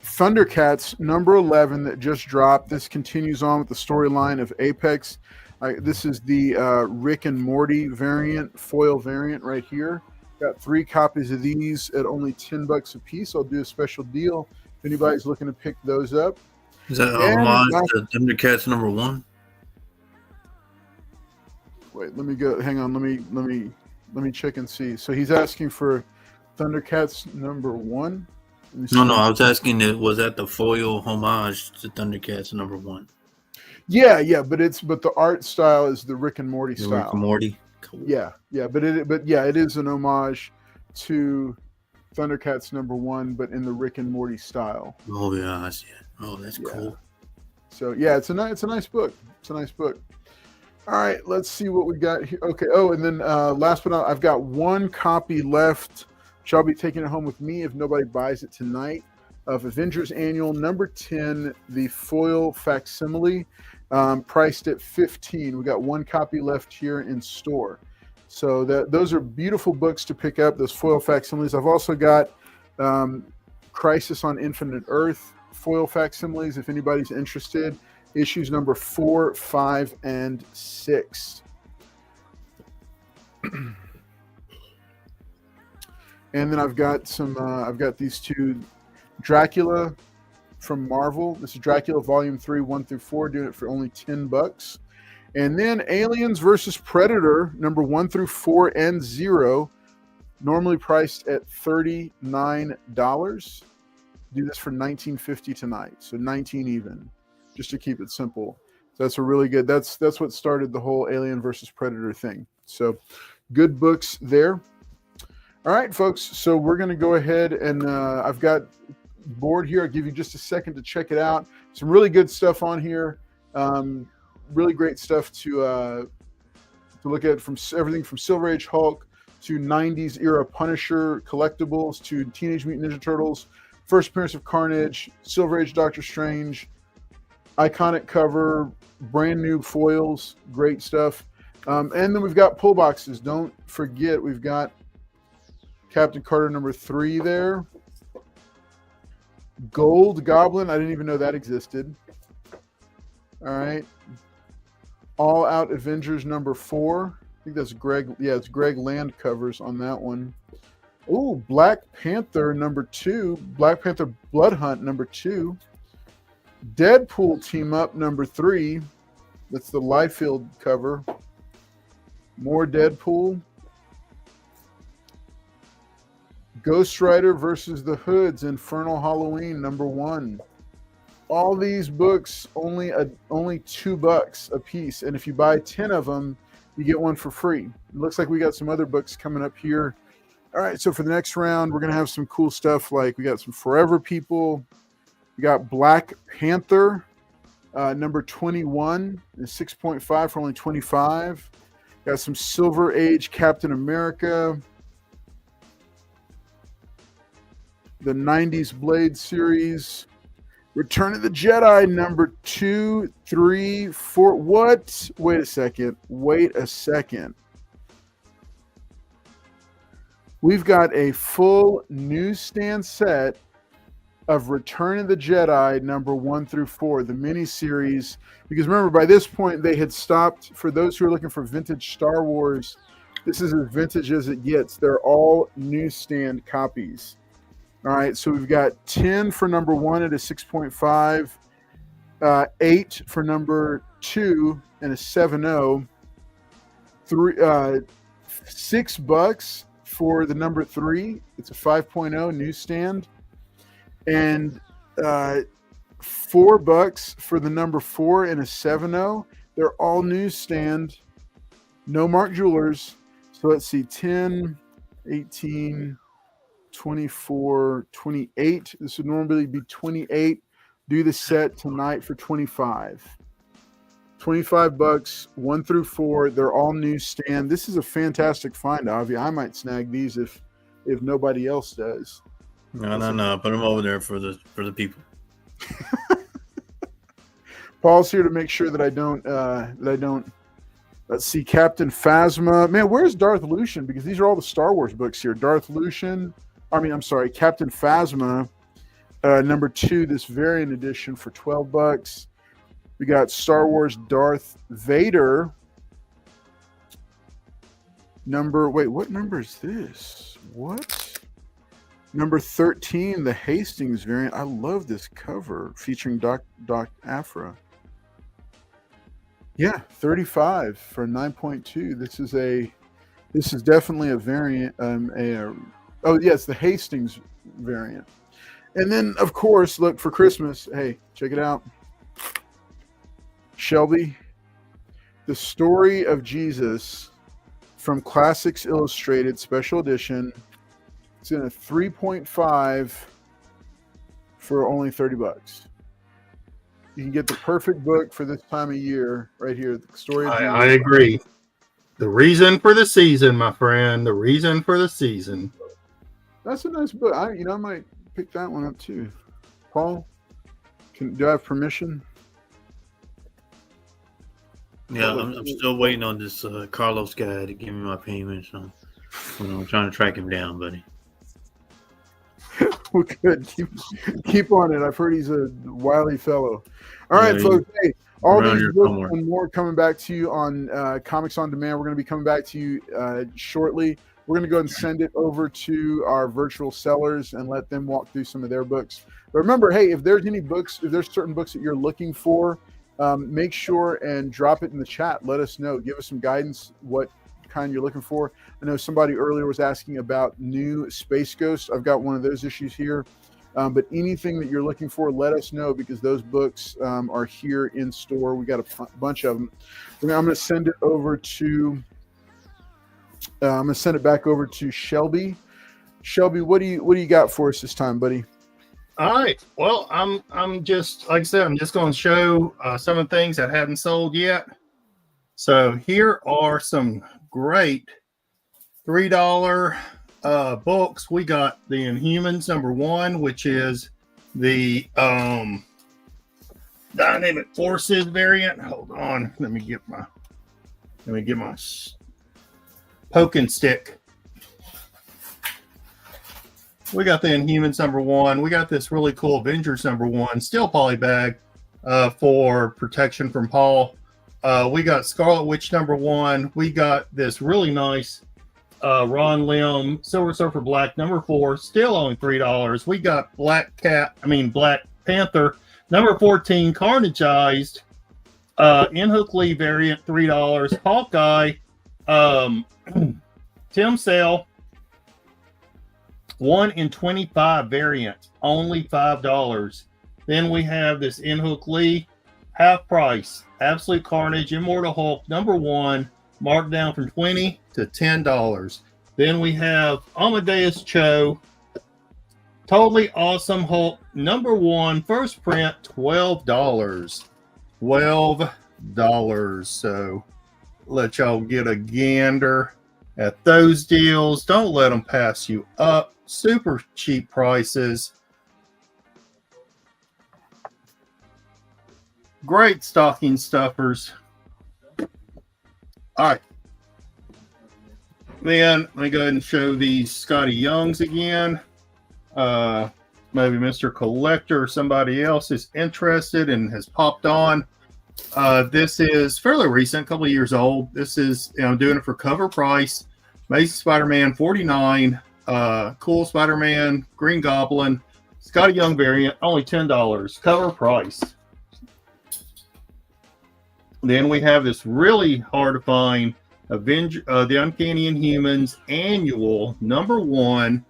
Thundercats number 11 that just dropped. This continues on with the storyline of Apex. This is the Rick and Morty variant, foil variant right here. Got 3 copies of these at only $10 a piece. I'll do a special deal if anybody's looking to pick those up. Is that homage to Thundercats number 1? Wait, let me go. Hang on. Let me check and see. So he's asking for Thundercats number 1. No, I was asking, was that the foil homage to Thundercats number 1? Yeah, but the art style is the Rick and Morty style. Rick and Morty. Cool. Yeah, but it is an homage to Thundercats number 1, but in the Rick and Morty style. Oh yeah, I see it. Oh, that's cool. So yeah, it's a nice book. It's a nice book. All right, let's see what we got here. Okay. Oh, and then last but not, I've got 1 copy left. Which I'll be taking it home with me if nobody buys it tonight. of Avengers Annual number 10, the foil facsimile, priced at $15. We got one copy left here in store. So those are beautiful books to pick up, those foil facsimiles. I've also got Crisis on Infinite Earth foil facsimiles, if anybody's interested. Issues number 4, 5, and 6. And then I've got these two Dracula from Marvel. This is Dracula Volume 3, 1 through 4, doing it for only $10. And then Aliens versus Predator, number 1 through 4 and 0, normally priced at $39. Do this for $19.50 tonight, so 19 even, just to keep it simple. So that's a really good. That's what started the whole Alien versus Predator thing. So good books there. All right, folks. So we're going to go ahead and I've got board here. I'll give you just a second to check it out. Some really good stuff on here. Really great stuff to look at, from everything from Silver Age Hulk to 90s era Punisher collectibles to Teenage Mutant Ninja Turtles, first appearance of Carnage, Silver Age Doctor Strange, iconic cover, brand new foils, great stuff. And then we've got pull boxes. Don't forget, we've got Captain Carter number 3 there. Gold Goblin, I didn't even know that existed. All right. All Out Avengers number 4. I think that's Greg. Yeah, it's Greg Land covers on that one. Oh, Black Panther number 2. Black Panther Blood Hunt number 2. Deadpool Team Up number 3. That's the Liefeld cover. More Deadpool. Ghost Rider versus the Hoods, Infernal Halloween number 1. All these books only $2 a piece, and if you buy 10 of them, you get one for free. It looks like we got some other books coming up here. All right, so for the next round, we're gonna have some cool stuff. Like we got some Forever People. We got Black Panther, number 21, and 6.5 for only $25. Got some Silver Age Captain America. The 90s Blade series. Return of the Jedi, number 2, 3, 4. What? Wait a second. We've got a full newsstand set of Return of the Jedi, number 1 through 4, the miniseries. Because remember, by this point, they had stopped. For those who are looking for vintage Star Wars, this is as vintage as it gets. They're all newsstand copies. All right, so we've got 10 for number 1 at a 6.5, 8 for number 2 and a 7.0, $6 for the number 3. It's a 5.0 newsstand, and $4 for the number 4 and a 7.0. They're all newsstand, no Mark Jewelers. So let's see, 10, 18. 24, 28. This would normally be 28. Do the set tonight for 25. $25, 1 through 4. They're all newsstand. This is a fantastic find, Avi. I might snag these if nobody else does. No. Put them over there for the people. Paul's here to make sure that I don't. Let's see, Captain Phasma. Man, where's Darth Lucian? Because these are all the Star Wars books here. Captain Phasma, number 2, this variant edition for $12. We got Star Wars Darth Vader. What number is this? What? Number 13, the Hastings variant. I love this cover featuring Doc Afra. Yeah, 35 for 9.2. This is definitely a variant. It's the Hastings variant. And then, of course, look, for Christmas, hey, check it out. Shelby, The Story of Jesus from Classics Illustrated Special Edition. It's in a 3.5 for only $30. You can get the perfect book for this time of year right here. The Story of Jesus. I agree. The reason for the season, my friend. The reason for the season. That's a nice book. I might pick that one up too. Paul? Do I have permission? Yeah, I'm still waiting on this Carlos guy to give me my payment. So I'm trying to track him down, buddy. Well, good. Keep on it. I've heard he's a wily fellow. All right, folks. Hey, all these books and more coming back to you on Comics on Demand. We're going to be coming back to you shortly. We're going to go ahead and send it over to our virtual sellers and let them walk through some of their books. But remember, hey, if there's any books, if there's certain books that you're looking for, make sure and drop it in the chat. Let us know. Give us some guidance what kind you're looking for. I know somebody earlier was asking about new Space Ghost. I've got one of those issues here. But anything that you're looking for, let us know, because those books are here in store. We got a bunch of them. I'm going to send it over to I'm going to send it back over to Shelby. Shelby, what do you got for us this time, buddy? All right. Well, I'm just, like I said, I'm just going to show some of the things that haven't sold yet. So here are some great $3 books. We got the Inhumans #1, which is the Dynamic Forces variant. Hold on, let me get my poking stick. We got the Inhumans #1. We got this really cool Avengers #1 steel poly bag for protection from Paul. We got Scarlet Witch #1. We got this really nice Ron Lim Silver Surfer Black #4, still only $3. We got Black Panther #14 Carnageized in-hook Lee variant, $3. Hawkeye Tim Sale 1 in 25 variant, only $5. Then we have this in-hook Lee half price Absolute Carnage Immortal Hulk #1, marked down from $20 to $10. Then we have Amadeus Cho Totally Awesome Hulk #1 first print, $12. $12. So let y'all get a gander at those deals. Don't let them pass you up. Super cheap prices. Great stocking stuffers. All right. Then let me go ahead and show these Scotty Youngs again. Maybe Mr. Collector or somebody else is interested and has popped on. This is fairly recent, a couple of years old. This is, I'm doing it for cover price. Amazing Spider-Man 49, Cool Spider-Man, Green Goblin, Scotty Young variant, only $10, cover price. Then we have this really hard to find the Uncanny Inhumans annual #1,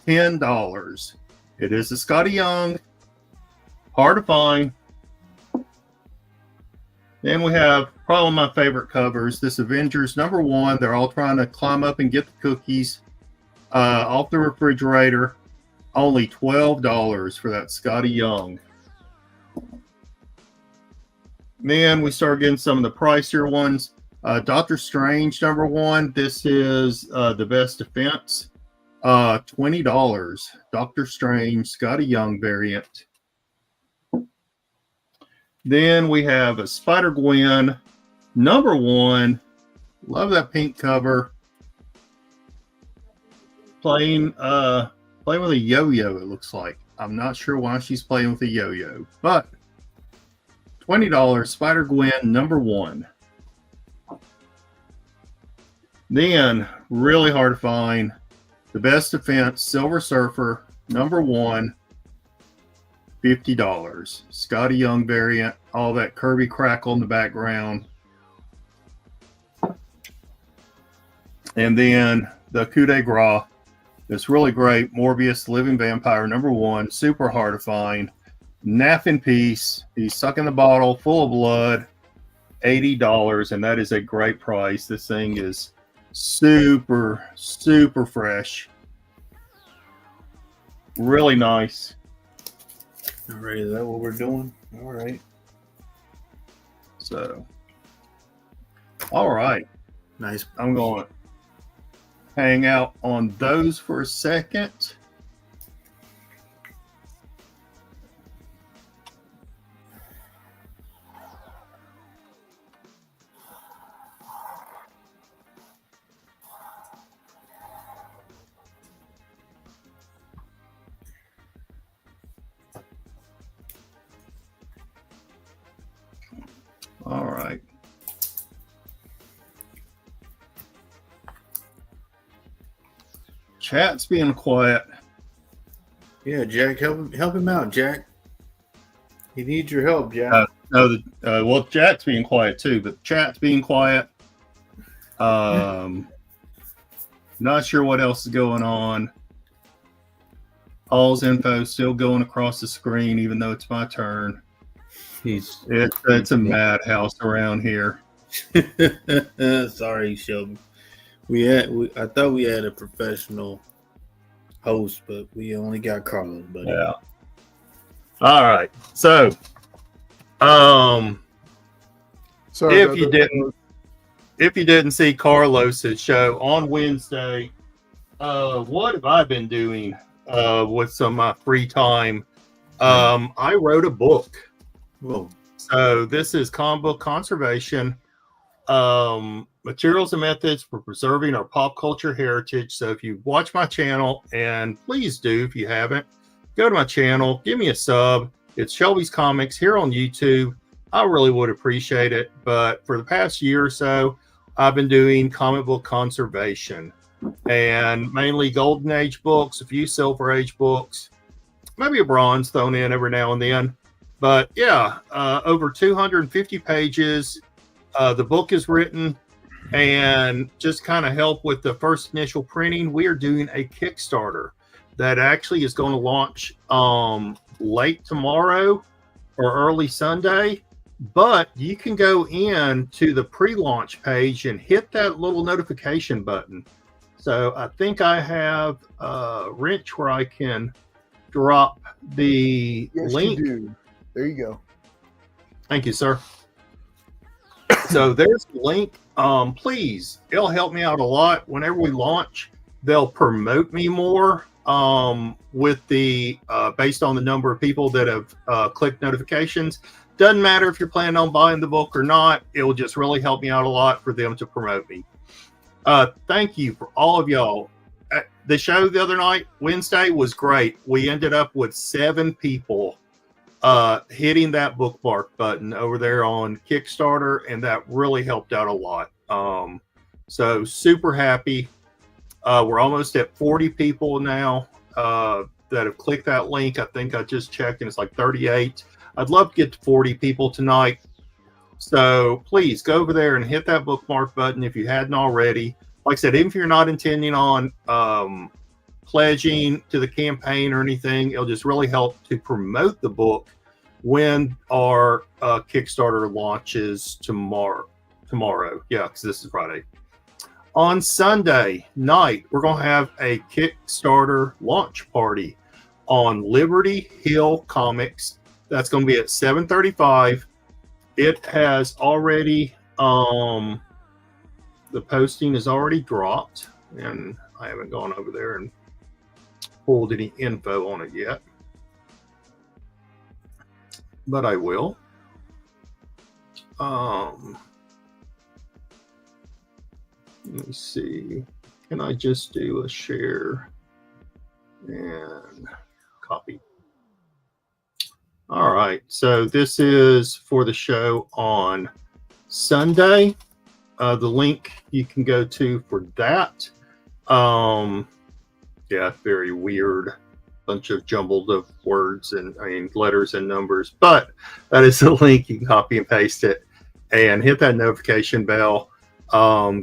$10. It is a Scotty Young, hard to find. Then we have probably one of my favorite covers, this Avengers #1. They're all trying to climb up and get the cookies off the refrigerator. Only $12 for that Scotty Young. Then we start getting some of the pricier ones. Doctor Strange #1. This is the Best Defense. $20. Doctor Strange, Scotty Young variant. Then we have a Spider-Gwen #1. Love that pink cover. Playing with a yo-yo, it looks like. I'm not sure why she's playing with a yo-yo, but $20 Spider-Gwen #1. Then, really hard to find, the Best Defense Silver Surfer #1. $50. Scotty Young variant, all that Kirby crackle in the background. And then the coup de grace, this really great Morbius Living Vampire #1, super hard to find. Naff in Peace, he's sucking the bottle, full of blood, $80, and that is a great price. This thing is super, super fresh. Really nice. All right, is that what we're doing? All right. So, all right. Nice. I'm going to hang out on those for a second. right. Chat's being quiet. Yeah, Jack, help him out, Jack. He needs your help, Jack. Well, Jack's being quiet too, but chat's being quiet. Not sure what else is going on. Paul's info still going across the screen, even though it's my turn. It's a madhouse around here. Sorry, Shelby. I thought we had a professional host, but we only got Carlos, buddy. Yeah. All right. So, Sorry if about you that. didn't see Carlos's show on Wednesday, what have I been doing with some of my free time? I wrote a book. Whoa. So this is comic book conservation, materials and methods for preserving our pop culture heritage. So if you watch my channel, and please do if you haven't, go to my channel, give me a sub. It's Shelby's Comics here on YouTube. I really would appreciate it. But for the past year or so, I've been doing comic book conservation, and mainly Golden Age books, a few Silver Age books, maybe a Bronze thrown in every now and then. But yeah, over 250 pages. The book is written, and just kind of help with the first initial printing, we are doing a Kickstarter that actually is going to launch late tomorrow or early Sunday. But you can go in to the pre-launch page and hit that little notification button. So I think I have a wrench where I can drop the link. You do. There you go. Thank you, sir. So there's the link. Please, it'll help me out a lot. Whenever we launch, they'll promote me more with the based on the number of people that have clicked notifications. Doesn't matter if you're planning on buying the book or not. It will just really help me out a lot for them to promote me. Thank you for all of y'all. The show the other night, Wednesday, was great. We ended up with 7 people hitting that bookmark button over there on Kickstarter, and that really helped out a lot. So super happy. We're almost at 40 people now that have clicked that link. I think I just checked, and it's like 38. I'd love to get to 40 people tonight. So please go over there and hit that bookmark button if you hadn't already. Like I said, even if you're not intending on pledging to the campaign or anything, it'll just really help to promote the book when our Kickstarter launches tomorrow. Yeah, because this is Friday. On Sunday night, we're going to have a Kickstarter launch party on Liberty Hill Comics. That's going to be at 7:35. It has already, the posting is already dropped, and I haven't gone over there and pulled any info on it yet, but I will. Let me see. Can I just do a share and copy? All right. So this is for the show on Sunday. The link you can go to for that. Yeah, very weird. Bunch of jumbled of words and letters and numbers, but that is the link. You can copy and paste it and hit that notification bell.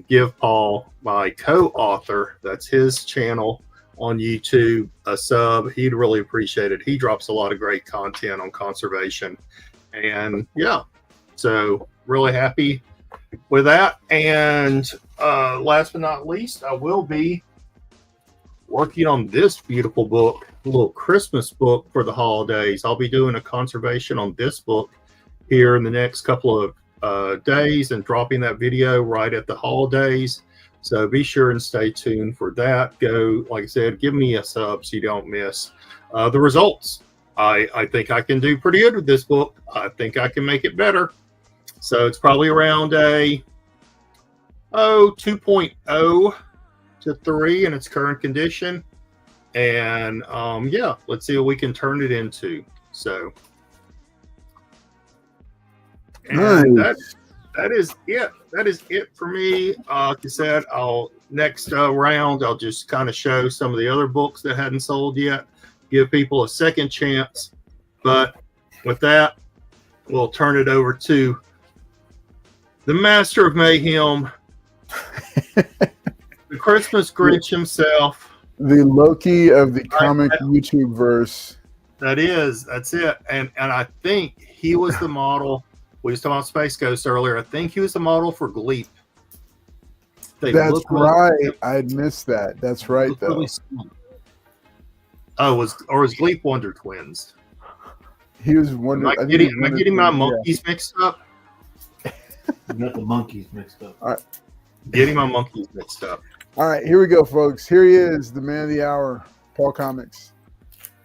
Give Paul, my co-author, that's his channel on YouTube, a sub. He'd really appreciate it. He drops a lot of great content on conservation, and yeah, so really happy with that. And last but not least, I will be working on this beautiful book, a little Christmas book for the holidays. I'll be doing a conservation on this book here in the next couple of days and dropping that video right at the holidays. So be sure and stay tuned for that. Go, like I said, give me a sub so you don't miss the results. I think I can do pretty good with this book. I think I can make it better. So it's probably around a 2.0 to 3 in its current condition. And yeah, let's see what we can turn it into. So Nice. that is it. That is it for me. Like I said, I'll next round. I'll just kind of show some of the other books that hadn't sold yet. Give people a second chance. But with that, we'll turn it over to the master of mayhem, the Christmas Grinch himself. The Loki of the comic YouTube verse. That's it. And I think he was the model. We was talking about Space Ghost earlier. I think he was the model for Gleep. That's right. I'd missed that. That's right, though. Really was Gleep Wonder Twins? He was Wonder. Am I getting my monkeys mixed up? You got the monkeys mixed up. All right. Getting my monkeys mixed up. All right, here we go, folks. Here he is, the man of the hour, PaulKomics.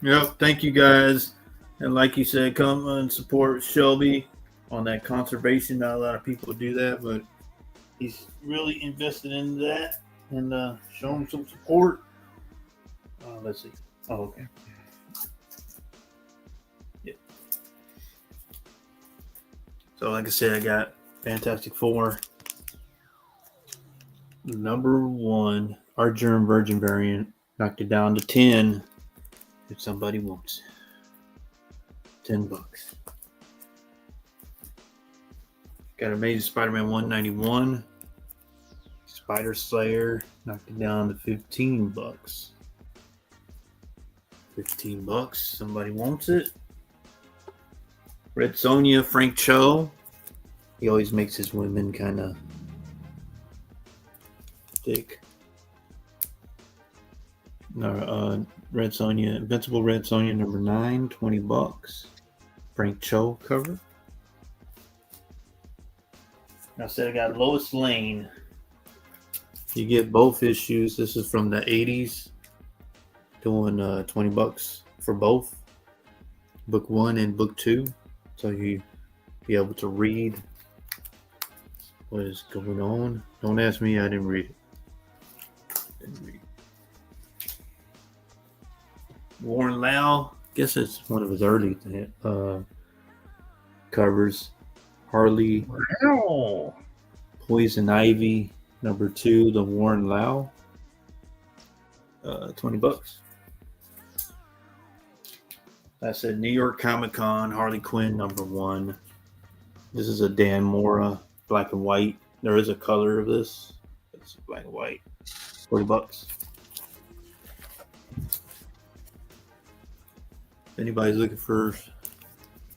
Yep. Thank you, guys. And like you said, come and support Shelby on that conservation. Not a lot of people do that, but he's really invested in that, and show him some support. Let's see. Oh, okay. Yeah. So, like I said, I got Fantastic Four. Number 1, our German Virgin variant. Knocked it down to 10 if somebody wants it. $10. Got Amazing Spider-Man 191. Spider Slayer knocked it down to $15. $15. Somebody wants it. Red Sonja, Frank Cho. He always makes his women kind of thick. No, Red Sonja, Invincible Red Sonja number 9, $20. Frank Cho cover. I said I got Lois Lane. You get both issues. This is from the 80s. Doing $20 for both. Book 1 and book 2. So you be able to read what is going on. Don't ask me, I didn't read it. Warren Lau, guess it's one of his early covers. Harley, Poison Ivy, number 2, the Warren Lau, $20. I said New York Comic Con, Harley Quinn, number 1. This is a Dan Mora, black and white. There is a color of this. It's black and white. $40. If anybody's looking for,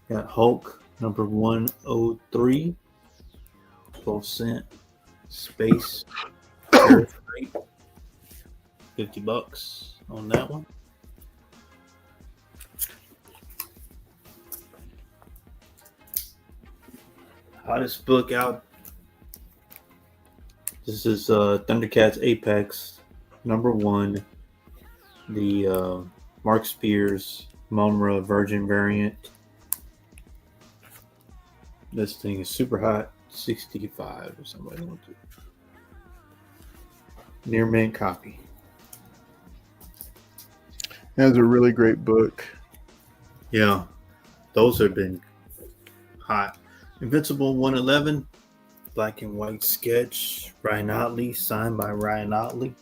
got Hulk, number 103. 12-cent. Space. $50 on that one. Hottest book out. This is Thundercats Apex, number 1. The Mark Spears Mumra Virgin variant. This thing is super hot. 65 if somebody wants it. Near mint copy. That's a really great book. Yeah, those have been hot. Invincible 111, black and white sketch. Ryan Otley, signed by Ryan Otley.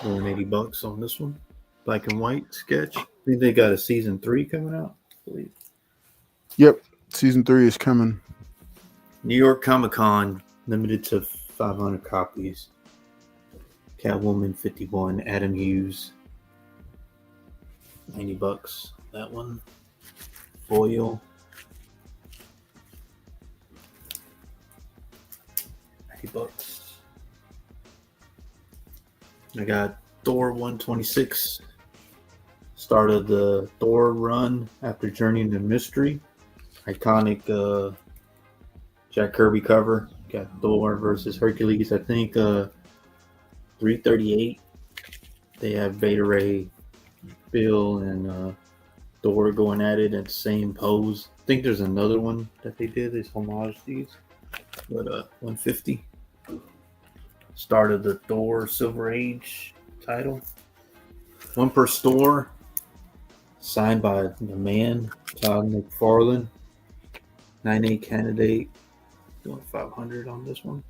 Going $80 on this one. Black and white sketch. I think they got a season 3 coming out, I believe. Yep, season 3 is coming. New York Comic Con, limited to 500 copies. Catwoman 51, Adam Hughes. $90, that one. Foil. $80. I got Thor 126. Started the Thor run after Journey into Mystery. Iconic Jack Kirby cover. Got Thor versus Hercules. I think 338. They have Beta Ray, Bill, and Thor going at it at the same pose. I think there's another one that they did. Is homage these. But 150. Started the Thor Silver Age title. One per store. Signed by the man, Todd McFarlane. 9.8 candidate. Doing 500 on this one.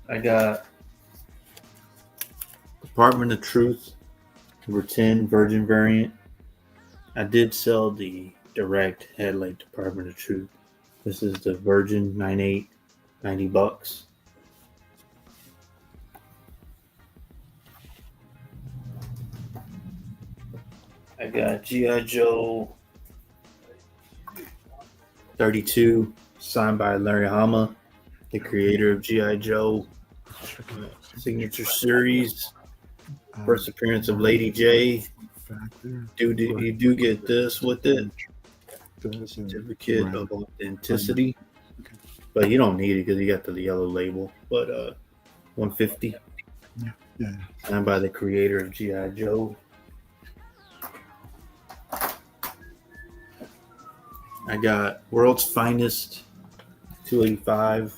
I got Department of Truth number 10 Virgin variant. I did sell the direct headlight Department of Truth. This is the Virgin 9.8, $90. I got G.I. Joe 32, signed by Larry Hama, the creator of G.I. Joe Signature Series. First appearance of Lady J. You do get this with it. Certificate of authenticity. But you don't need it because you got the yellow label. But $150. Yeah. Signed by the creator of G.I. Joe. I got World's Finest 285.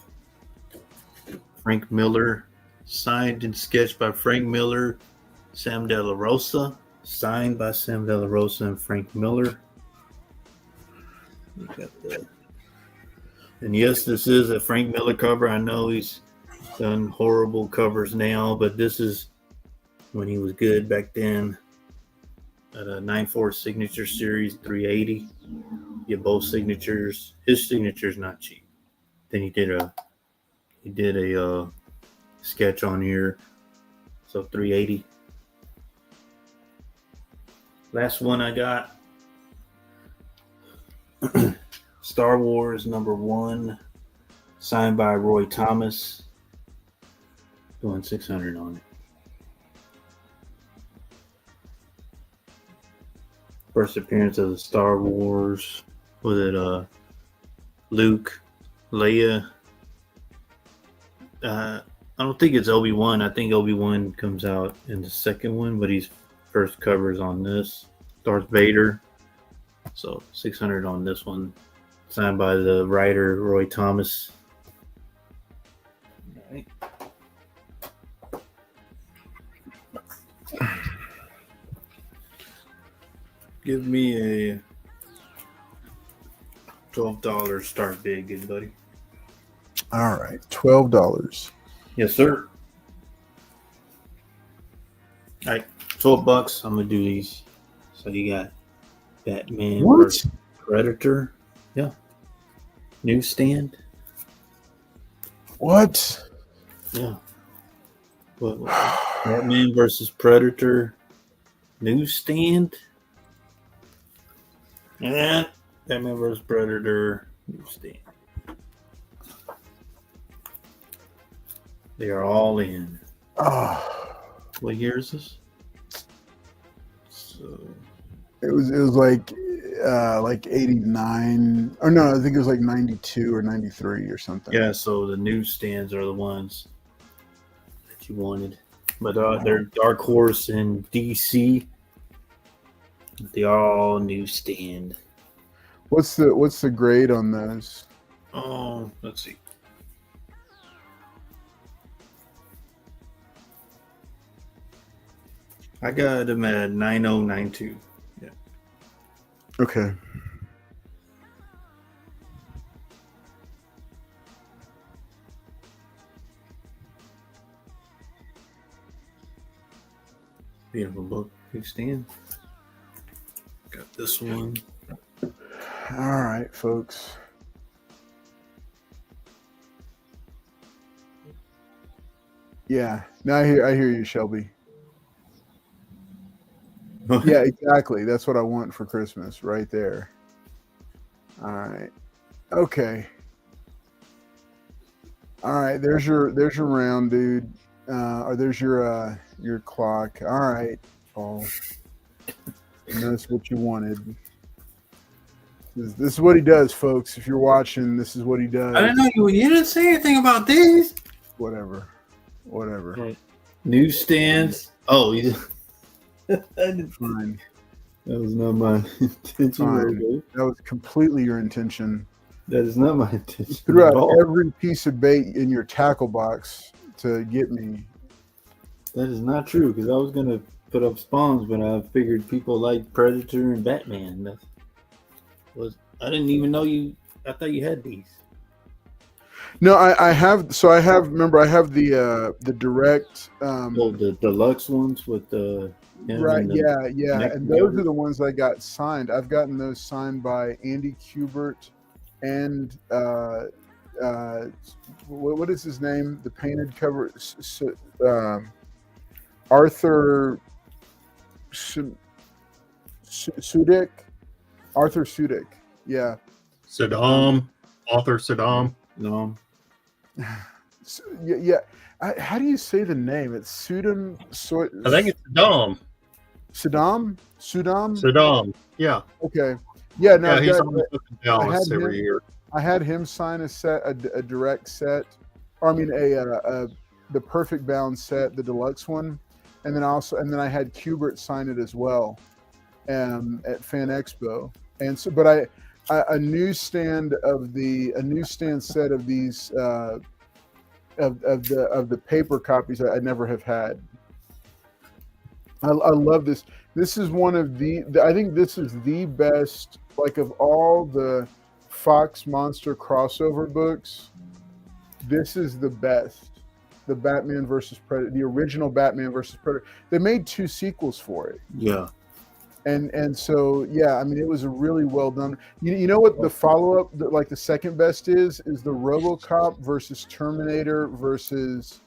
Frank Miller. Signed and sketched by Frank Miller. Sam De La Rosa. Signed by Sam De La Rosa and Frank Miller. We got that. And yes, this is a Frank Miller cover. I know he's done horrible covers now, but this is when he was good back then. At a 9.4 Signature Series 380. Get both signatures. His signature's not cheap. Then he did a sketch on here. So 380. Last one I got. Star Wars number 1, signed by Roy Thomas. Doing 600 on it. First appearance of the Star Wars. Was it Luke, Leia? I don't think it's Obi-Wan. I think Obi-Wan comes out in the second one, but he's first covers on this. Darth Vader. So 600 on this one. Signed by the writer Roy Thomas. All right. Give me a $12 start bid, good buddy. All right, $12. Yes, sir. All right, $12. I'm gonna do these. So you got Batman versus Predator. Yeah. Newsstand. What? Yeah. What? Batman versus Predator. Newsstand. And Batman vs. Predator newsstand. They are all in. Oh, What year is this? So it was like 89 or no, I think it was like 92 or 93 or something. yeah, so the newsstands are the ones that you wanted. But they're Dark Horse and DC. They all newsstand. What's the grade on those? Oh, let's see. I got them at 9092. Yeah. Okay. Beautiful book. Newsstand. Got this one. All right, folks. Yeah. Now I hear you, Shelby. Yeah, exactly. That's what I want for Christmas, right there. All right. Okay. All right. There's your round, dude. Or there's your clock. All right, Paul. And that's what you wanted. This is what he does, folks. If you're watching, this is what he does. I didn't know you didn't say anything about these. Whatever. Right. Newsstands. Oh, you. Fine. That was not my intention. Fine. That was completely your intention. That is not my intention. You threw out every piece of bait in your tackle box to get me. That is not true because I was gonna put up spawns, but I figured people like Predator and Batman. I didn't even know you. I thought you had these. No, I have. So I have. Remember, I have the direct. The deluxe ones with the Right. Yeah. And those cover. are the ones I got signed. I've gotten those signed by Andy Kubert and what is his name? The painted cover. Arthur Sudik. Arthur Sudik. Yeah. Saddam, author Saddam. No. Yeah. How do you say the name? It's Sudam. I think it's Saddam. Saddam. Saddam. Yeah. Okay. Yeah. No. Yeah, he's on the Dallas every year. I had him sign a set, a direct set, or I mean the perfect bound set, the deluxe one, and then I had Kubert sign it as well, at Fan Expo, and so but a newsstand set of these of the paper copies I never have had. I love this. This is one of I think this is the best, like, of all the Fox Monster crossover books. This is the best. The Batman versus Predator, the original Batman versus Predator. They made 2 sequels for it. Yeah. And so, yeah, I mean, it was a really well done. You know what the follow-up, like the second best is the RoboCop versus Terminator versus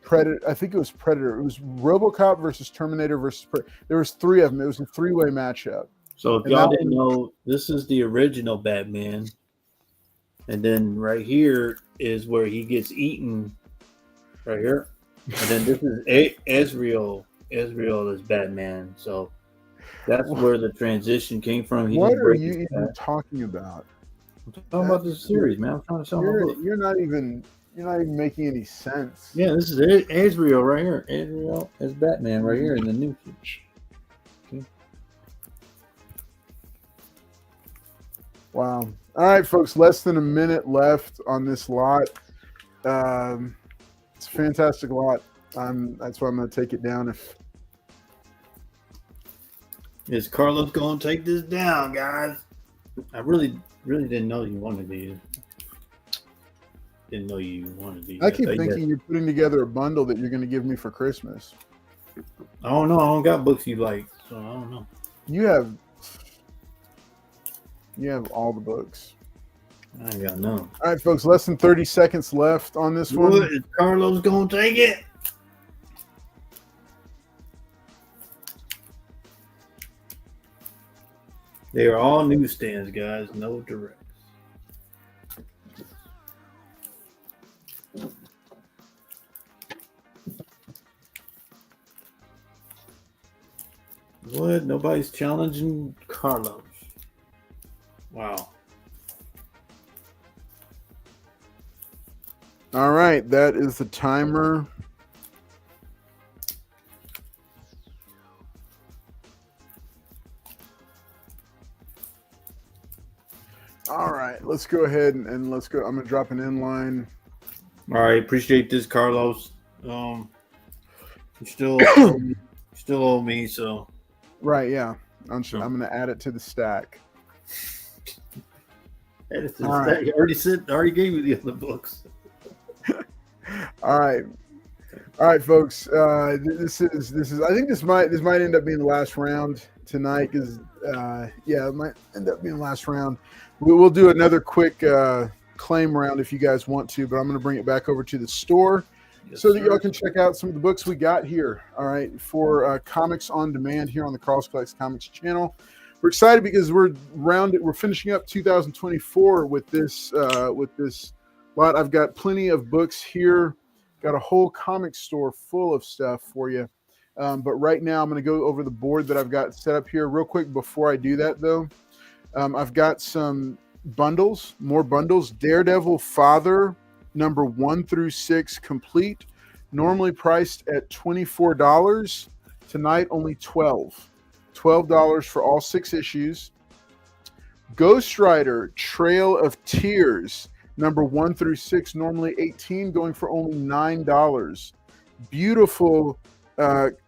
Predator. I think it was Predator. It was RoboCop versus Terminator versus Predator. There was 3 of them. It was a 3-way matchup. So if y'all didn't know, this is the original Batman. And then right here is where he gets eaten. Right here. And then this is Ezreal. Ezreal is Batman. So that's where the transition came from. What are you even talking about? I'm talking about this series, man. I'm trying to sell my book. You're not even making any sense. Yeah, this is Ezreal right here. Ezreal is Batman right here in the new future. Okay. Wow. All right, folks. Less than a minute left on this lot. It's a fantastic lot. That's why I'm going to take it down. Is Carlos going to take this down, guys? I really didn't know you wanted these. Didn't know you wanted these. I keep thinking you're putting together a bundle that you're going to give me for Christmas. I don't know. I don't got books you like, so I don't know. You have all the books. I ain't got none. All right, folks. Less than 30 seconds left on this one. Is Carlos going to take it? They are all newsstands, guys. No directs. What? Nobody's challenging Carlos. Wow. All right, that is the timer. All right, let's go ahead and let's go. I'm gonna drop an inline. All right, appreciate this, Carlos. You still owe me, so. Right, yeah. I'm gonna add it to the stack. Add it to the stack. You already gave me the other books. All right, folks. This is. I think this might end up being the last round tonight because it might end up being the last round. We'll do another quick claim round if you guys want to, but I'm going to bring it back over to the store so that y'all can check out some of the books we got here. All right, for Comics on Demand here on the Carlos Collects Comics channel. We're excited because we're finishing up 2024 with this lot. I've got plenty of books here. Got a whole comic store full of stuff for you. But right now I'm going to go over the board that I've got set up here real quick. Before I do that, though, I've got some bundles, more bundles. Daredevil Father, number 1 through 6 complete. Normally priced at $24. Tonight, only $12 for all 6 issues. Ghost Rider Trail of Tears. Number 1 through 6, normally $18, going for only $9. Beautiful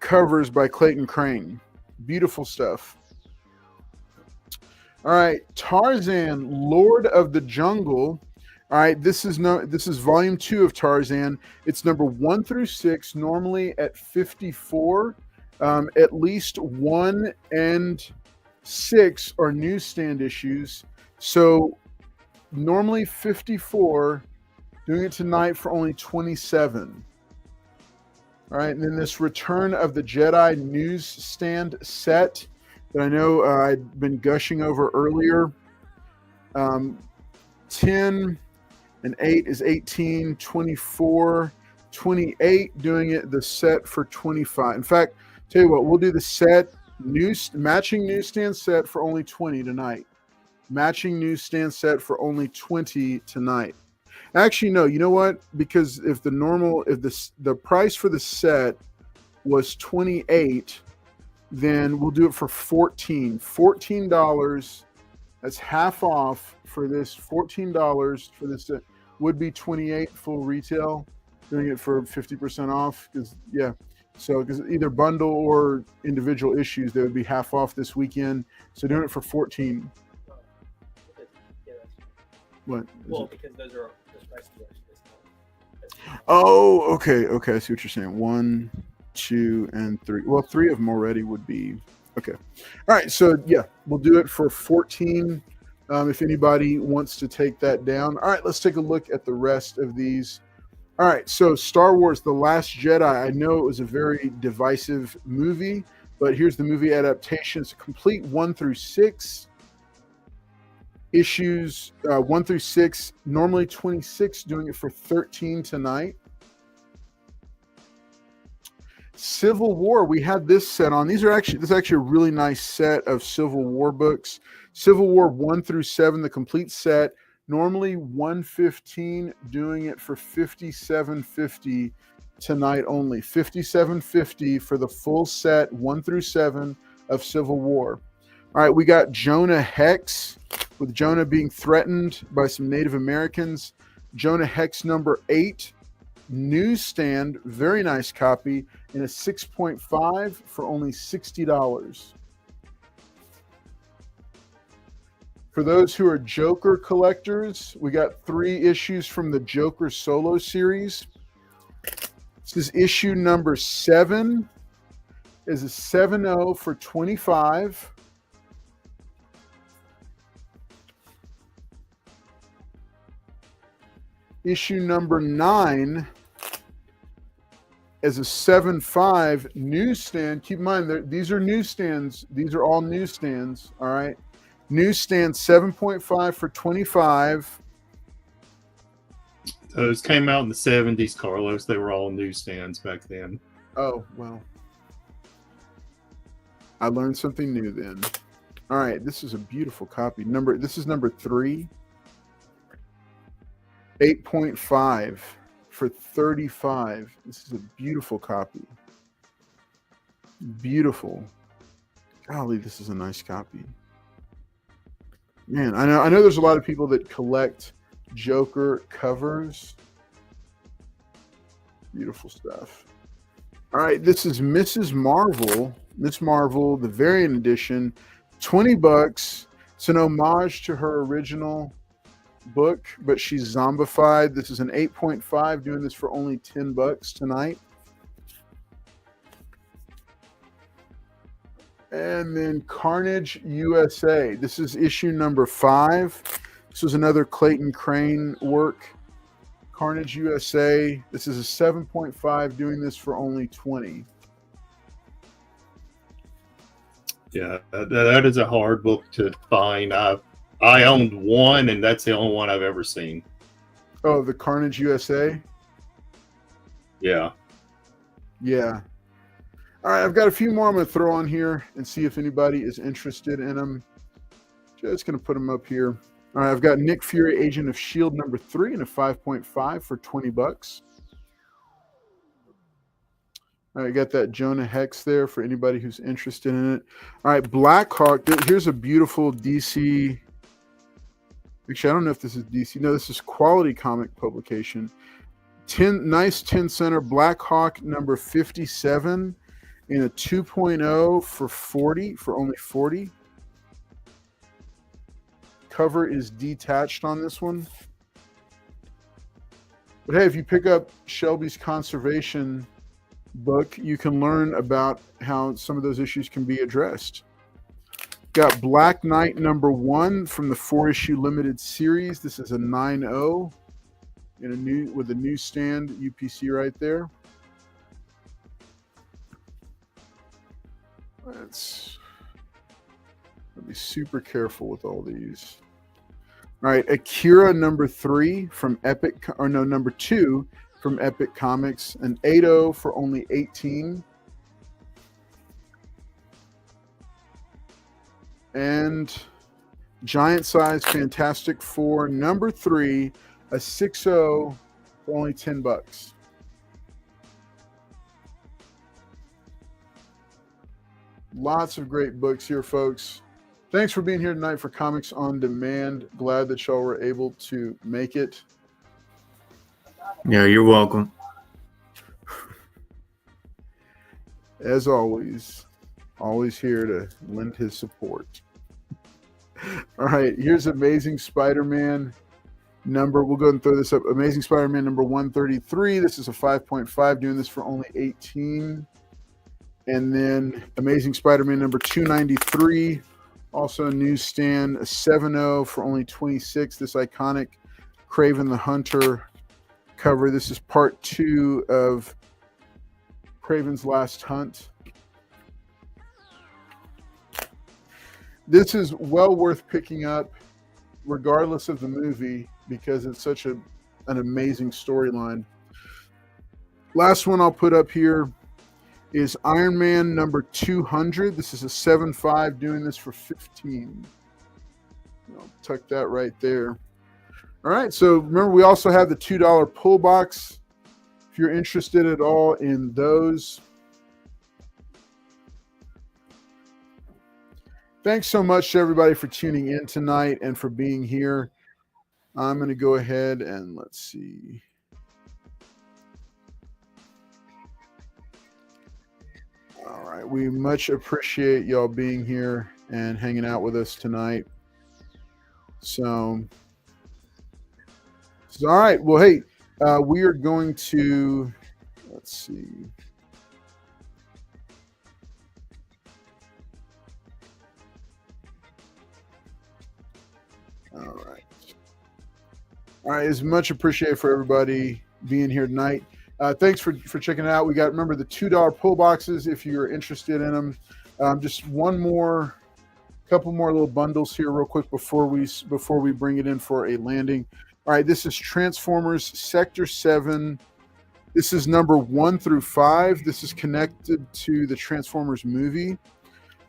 covers by Clayton Crane. Beautiful stuff. All right, Tarzan, Lord of the Jungle. All right, this is volume 2 of Tarzan. It's number 1 through 6, normally at $54. At least 1 and 6 are newsstand issues. So normally $54, doing it tonight for only $27. All right, and then this Return of the Jedi newsstand set that I know I'd been gushing over earlier. 10 and 8 is 18, 24, 28, doing it the set for 25. In fact, tell you what, we'll do the set matching newsstand set for only 20 tonight. Matching newsstand set for only 20 tonight. Actually, no, you know what? Because if the price for the set was 28, then we'll do it for 14. $14. That's half off for this. $14 for this set would be 28 full retail. Doing it for 50% off because because either bundle or individual issues, they would be half off this weekend. So doing it for 14. What? Well, because those prices are discounted. Oh, okay. I see what you're saying. 1, 2, and 3. Well, 3 of them already would be okay. All right, so yeah, we'll do it for 14. If anybody wants to take that down. All right, let's take a look at the rest of these. All right, so Star Wars: The Last Jedi. I know it was a very divisive movie, but here's the movie adaptation. It's a complete 1 through 6. Issues 1 through 6, normally 26, doing it for 13 tonight. Civil War, we had this set on. This is actually a really nice set of Civil War books. Civil War 1 through 7, the complete set, normally $115, doing it for $57.50 tonight only. $57.50 for the full set 1 through 7 of Civil War. All right, we got Jonah Hex, with Jonah being threatened by some Native Americans. Jonah Hex number 8, newsstand, very nice copy, in a 6.5 for only $60. For those who are Joker collectors, we got 3 issues from the Joker solo series. This is issue number 7. Is a 7.0 for $25. Issue number 9 is a 7.5 newsstand. Keep in mind, these are newsstands. These are all newsstands. All right. Newsstand 7.5 for $25. Those came out in the 70s, Carlos. They were all newsstands back then. Oh, well. I learned something new then. All right. This is a beautiful copy. This is number 3. 8.5 for $35. This is a beautiful copy. Beautiful. Golly, this is a nice copy. Man, I know there's a lot of people that collect Joker covers. Beautiful stuff. All right, this is Miss Marvel, the variant edition, $20. It's an homage to her original book, but she's zombified. This is an 8.5, doing this for only $10 tonight. And then Carnage USA. This is issue number 5. This was another Clayton Crane work. Carnage USA. This is a 7.5, doing this for only $20. Yeah, that is a hard book to find. I owned one, and that's the only one I've ever seen. Oh, the Carnage USA? Yeah. Yeah. All right, I've got a few more I'm going to throw on here and see if anybody is interested in them. Just going to put them up here. All right, I've got Nick Fury, Agent of S.H.I.E.L.D. number 3 in a 5.5 for $20. All right, got that Jonah Hex there for anybody who's interested in it. All right, Blackhawk. Here's a beautiful DC Actually, I don't know if this is DC. No, this is Quality Comic Publication. 10 center Black Hawk number 57 in a 2.0 for only 40. Cover is detached on this one. But hey, if you pick up Shelby's conservation book, you can learn about how some of those issues can be addressed. Got Black Knight number 1 from the 4-issue limited series. This is a 9.0 with a newsstand UPC right there. Let's be super careful with all these. All right, Akira number 3 from Epic, or no, number 2 from Epic Comics, an 8.0 for only 18. And giant size Fantastic Four number 3, a 6.0 for only $10. Lots of great books here, folks. Thanks for being here tonight for Comics on Demand. Glad that y'all were able to make it. Yeah, you're welcome. As always here to lend his support. All right, here's Amazing Spider-Man number. We'll go ahead and throw this up. Amazing Spider-Man number 133. This is a 5.5, doing this for only 18. And then Amazing Spider-Man number 293. Also a newsstand, a 7.0 for only 26. This iconic Kraven the Hunter cover. This is part 2 of Kraven's Last Hunt. This is well worth picking up regardless of the movie because it's such an amazing storyline. Last one I'll put up here is Iron Man number 200. This is a 7.5, doing this for 15. I'll tuck that right there. All right, so remember we also have the $2 pull box. If you're interested at all in those. Thanks so much to everybody for tuning in tonight and for being here. I'm going to go ahead and let's see. All right, we much appreciate y'all being here and hanging out with us tonight. So all right. Well, hey, we are going to, let's see. All right. It's much appreciated for everybody being here tonight. Thanks for checking it out. We got, remember, the $2 pull boxes if you're interested in them. Just couple more little bundles here real quick before we bring it in for a landing. All right, this is Transformers Sector 7. This is number 1 through 5. This is connected to the Transformers movie.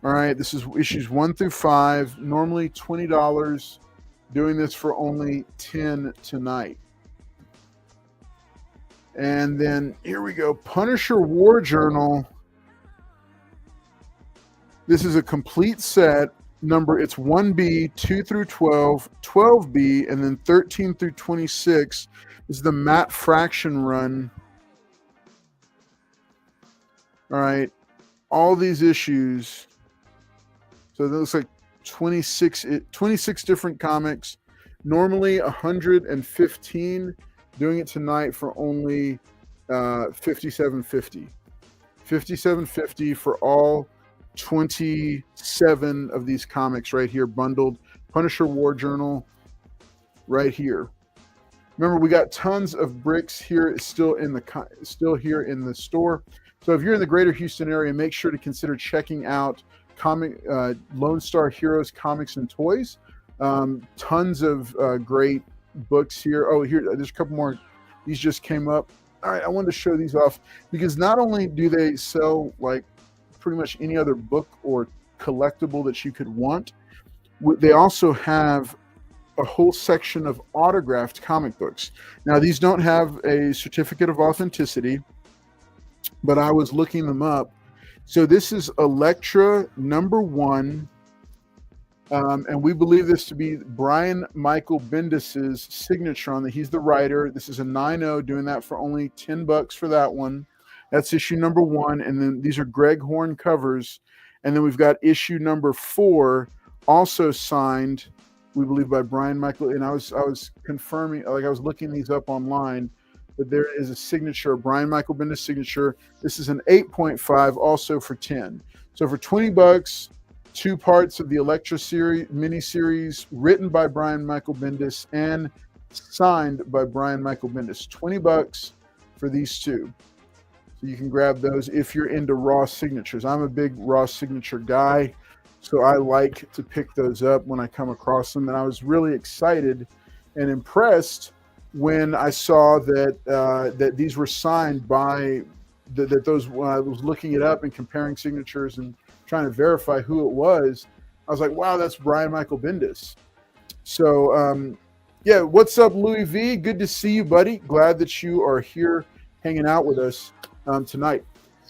All right, this is issues 1 through 5. Normally $20. Doing this for only 10 tonight. And then here we go. Punisher War Journal. This is a complete set. It's 1B, 2 through 12, 12B, and then 13 through 26 is the Matt Fraction run. All right. All these issues. So that looks like 26 different comics. Normally 115. Doing it tonight for only $57.50. $57.50 for all 27 of these comics right here, bundled. Punisher War Journal right here. Remember, we got tons of bricks here. It's still here in the store. So if you're in the greater Houston area, make sure to consider checking out Lone Star Heroes Comics and Toys. Tons of great books here. Oh, here, there's a couple more. These just came up. All right, I wanted to show these off because not only do they sell like pretty much any other book or collectible that you could want, they also have a whole section of autographed comic books. Now, these don't have a certificate of authenticity, but I was looking them up. So this is Elektra number 1, And we believe this to be Brian Michael Bendis's signature on that. He's the writer. This is a 9.0, doing that for only $10 for that one. That's issue number 1. And then these are Greg Horn covers. And then we've got issue number 4, also signed, we believe, by Brian Michael. And I was confirming, like I was looking these up online, but there is a signature, Brian Michael Bendis signature. This is an 8.5, also for 10. So for $20, 2 parts of the Elektra series, miniseries, written by Brian Michael Bendis and signed by Brian Michael Bendis. $20 for these 2. So you can grab those if you're into raw signatures. I'm a big raw signature guy, so I like to pick those up when I come across them. And I was really excited and impressed when I saw that that these were signed by that those. When I was looking it up and comparing signatures and trying to verify who it was, I was like, wow, that's Brian Michael Bendis. So yeah, what's up, Louis V? Good to see you, buddy. Glad that you are here hanging out with us tonight.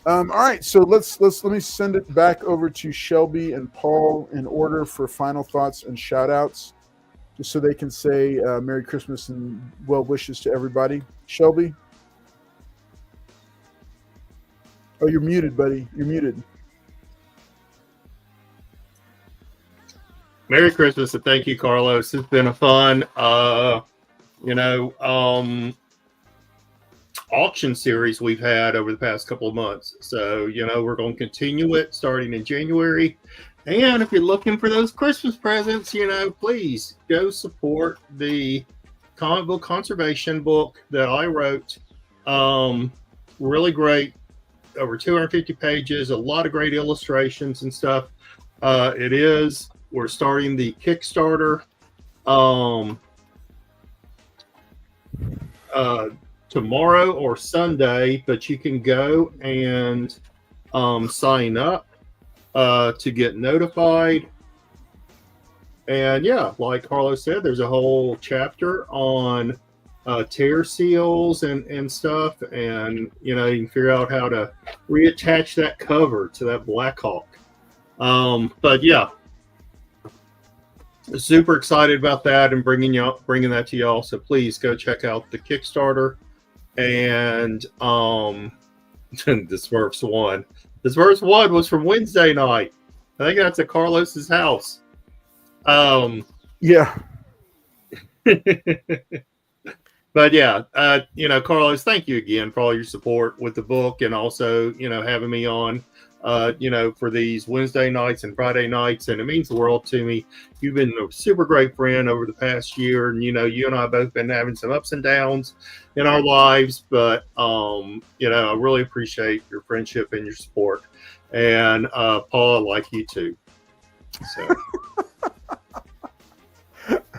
All right, so let me send it back over to Shelby and Paul in order for final thoughts and shout outs, just so they can say Merry Christmas and well wishes to everybody. Shelby? Oh, you're muted, buddy. You're muted. Merry Christmas and thank you, Carlos. It's been a fun, auction series we've had over the past couple of months. So, we're going to continue it starting in January. And if you're looking for those Christmas presents, please go support the comic book conservation book that I wrote. Really great, over 250 pages, a lot of great illustrations and stuff. We're starting the Kickstarter tomorrow or Sunday, but you can go and sign up to get notified. And yeah, like Carlos said, there's a whole chapter on tear seals and stuff, and you can figure out how to reattach that cover to that Black Hawk. But yeah, super excited about that and bringing that to y'all. So please go check out the Kickstarter. And this Smurfs one. The Smurfs one was from Wednesday night. I think that's at Carlos's house. Yeah. But yeah, Carlos, thank you again for all your support with the book, and also, having me on, for these Wednesday nights and Friday nights. And it means the world to me. You've been a super great friend over the past year. And, you and I have both been having some ups and downs in our lives. But, I really appreciate your friendship and your support. And Paul, I like you too. So.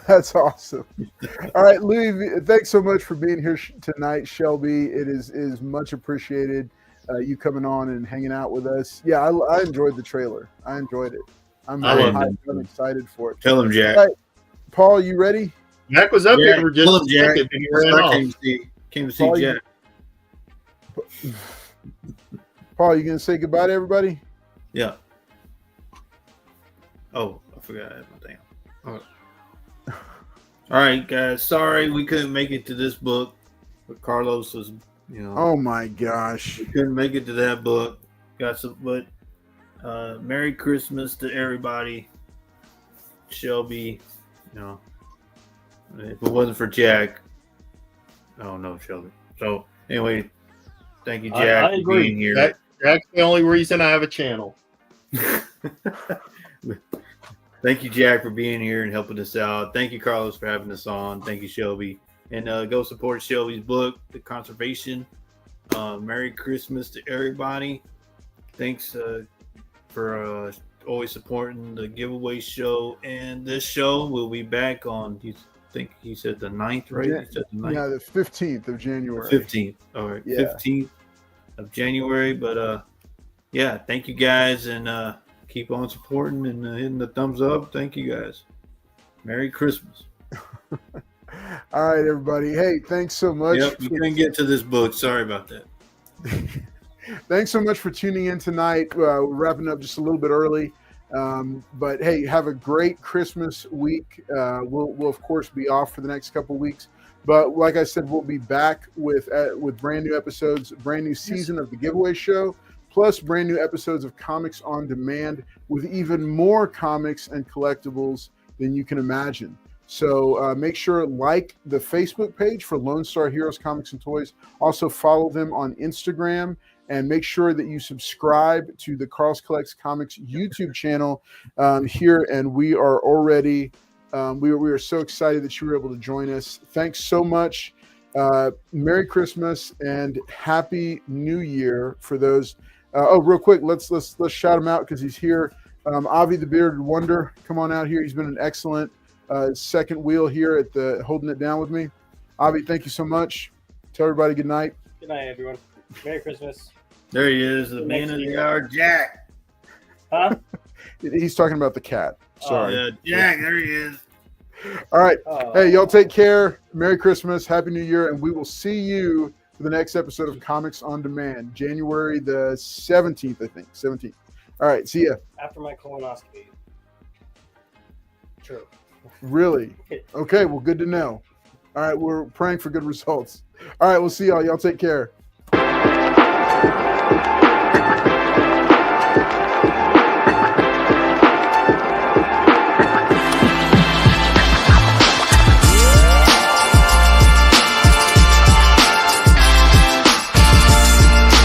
That's awesome. All right, Louis, thanks so much for being here tonight, Shelby. It is much appreciated, you coming on and hanging out with us. Yeah, I enjoyed the trailer. I enjoyed it. I'm excited for it. Tell him, Jack. All right, Paul, you ready? Jack was up here for just a second. He ran off. Came to see Paul, Jack. Paul, you going to say goodbye to everybody? Yeah. Oh, I forgot I had my thing. All right, guys. Sorry we couldn't make it to this book, but Carlos was, Oh my gosh, we couldn't make it to that book. But Merry Christmas to everybody. Shelby, if it wasn't for Jack, I don't know Shelby. So anyway, thank you, Jack, I agree. for being here. Jack's the only reason I have a channel. Thank you, Jack, for being here and helping us out. Thank you, Carlos, for having us on. Thank you, Shelby. And go support Shelby's book, The Conservation. Merry Christmas to everybody. Thanks for always supporting the giveaway show. And this show will be back on, I think he said the 9th, right? Yeah, he said the 9th. Yeah, the 15th of January. 15th. All right, yeah. 15th of January. But, yeah, thank you, guys. And keep on supporting and hitting the thumbs up. Thank you, guys. Merry Christmas. All right, everybody. Hey, thanks so much. Yep, we couldn't get to this book. Sorry about that. Thanks so much for tuning in tonight. We're wrapping up just a little bit early. But hey, have a great Christmas week. We'll of course be off for the next couple weeks, but like I said, we'll be back with brand new episodes, brand new season of the giveaway show, plus brand new episodes of Comics on Demand with even more comics and collectibles than you can imagine. So make sure like the Facebook page for Lone Star Heroes Comics and Toys. Also follow them on Instagram, and make sure that you subscribe to the Carl's Collects Comics YouTube channel here. And we are already we are so excited that you were able to join us. Thanks so much. Merry Christmas and Happy New Year for those. Real quick, let's shout him out because he's here. Avi the Bearded Wonder, come on out here. He's been an excellent second wheel here at the holding it down with me. Avi, thank you so much. Tell everybody good night. Good night, everyone. Merry Christmas. There he is, the man of the hour, Jack. Huh? He's talking about the cat. Sorry. Yeah, Jack, there he is. All right. Oh. Hey, y'all take care. Merry Christmas. Happy New Year. And we will see you for the next episode of Comics on Demand, January the 17th, I think. 17th. All right. See ya. After my colonoscopy. True. Really? Okay. Well, good to know. All right. We're praying for good results. All right. We'll see y'all. Y'all take care.